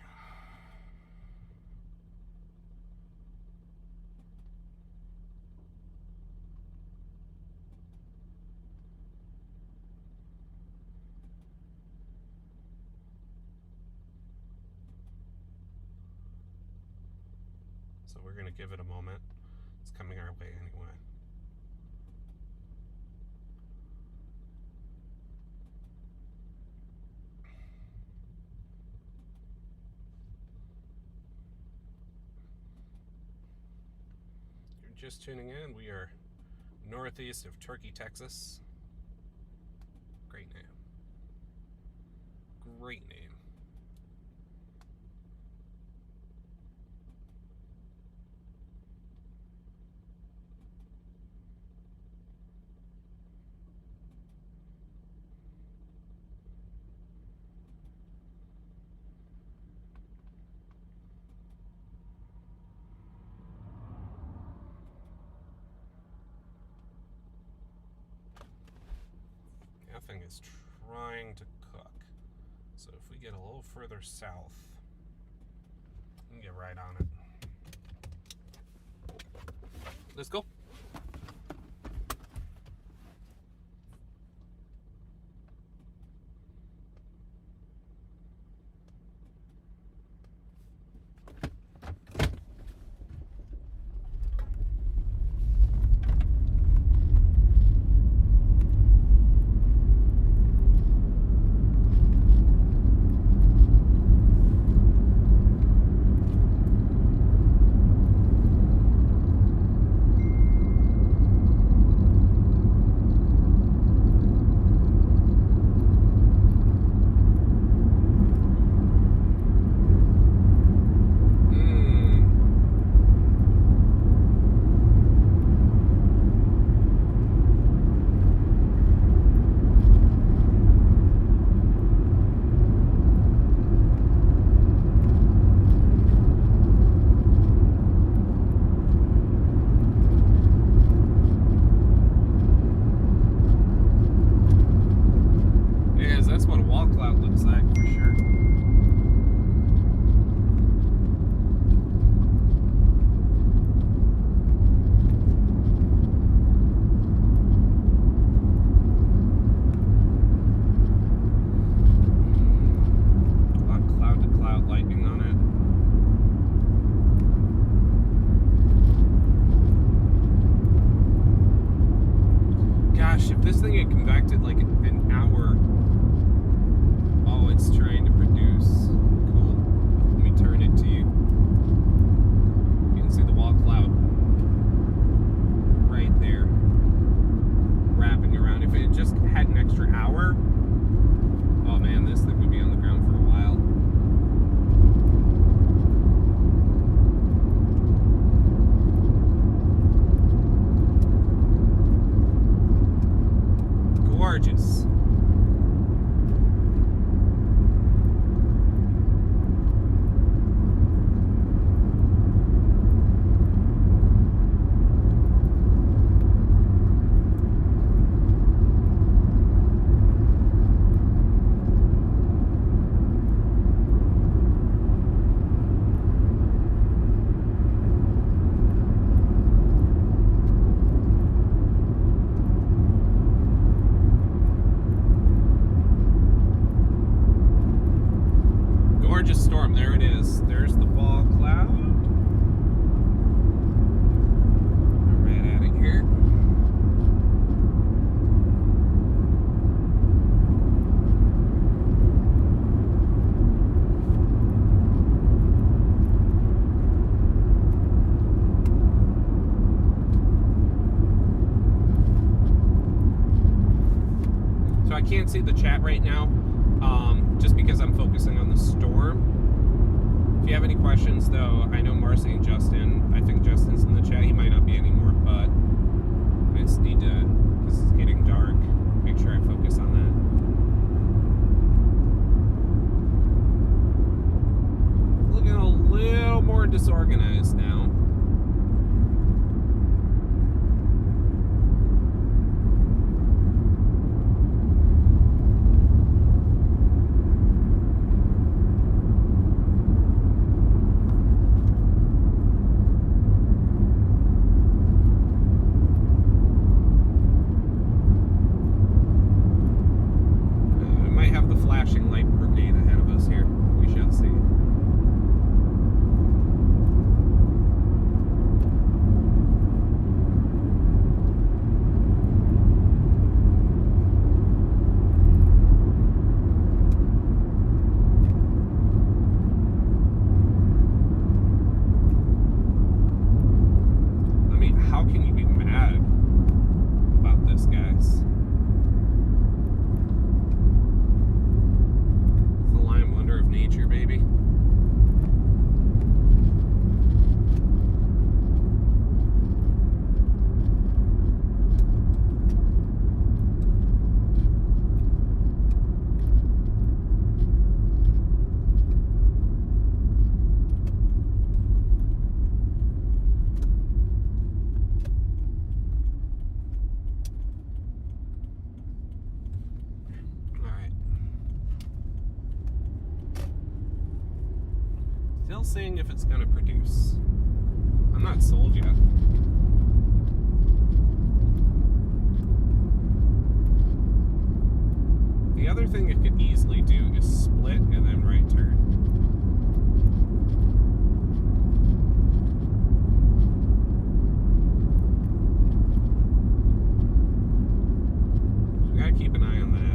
So we're going to give it a moment. It's coming our way anyway. If you're just tuning in, we are northeast of Turkey, Texas. Great name. Great name. That thing is trying to cook. So if we get a little further south, we can get right on it. Let's go. gorgeous storm. There it is. There's the ball cloud. Right out of here. So I can't see the chat right now, just because I'm focusing on the storm. If you have any questions, though, I know Marcy and Justin. I think Justin's in the chat. He might not be anymore, but I just need to, because it's getting dark, make sure I focus on that. Looking a little more disorganized now. Flashing light brigade ahead of us here. We shall see. I mean, how can you be mad about this, guys? Of nature, baby. Still seeing if it's going to produce. I'm not sold yet. The other thing it could easily do is split and then right turn. So we gotta keep an eye on that.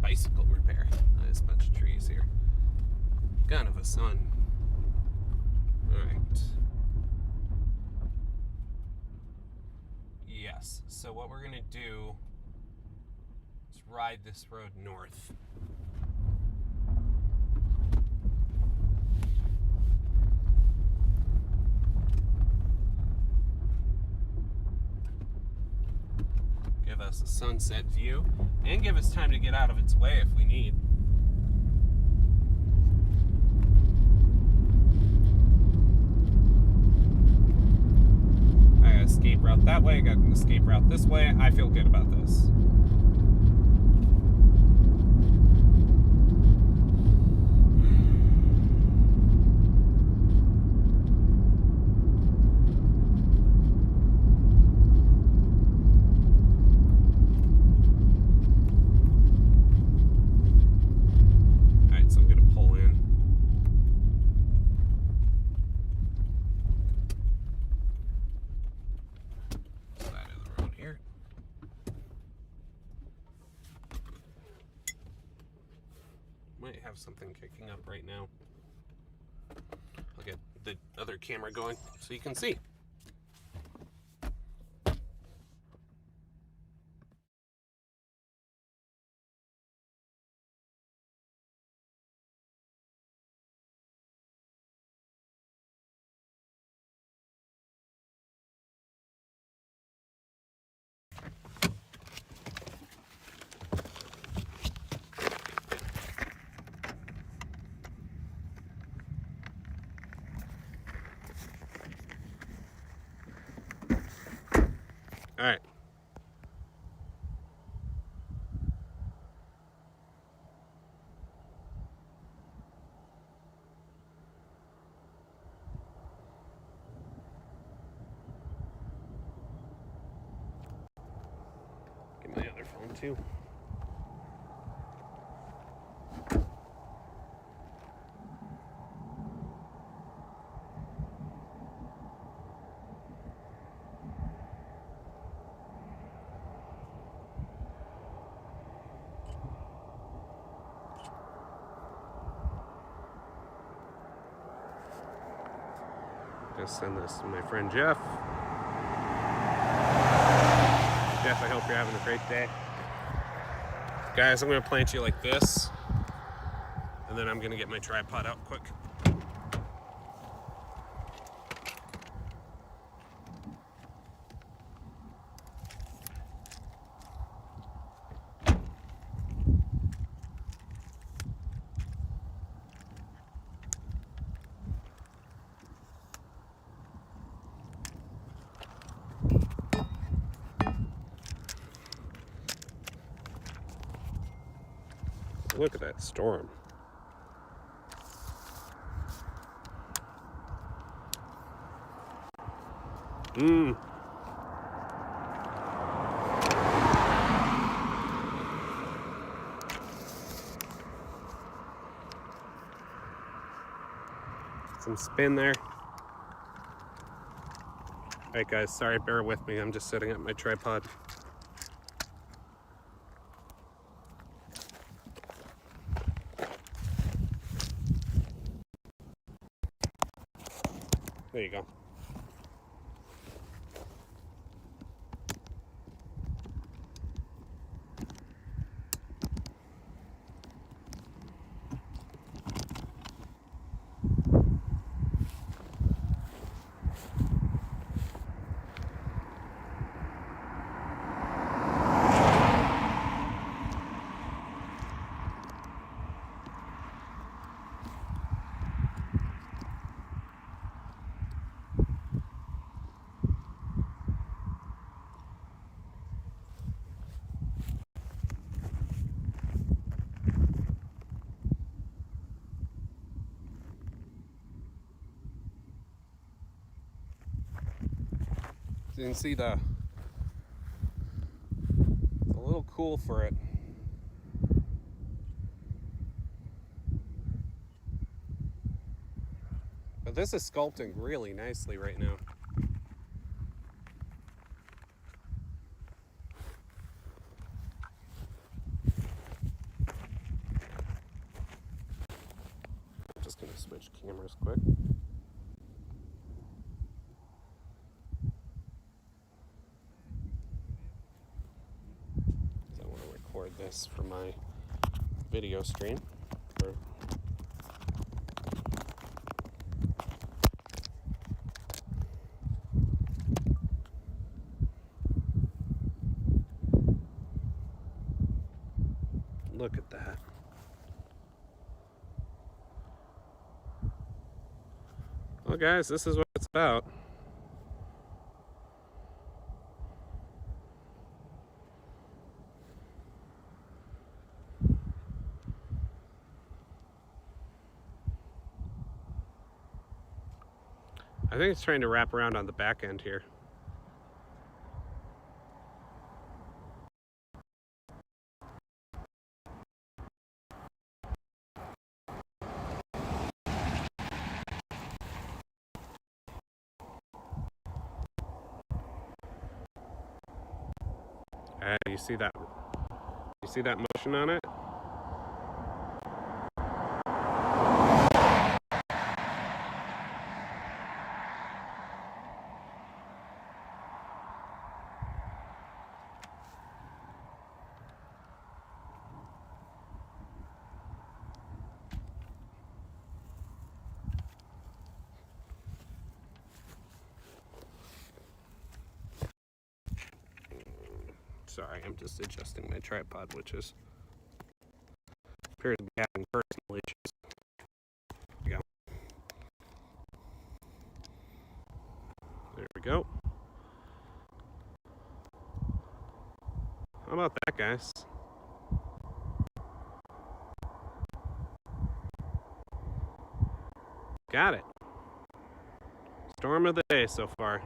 Bicycle repair. Nice bunch of trees here. Gun of a sun. Alright. Yes, so what we're gonna do is ride this road north. Give us a sunset view and give us time to get out of its way if we need. I got an escape route that way, I got an escape route this way. I feel good about this. Might have something kicking up right now. I'll get the other camera going so you can see. All right. too. Just send this to my friend Jeff. Jeff, I hope you're having a great day. Guys, I'm going to plant you like this, and then I'm going to get my tripod out quick. Look at that storm. Some spin there. Alright guys, sorry, bear with me. I'm just setting up my tripod. There you go. So you can see the a little cool for it. But this is sculpting really nicely right now. I'm just gonna switch cameras quick. This for my video stream. Look at that. Well guys, this is what it's about. I think it's trying to wrap around on the back end here. You see that? You see that motion on it? Sorry, I'm just adjusting my tripod, which is appears to be having personal issues. There we go. There we go. How about that, guys? Got it. Storm of the day so far.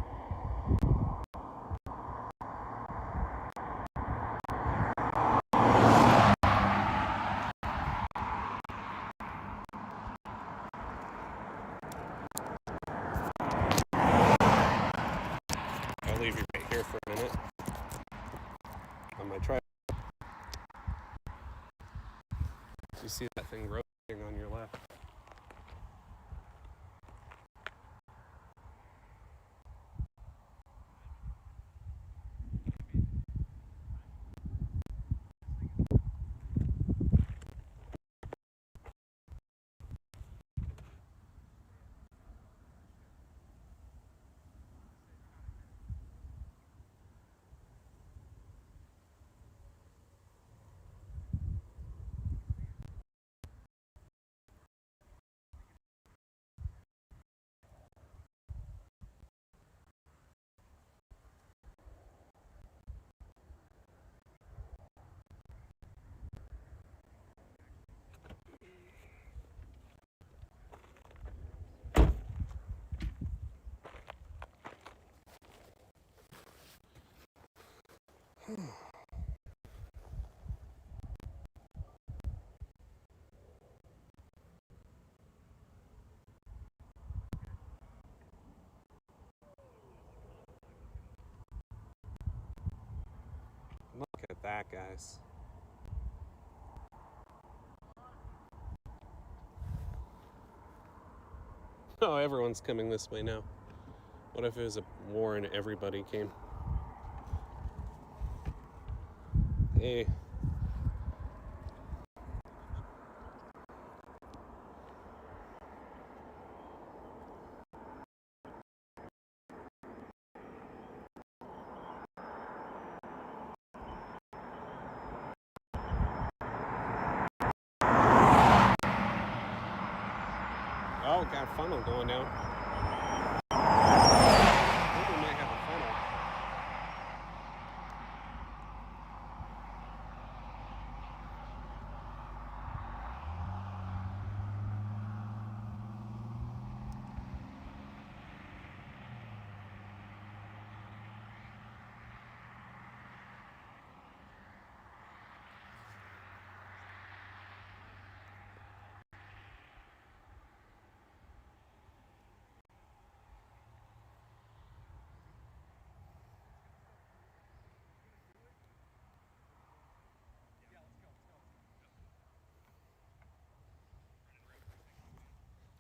You see that thing rotating on your left. Look at that, guys. Oh, everyone's coming this way now. What if it was a war and everybody came? Hey. Oh, got a funnel going down. I think we might have a funnel.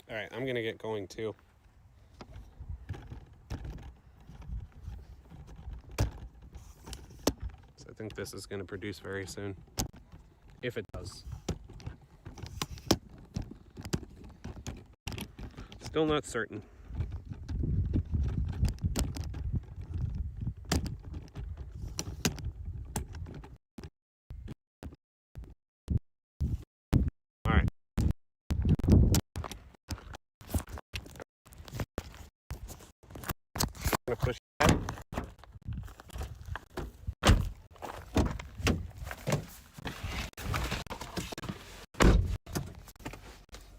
All right, I'm gonna get going too. So I think this is gonna produce very soon, if it does. Still not certain. All right. Gonna push that.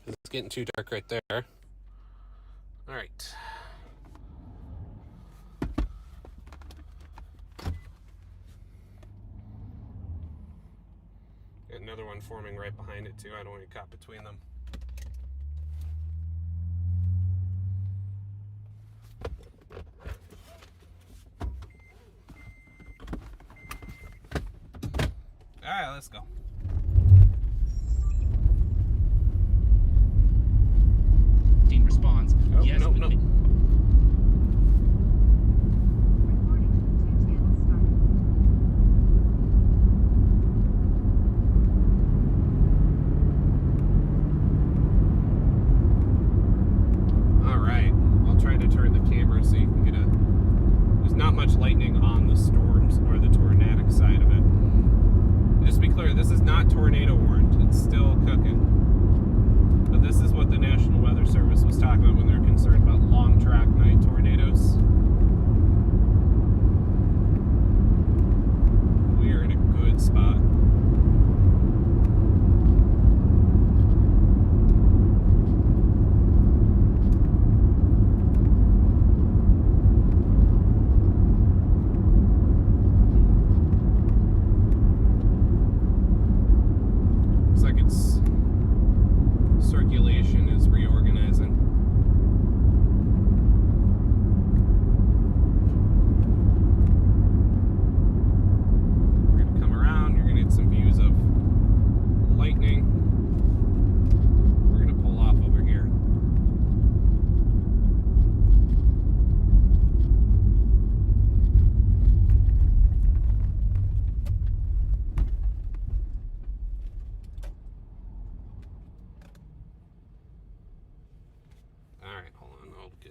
It's getting too dark right there. All right. Got another one forming right behind it too. I don't want to get caught between them. All right, let's go. Team responds. Oh, Yes, no, with no. me. Recording 2 channels started. All right, I'll try to turn the camera so you can get a... There's not much lightning on the storms or the tornadic side of it. Just to be clear, this is not tornado warned. It's still cooking. But this is what the National Weather Service was talking about when they're concerned about long track night tornadoes. We are in a good spot.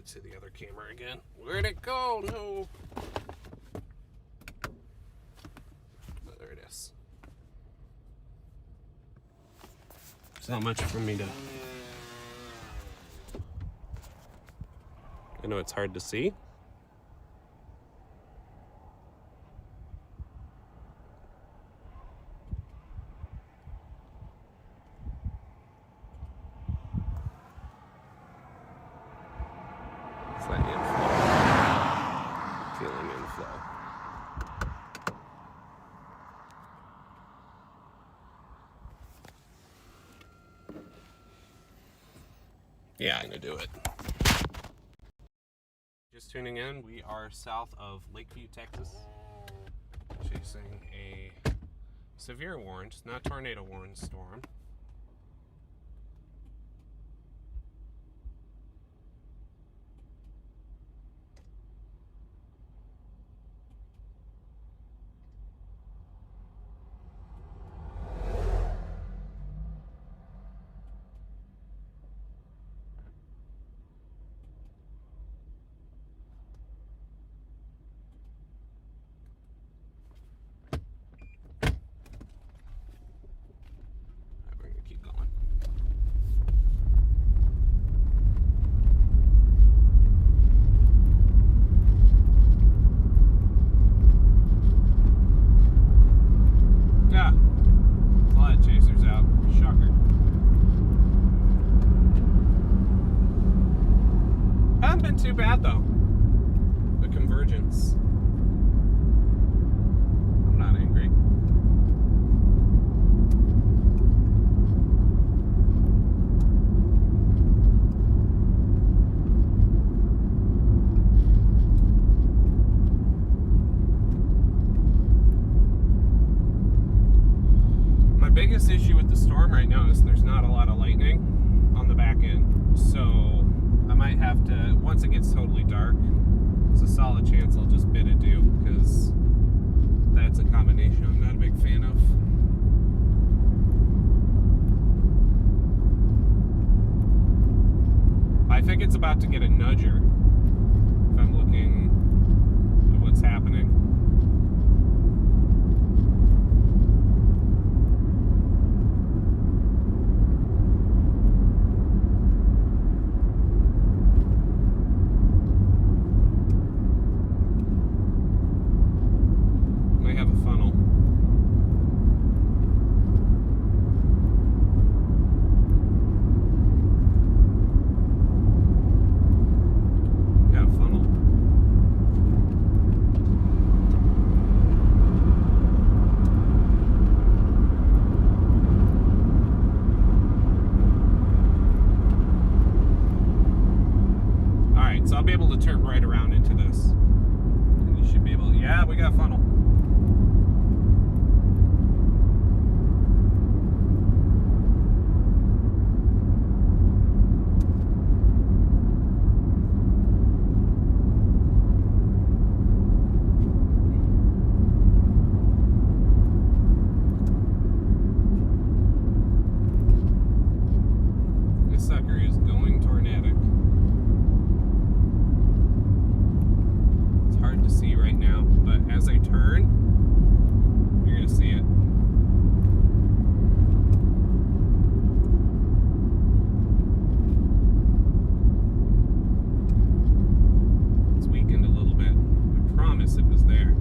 to the other camera again. Where'd it go? No. Oh, there it is. There's not much for me to... I know it's hard to see. It's that inflow. Feeling inflow. Yeah, I'm gonna do it. Just tuning in, we are south of Lakeview, Texas, chasing a severe warned, not tornado warned storm. We're gonna keep going. Yeah, there's a lot of chasers out. Shocker. Hasn't been too bad though. The convergence. I'm not angry. My biggest issue with the storm right now is there's not a lot of lightning on the back end. So I might have to, once it gets totally dark, there's a solid chance I'll just bid adieu, because that's a combination I'm not a big fan of. I think it's about to get a nudger if I'm looking at what's happening. Might have a funnel. Got a funnel. Alright, so I'll be able to turn right around into this. And you should be able to, yeah, we got a funnel. This sucker is going tornadic. It's hard to see right now, but as I turn, you're gonna see it. It's weakened a little bit. I promise it was there.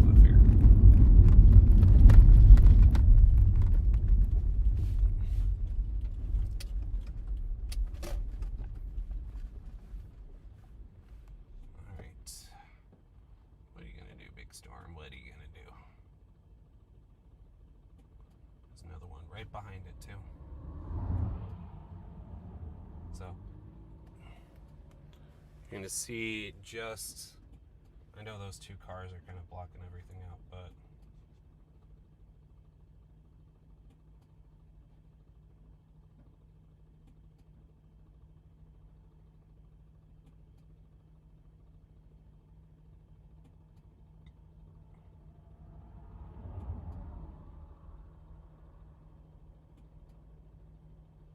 Left here. Alright. What are you gonna do, big storm? What are you gonna do? There's another one right behind it, too. So, you're gonna see just, I know those two cars are kind of blocking everything out, but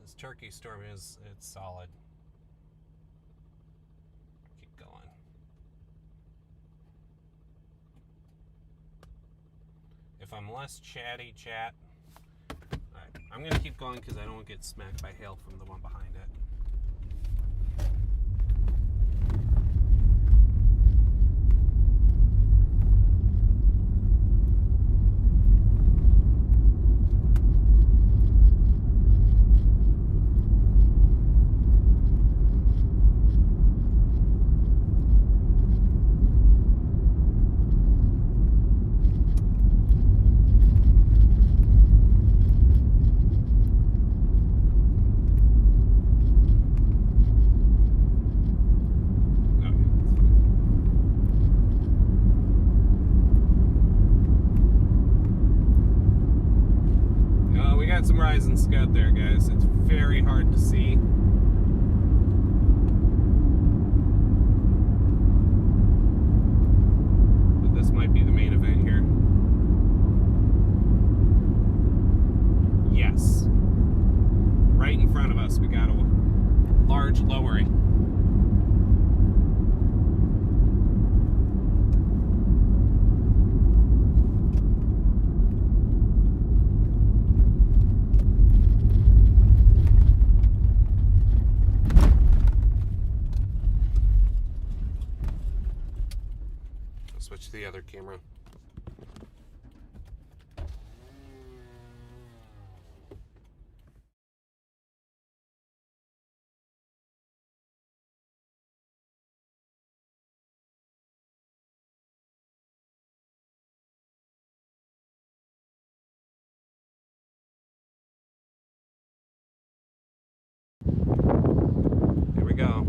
This Turkey storm it's solid. Keep going. If I'm less chatty, chat. Alright, I'm going to keep going because I don't want to get smacked by hail from the one behind it. Some rising scud there, guys. It's very hard to see. But this might be the main event here. Yes. Right in front of us, we got a large lowering. Switch to the other camera. There we go.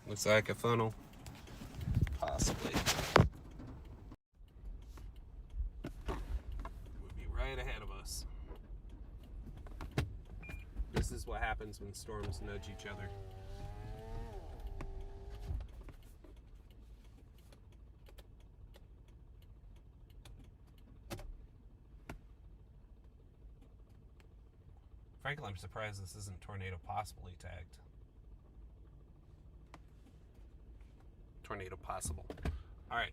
Looks like a funnel. Possibly. Would be right ahead of us. This is what happens when storms nudge each other. Frankly, I'm surprised this isn't tornado possibly tagged. Tornado possible. All right.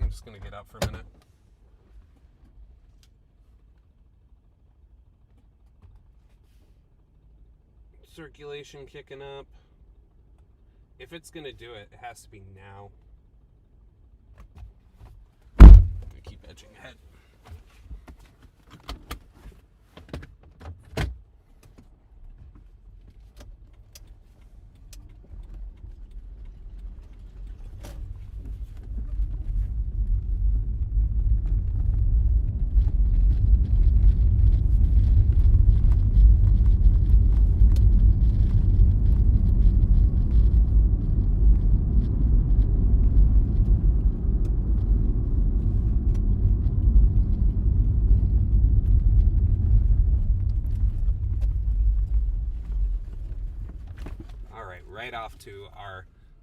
I'm just gonna get out for a minute. Circulation kicking up. If it's gonna do it, it has to be now. I'm gonna keep edging ahead. Right off to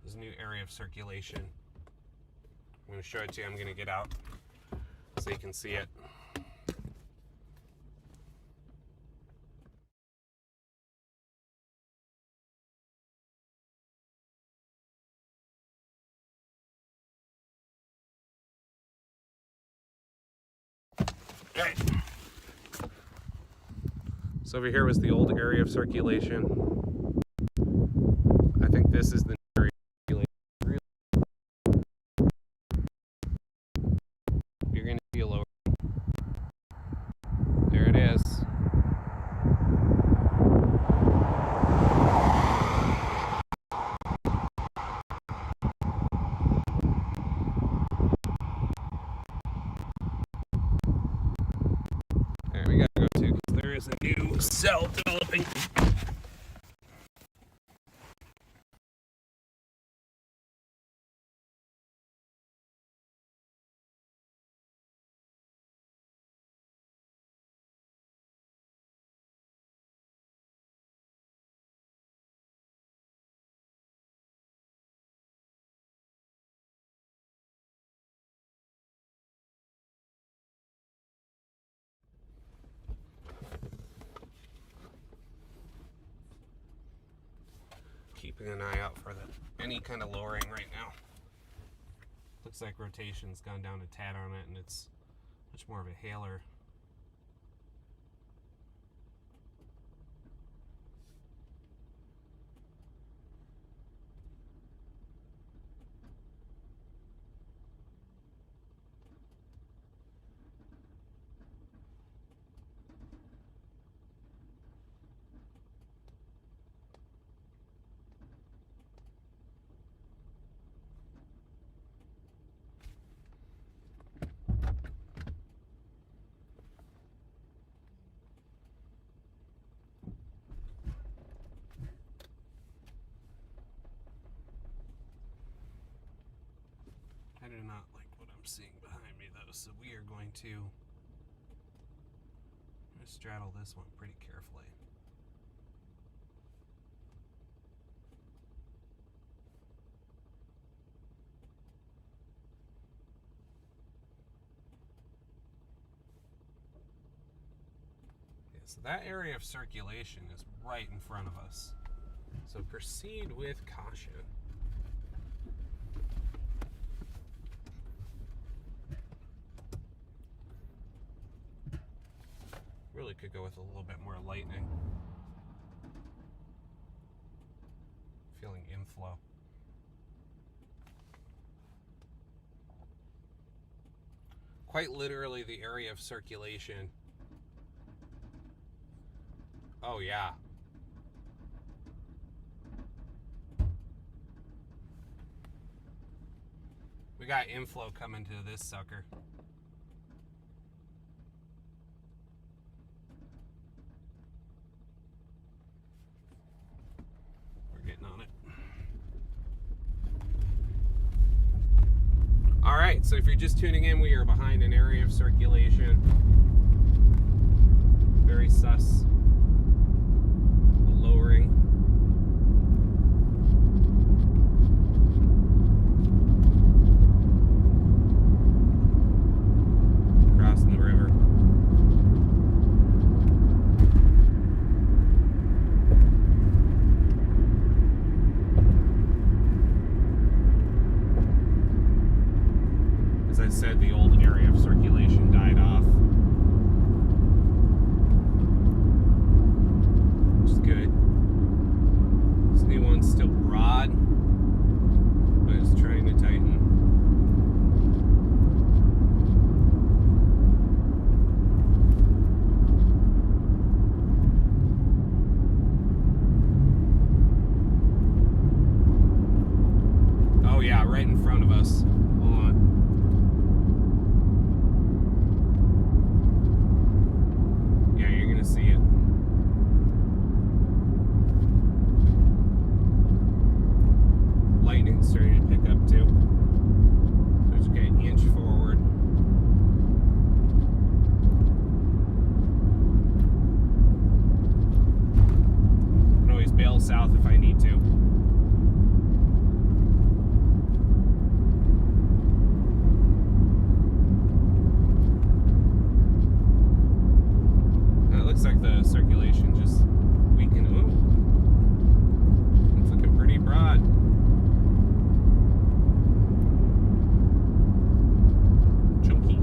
this new area of circulation. I'm going to show it to you. I'm going to get out so you can see it. Okay. So over here was the old area of circulation. I think this is the area of circulation. You're going to see a lower. There it is. There we gotta go to, because there is a new cell developing. keeping an eye out for any kind of lowering right now. Looks like rotation's gone down a tad on it, and it's much more of a hailer. I do not like what I'm seeing behind me though, so we are going to straddle this one pretty carefully. Okay, so that area of circulation is right in front of us. So proceed with caution. Really could go with a little bit more lightning. Feeling inflow. Quite literally the area of circulation. Oh yeah. We got inflow coming to this sucker. On it. All right, so if you're just tuning in, we are behind an area of circulation. Very sus. The lowering. Crossing the river. As I said, the old area of circulation died off, which is good. This new one's still broad, but it's trying to tighten. Oh yeah, right in front of us. Hold on. See it. Lightning's starting to pick up too. So just get an inch forward. I can always bail south if I need to. Looks like the circulation just weakened. Ooh, it's looking pretty broad. Chunky.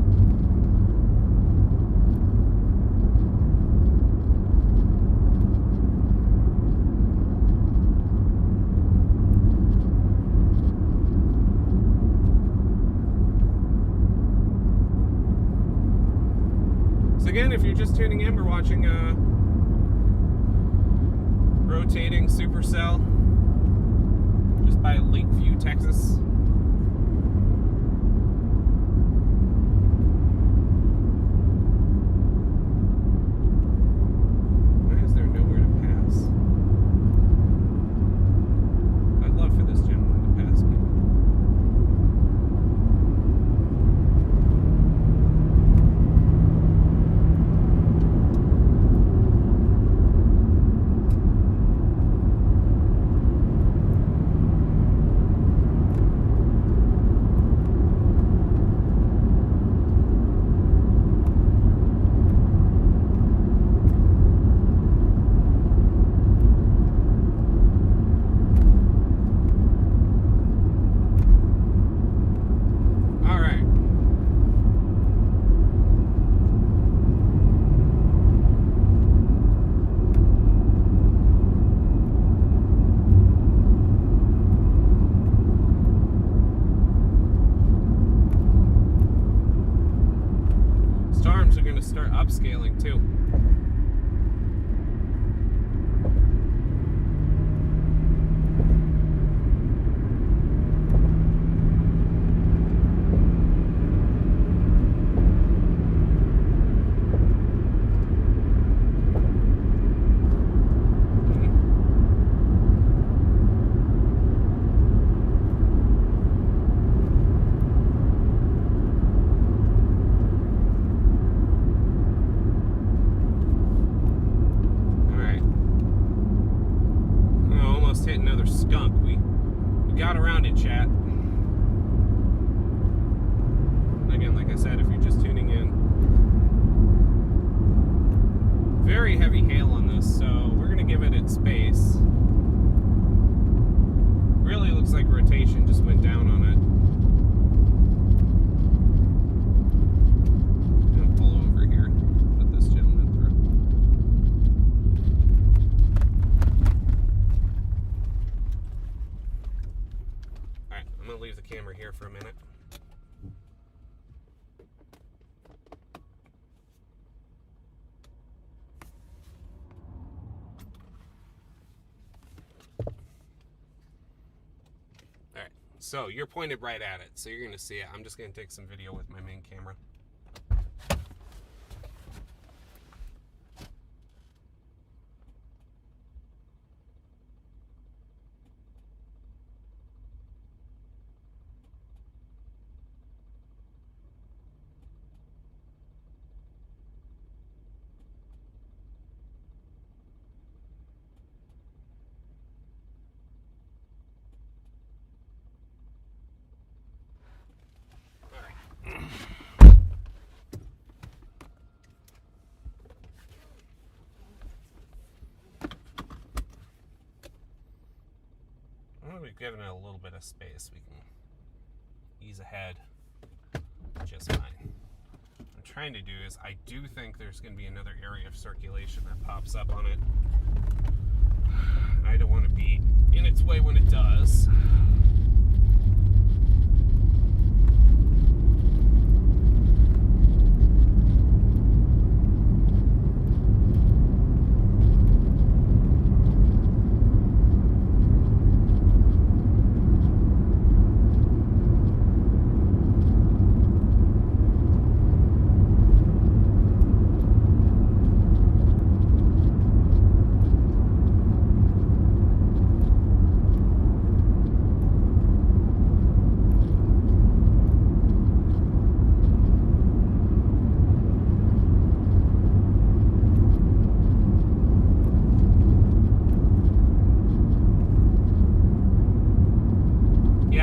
So again, if you're just tuning in, we're watching a rotating supercell just by Lakeview, Texas. Why is there nowhere to pass? I'd love for this gentleman to pass me. is start upscaling too. Hit another skunk. We got around it, chat. Again, like I said, if you're just tuning in, very heavy hail on this, so we're gonna give it its space. Really looks like rotation just went down on it. I'm gonna pull over here, put this gentleman through. I'm going to leave the camera here for a minute. Alright, so you're pointed right at it, so you're going to see it. I'm just going to take some video with my main camera. We've given it a little bit of space. We can ease ahead just fine. What I'm trying to do is, I do think there's going to be another area of circulation that pops up on it. I don't want to be in its way when it does.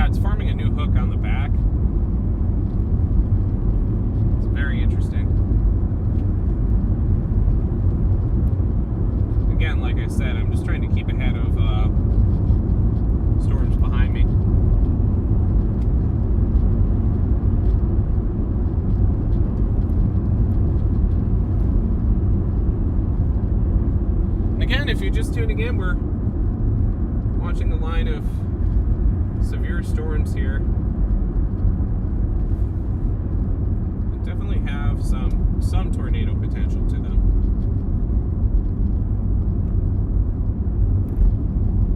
It's forming a new hook on the back. It's very interesting. Again, like I said, I'm just trying to keep ahead of storms behind me. And again, if you're just tuning in, we're watching a line of severe storms here. They definitely have some tornado potential to them.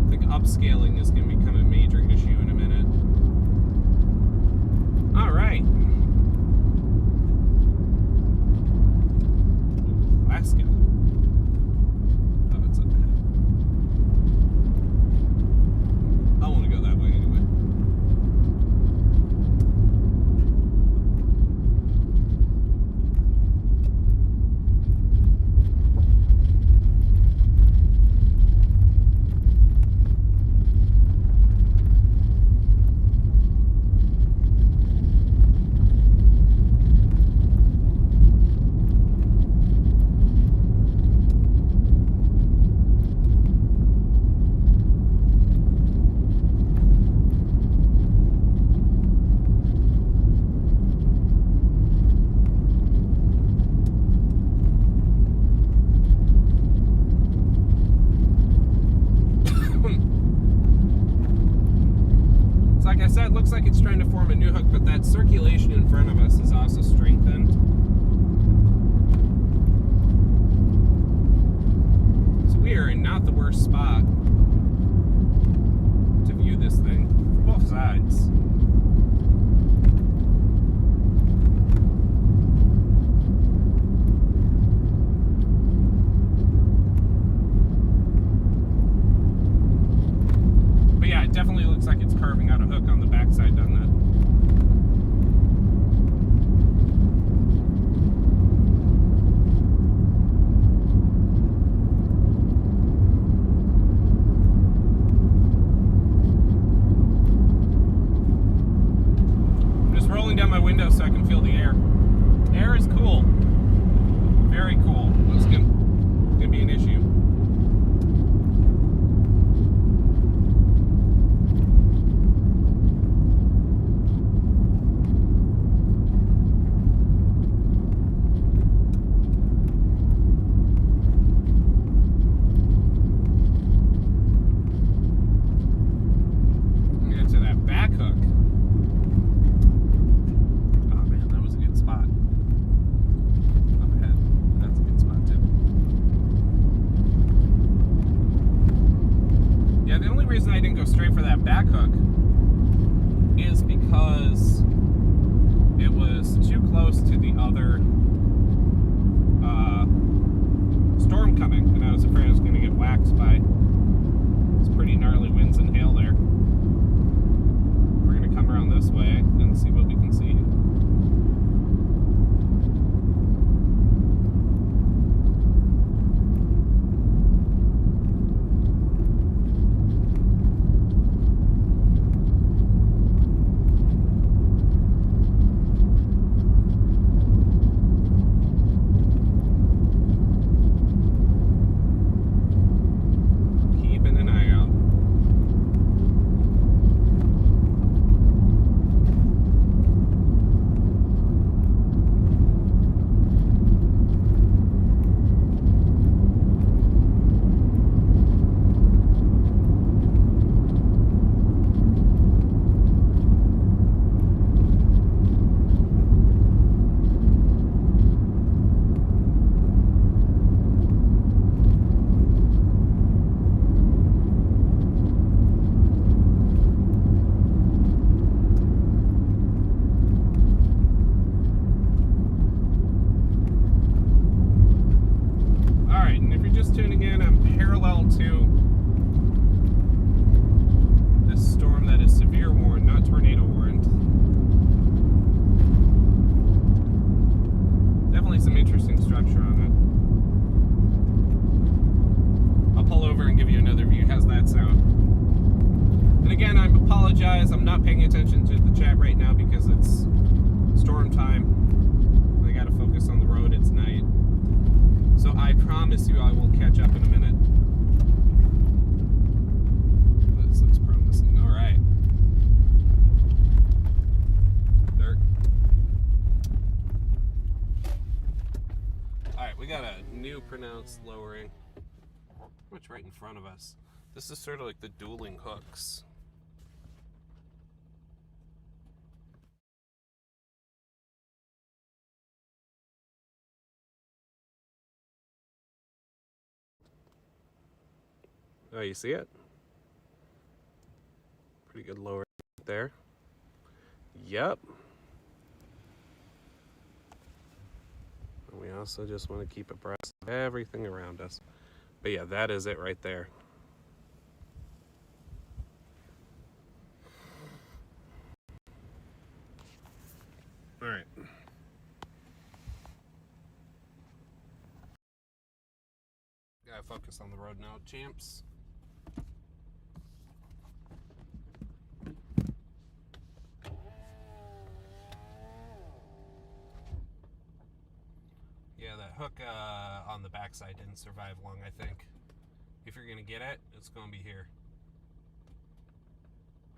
I think upscaling is going to become a major issue in a minute. All right. Alaska. Oh, it's up ahead. I want to go that way anyway. Like I said, it looks like it's trying to form a new hook, but that circulation in front of us is also strengthened. we are in not the worst spot to view this thing from both sides. But yeah, it definitely looks like it's carving out a hook on the backside, doesn't it? Down my window so I can feel the air. Air is cool. Very cool. It's gonna be an issue. Get to that back hook. The reason I didn't go straight for that back hook is because it was too close to the other storm coming, and I was afraid I was going to get whacked by some pretty gnarly winds and hail there. We're going to come around this way and see what we can see. Tuning in, I'm parallel to this storm that is severe warned, not tornado warned. Definitely some interesting structure on it. I'll pull over and give you another view. How's that sound? And again, I apologize. I'm not paying attention to the chat right now because it's storm time. I gotta focus on the road. It's night. So I promise you I will catch up in a minute. This looks promising. All right. Dirt. All right, we got a new pronounced lowering. Pretty much right in front of us. This is sort of like the dueling hooks. Oh, you see it? Pretty good lower there. Yep. And we also just want to keep abreast of everything around us. But yeah, that is it right there. All right. Gotta focus on the road now, champs. Yeah, that hook on the backside didn't survive long, I think. If you're gonna get it, it's gonna be here.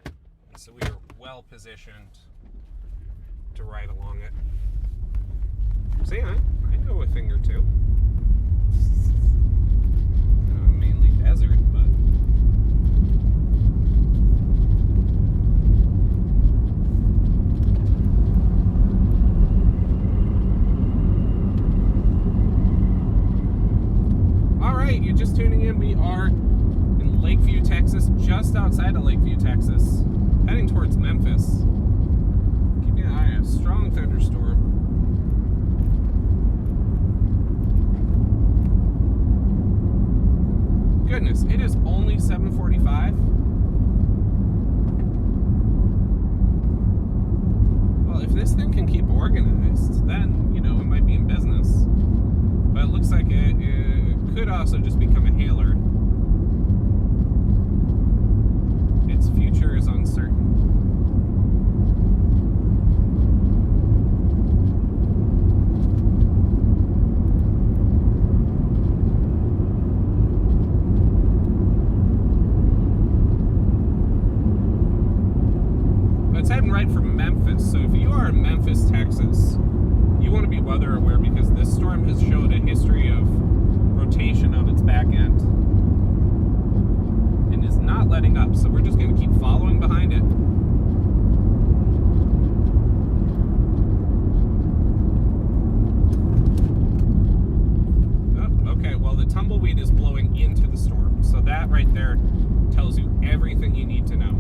And so we are well positioned to ride along it. See, I know a thing or two. Mainly desert, but all right, you just just tuning in, we are in Lakeview, Texas, just outside of Lakeview, Texas, heading towards Memphis. Keeping an eye on a strong thunderstorm. Goodness, it is only 7:45. Well, if this thing can keep organized, then, you know, it might be in business. But it looks like it could also just become a hailer. Its future is uncertain. But it's heading right for Memphis. So if you are in Memphis, Texas, you want to be weather aware because this storm has showed a history of rotation on its back end and is not letting up. So we're just going to keep following behind it. Oh, okay, well, the tumbleweed is blowing into the storm. So that right there tells you everything you need to know.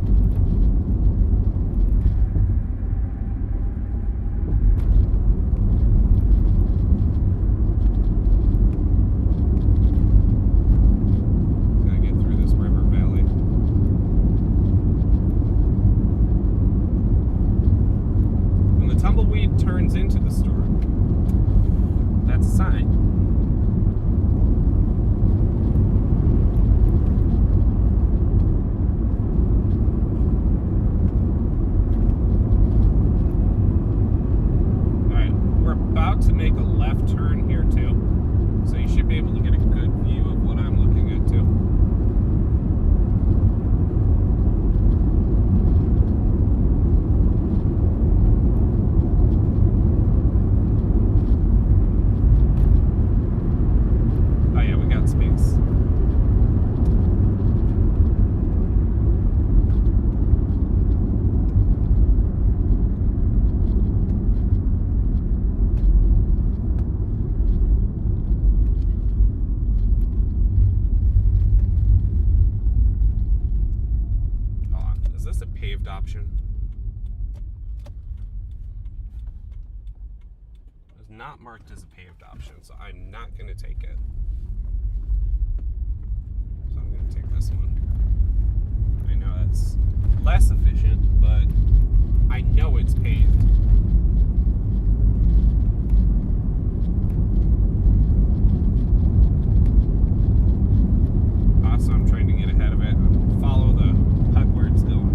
Turns into the storm. That's a sign. Alright, we're about to make a left turn here too. So you should be able to get a good view of what I'm looking at too. Option is not marked as a paved option, so I'm not going to take it. So I'm going to take this one. I know that's less efficient, but I know it's paved. Also, I'm trying to get ahead of it. Follow the puck where it's going.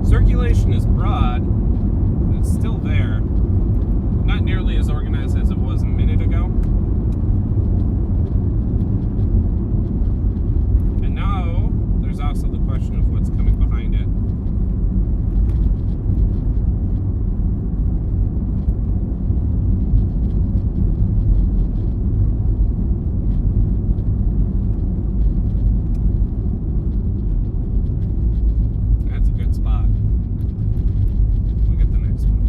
Circulation is broad, but it's still there. Not nearly as organized as it was a minute ago. And now, there's also the question of what's coming behind it. That's a good spot. Look at the next one.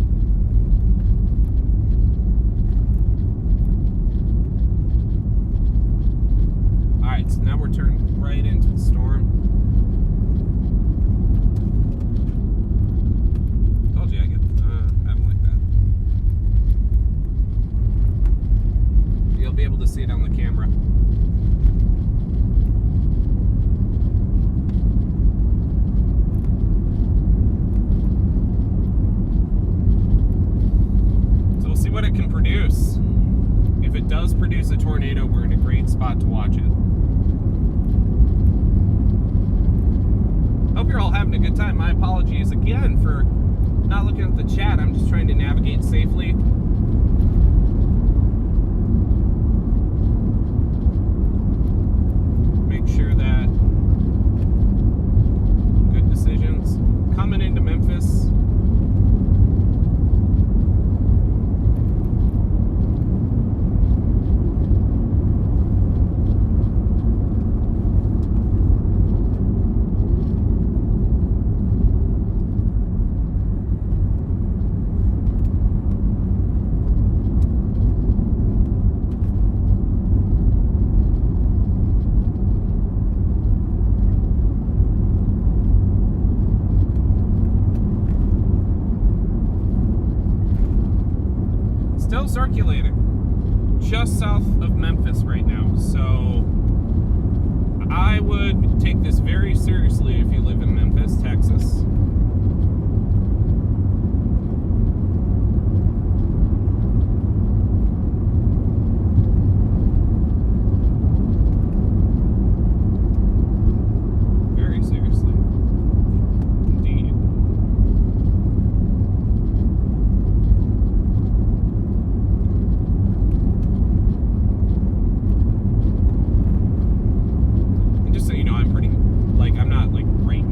Alright, so now we're turning right into the storm. Told you I get having like that. You'll be able to see it on the camera. watch it. Hope you're all having a good time. My apologies again for not looking at the chat. I'm just trying to navigate safely. Make sure that good decisions. Coming into Memphis. Still circulating just south of Memphis right now, so I would take this very seriously if you live in Memphis, Texas. Very seriously. Indeed. And just so you know, I'm pretty, like, I'm not like right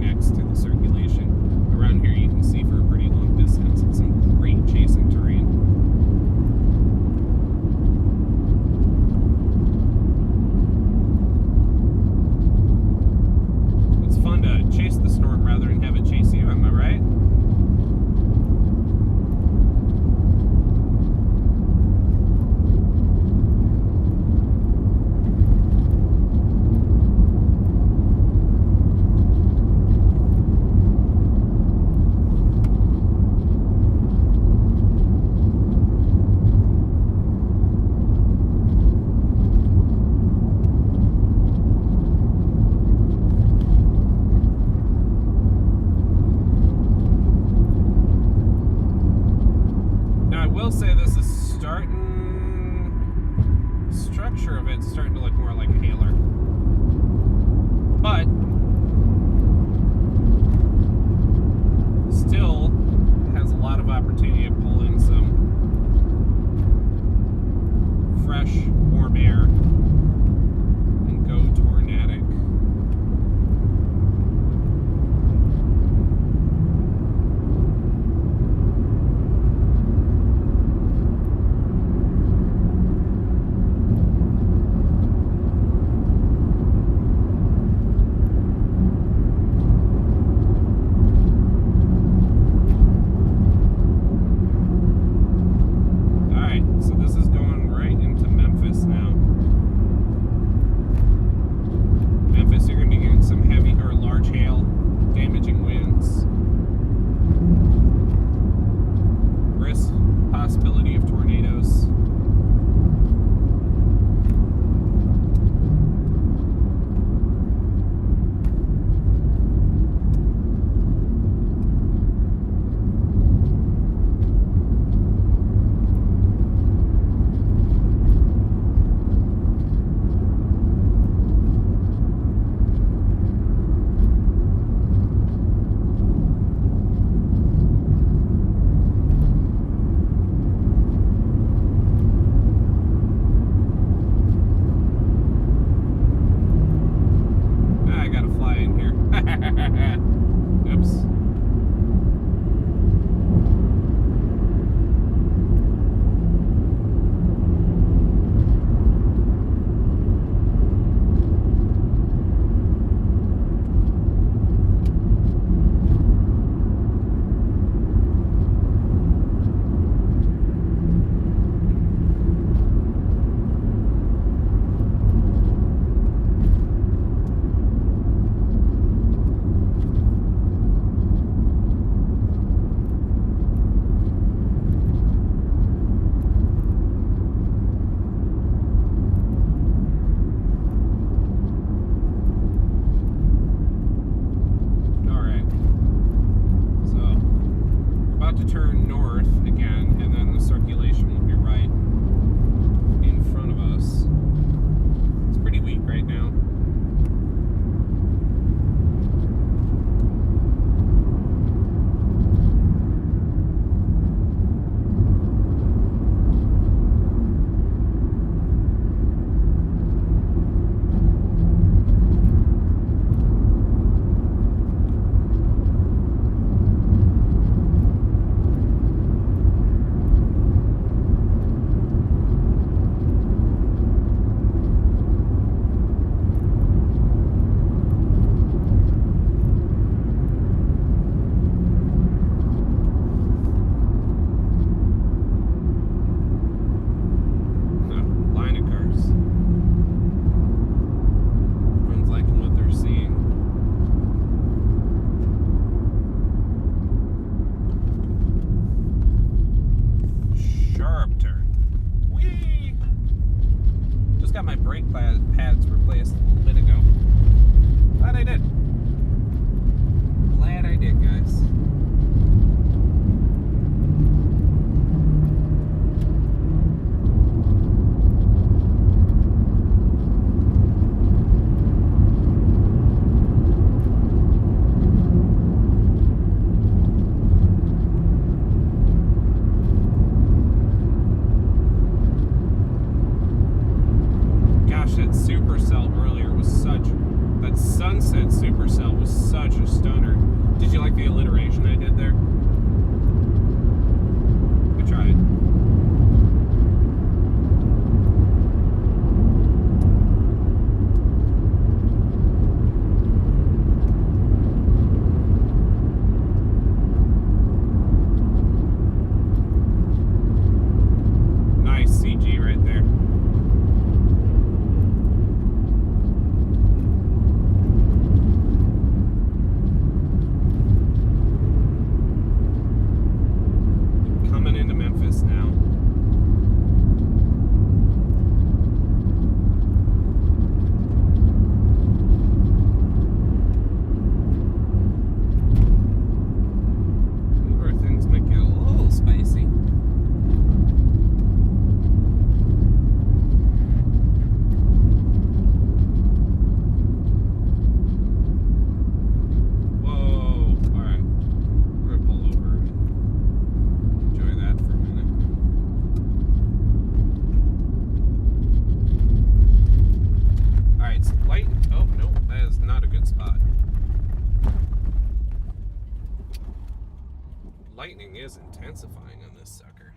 is intensifying on this sucker.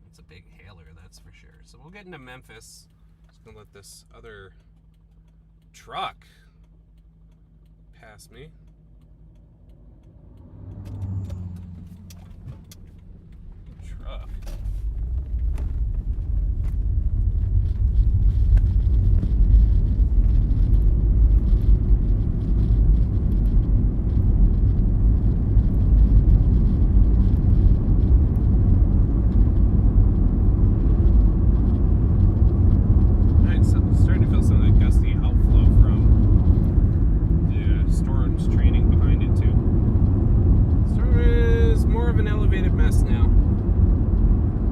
It's a big hailer, that's for sure. So we'll get into Memphis. Just gonna let this other truck pass me. Truck. Training behind it too. Storm is more of an elevated mess now. Storm is more of an elevated mess now.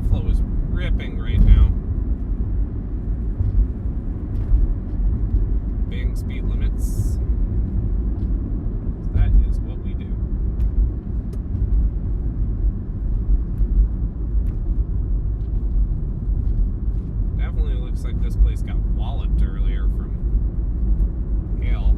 outflow is ripping right now. Being speed limits. That is what we do. Definitely looks like this place got walloped earlier from hail.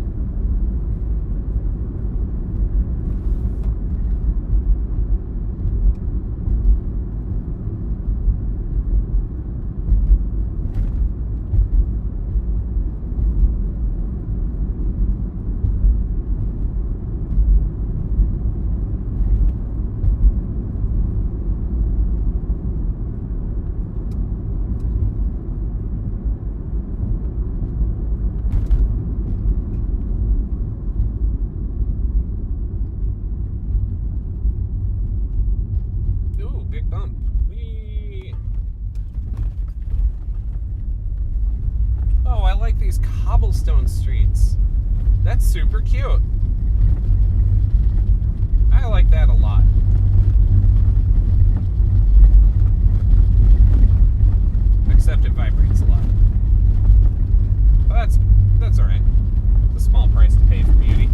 Big bump. Whee! Oh, I like these cobblestone streets. That's super cute. I like that a lot. Except it vibrates a lot. But that's alright. It's a small price to pay for beauty.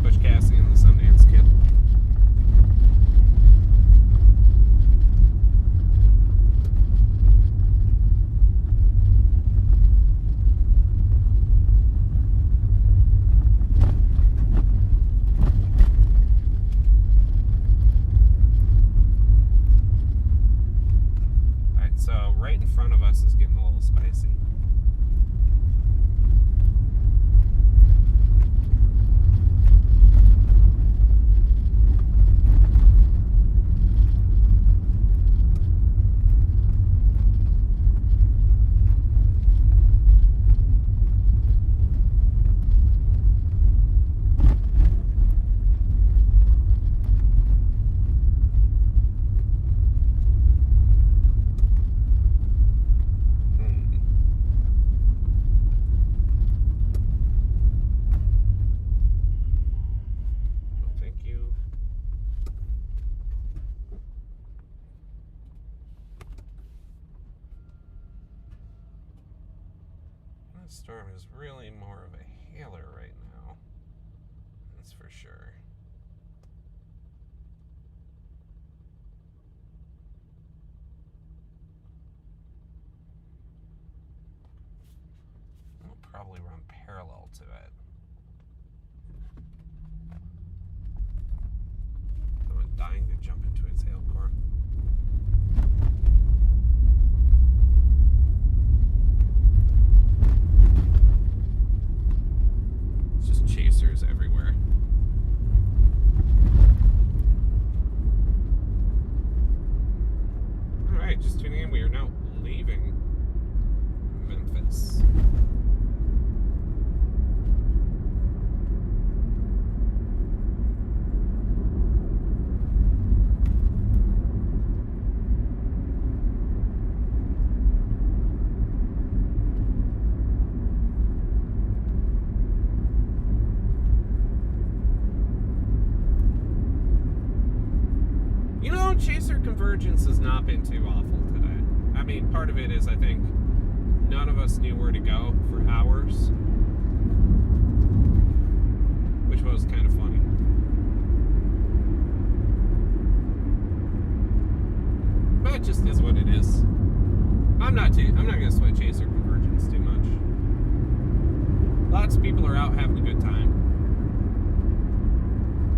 Butch Cassidy and the Sundance Kid. So right in front of us is getting a little spicy. This storm is really more of a hailer right now. That's for sure. We'll probably run parallel to it. I'm dying to jump into its hail core. Chasers everywhere. Alright, just tuning in. We are now leaving Memphis. Chaser convergence has not been too awful today. I mean, part of it is I think none of us knew where to go for hours, which was kind of funny. But it just is what it is. I'm not gonna sweat chaser convergence too much. Lots of people are out having a good time.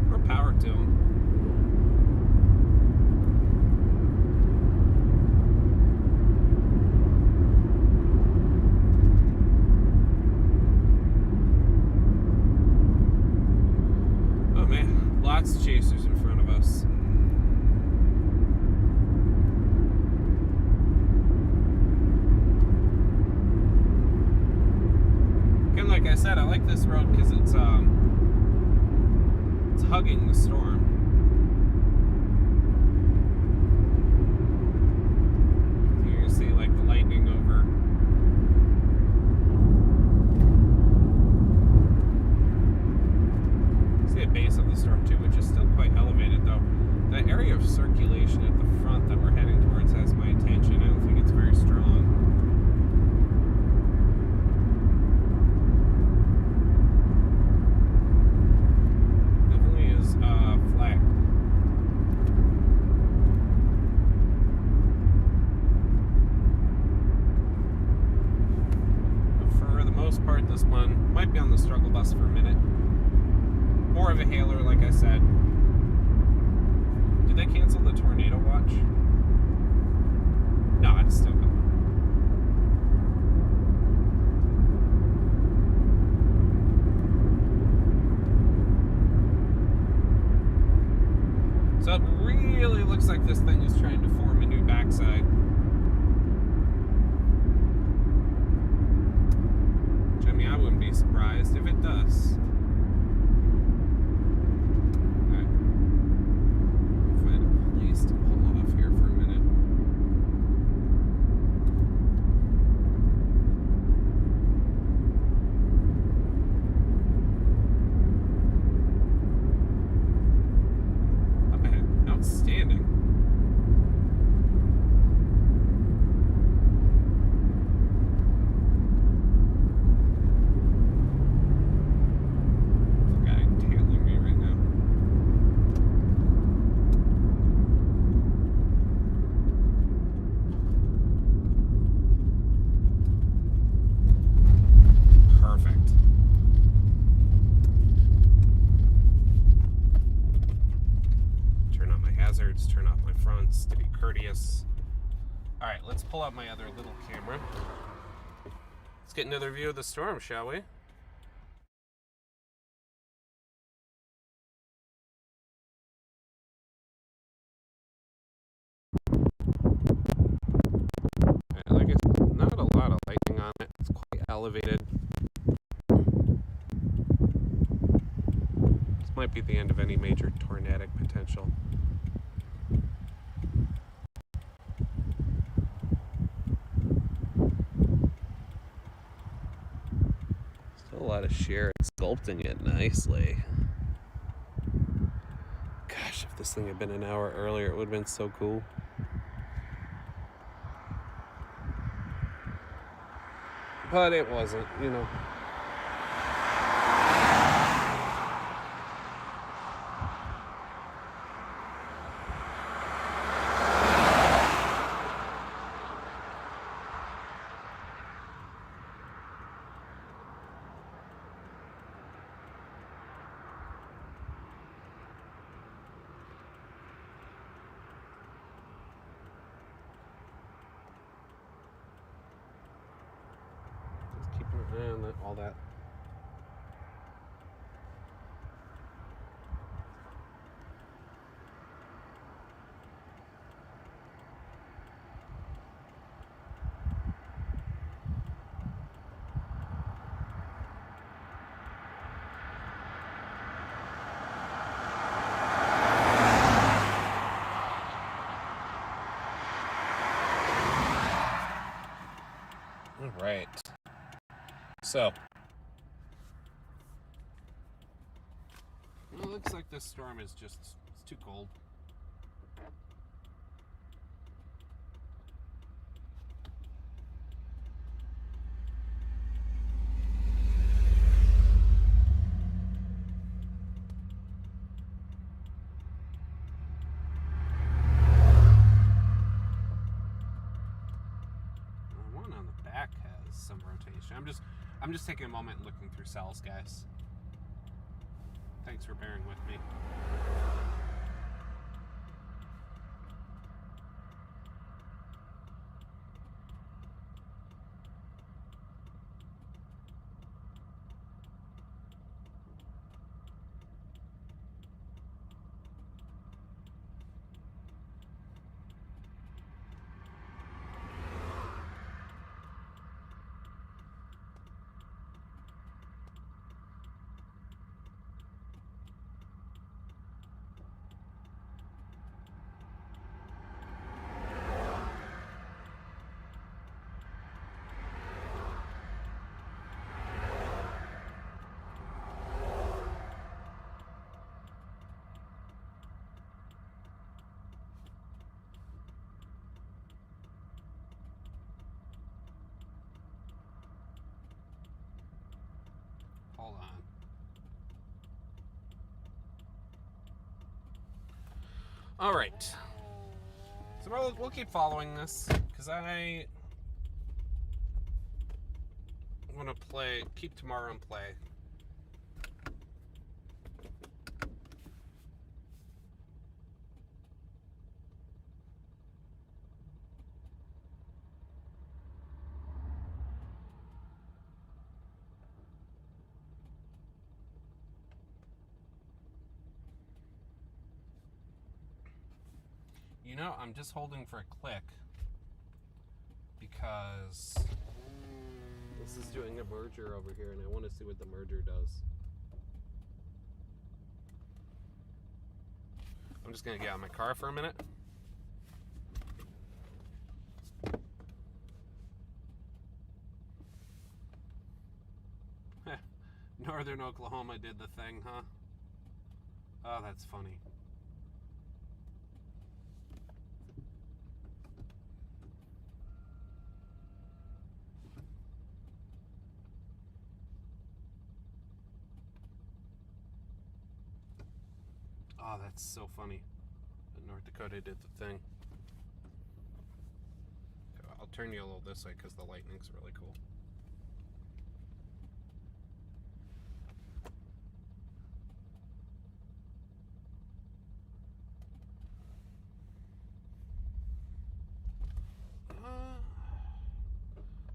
More power to them. Lots of chasers in front of us. Again, like I said, I like this road because it's hugging the storm. You're gonna see like the lightning over. See the base of the storm too, which is still quite elevated though. struggle bus for a minute. More of a hailer, like I said. Did they cancel the tornado watch? No, it's still going. So it really looks like this thing is trying to form a new backside. Which, I mean, I wouldn't be surprised if it does. Alright. Find a place to pull off here for a minute. Up ahead. Outstanding. There's a guy tailing me right now. Perfect. Turn on my hazards, turn off my fronts to be courteous. Alright, let's pull out my other little camera. Let's get another view of the storm, shall we? Alright, like it's not a lot of lighting on it. It's quite elevated. This might be the end of any major tornadic potential. Still a lot of shear. It's sculpting it nicely. Gosh, if this thing had been an hour earlier, it would have been so cool. But it wasn't, you know. Just keep an eye on all that. All right. So, well, it looks like this storm is just, it's too cold. The one on the back has some rotation. I'm just taking a moment and looking through cells, guys. Thanks for bearing with me. Hold on. All right. So we'll keep following this because I want to keep tomorrow in play. know, I'm just holding for a click because this is doing a merger over here, and I want to see what the merger does. I'm just going to get out of my car for a minute. Northern Oklahoma did the thing, huh? Oh, that's funny. Oh, that's so funny. But North Dakota did the thing. I'll turn you a little this way because the lightning's really cool.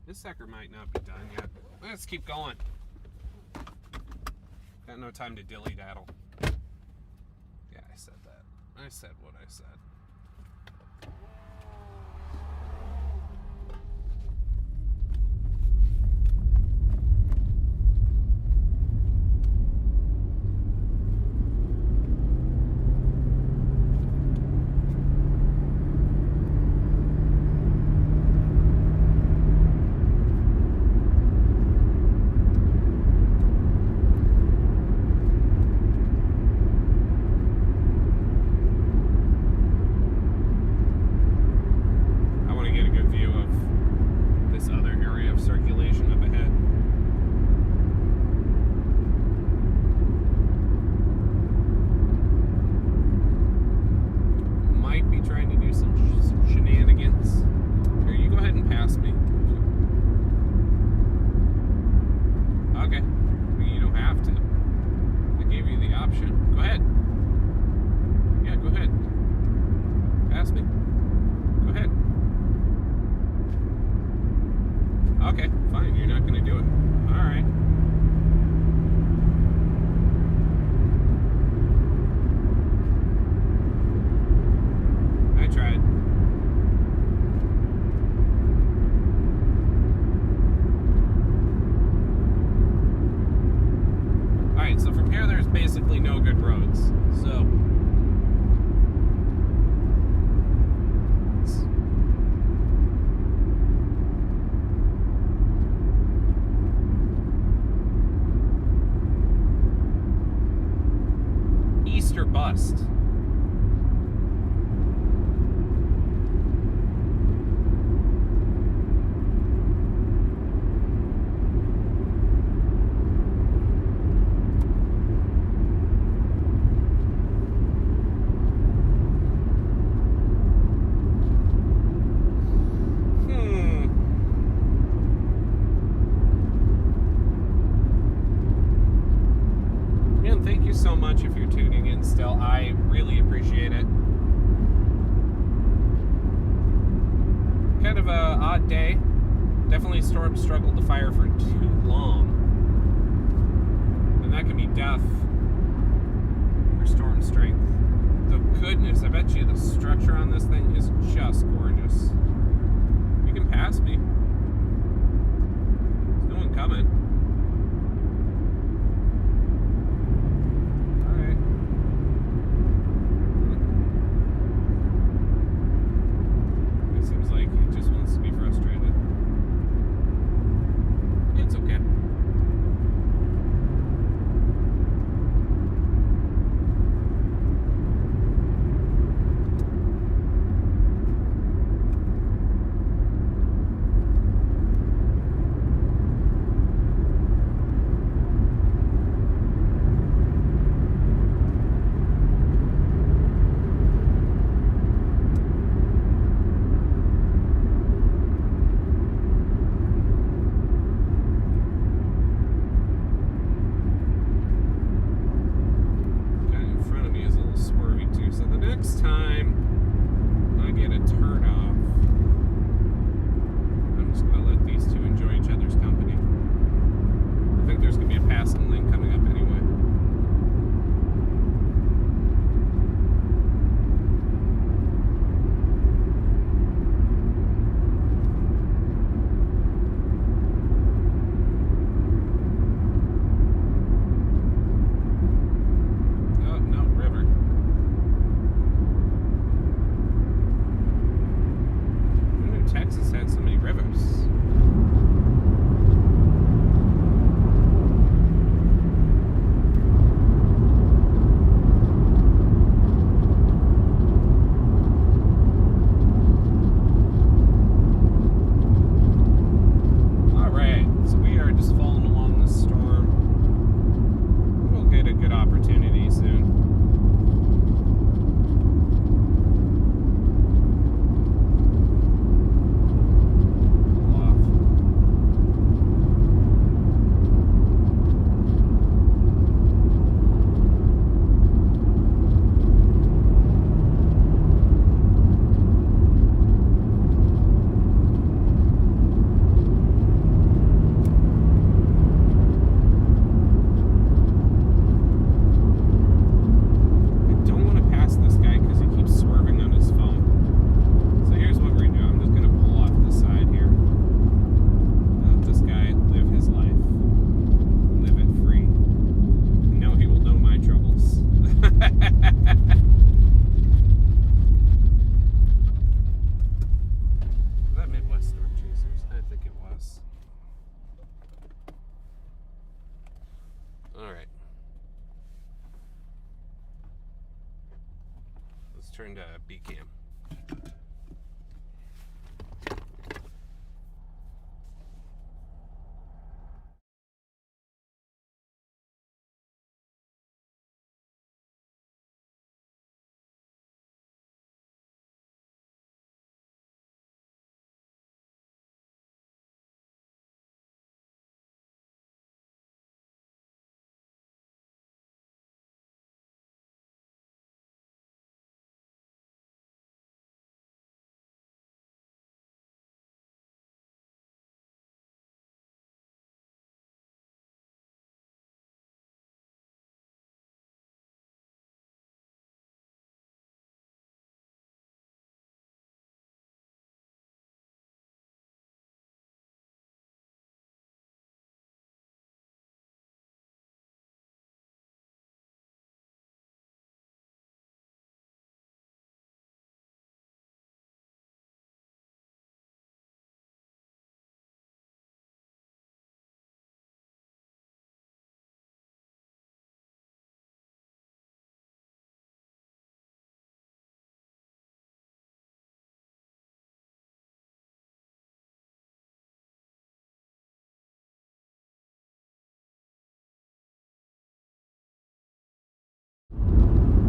This sucker might not be done yet. Let's keep going. Got no time to dilly-daddle. Yeah, I said that. I said what I said. Okay, fine. You're not going to do it. All right. I tried. All right, so from here, there's basically no good roads. So or bust. Thank you so much if you're tuning in still. I really appreciate it. Kind of a odd day. Definitely storm struggled to fire for too long. And that can be death for storm strength. The goodness, I bet you the structure on this thing is just gorgeous. You can pass me. There's no one coming. turn to B cam.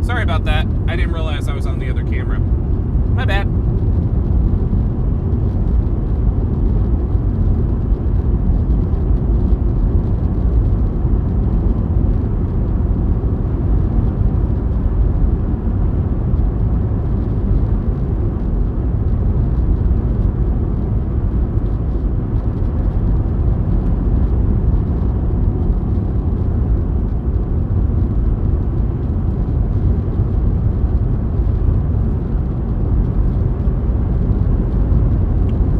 Sorry about that. I didn't realize I was on the other camera. My bad.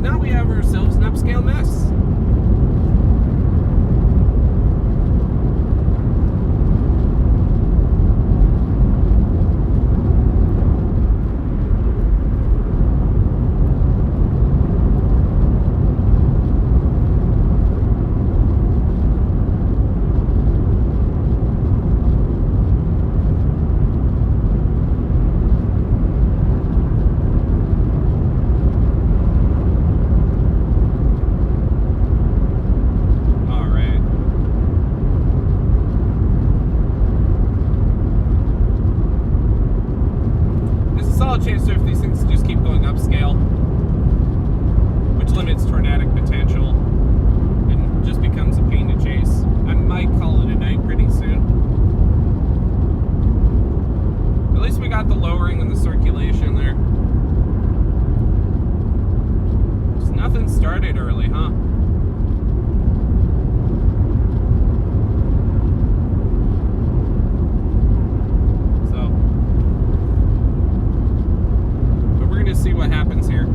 Now we have ourselves an upscale mess. All right. There's a solid chance if these things just keep going upscale, which limits tornadic potential and just becomes a pain to chase. I might call it a night pretty soon. At least we got the lowering and the circulation there. Just nothing started early, huh? So, but we're gonna see what happens here.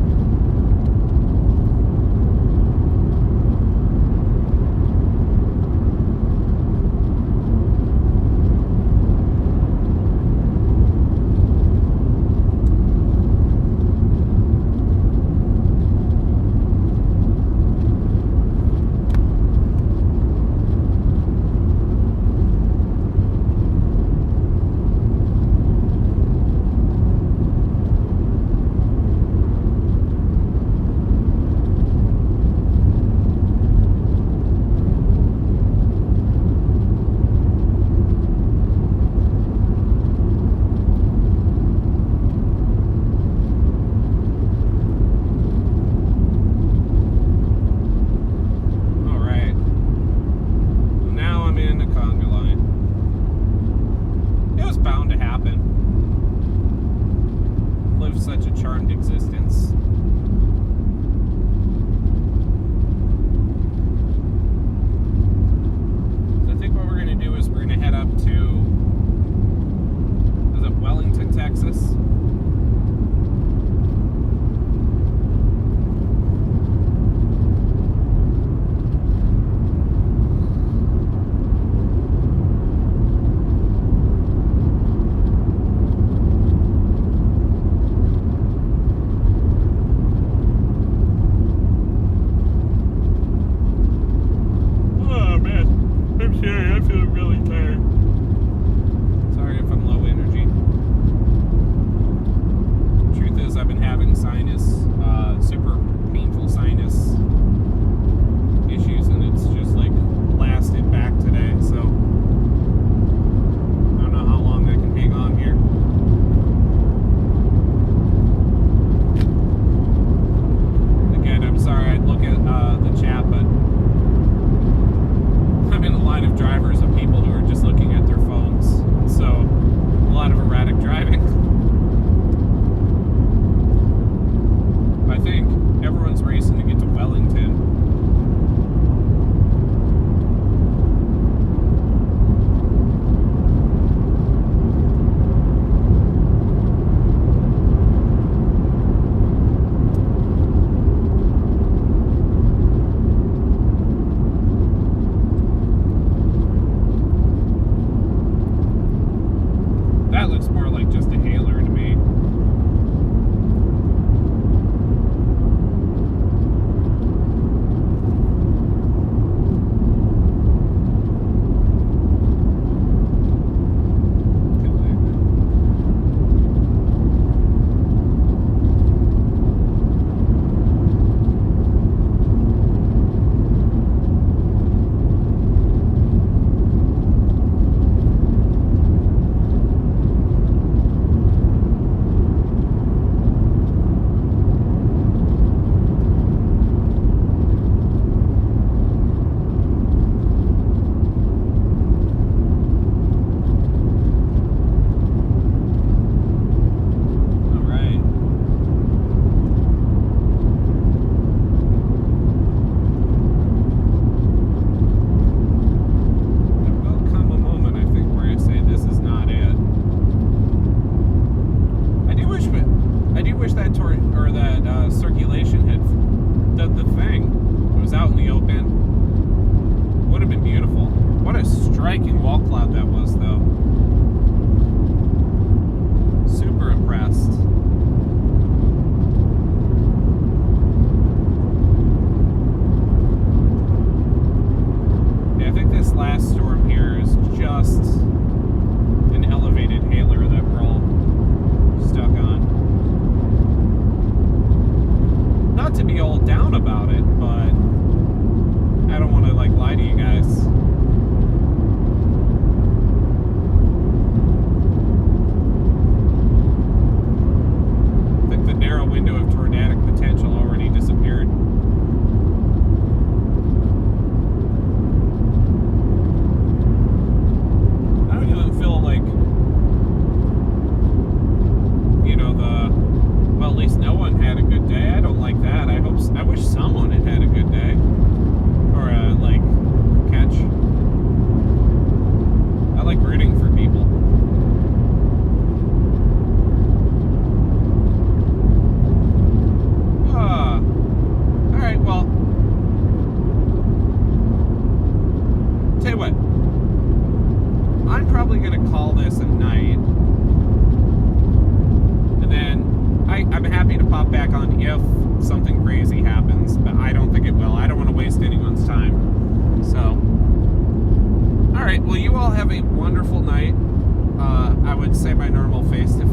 something crazy happens, but I don't think it will. I don't want to waste anyone's time. So, all right. Well, you all have a wonderful night. I would say my normal face to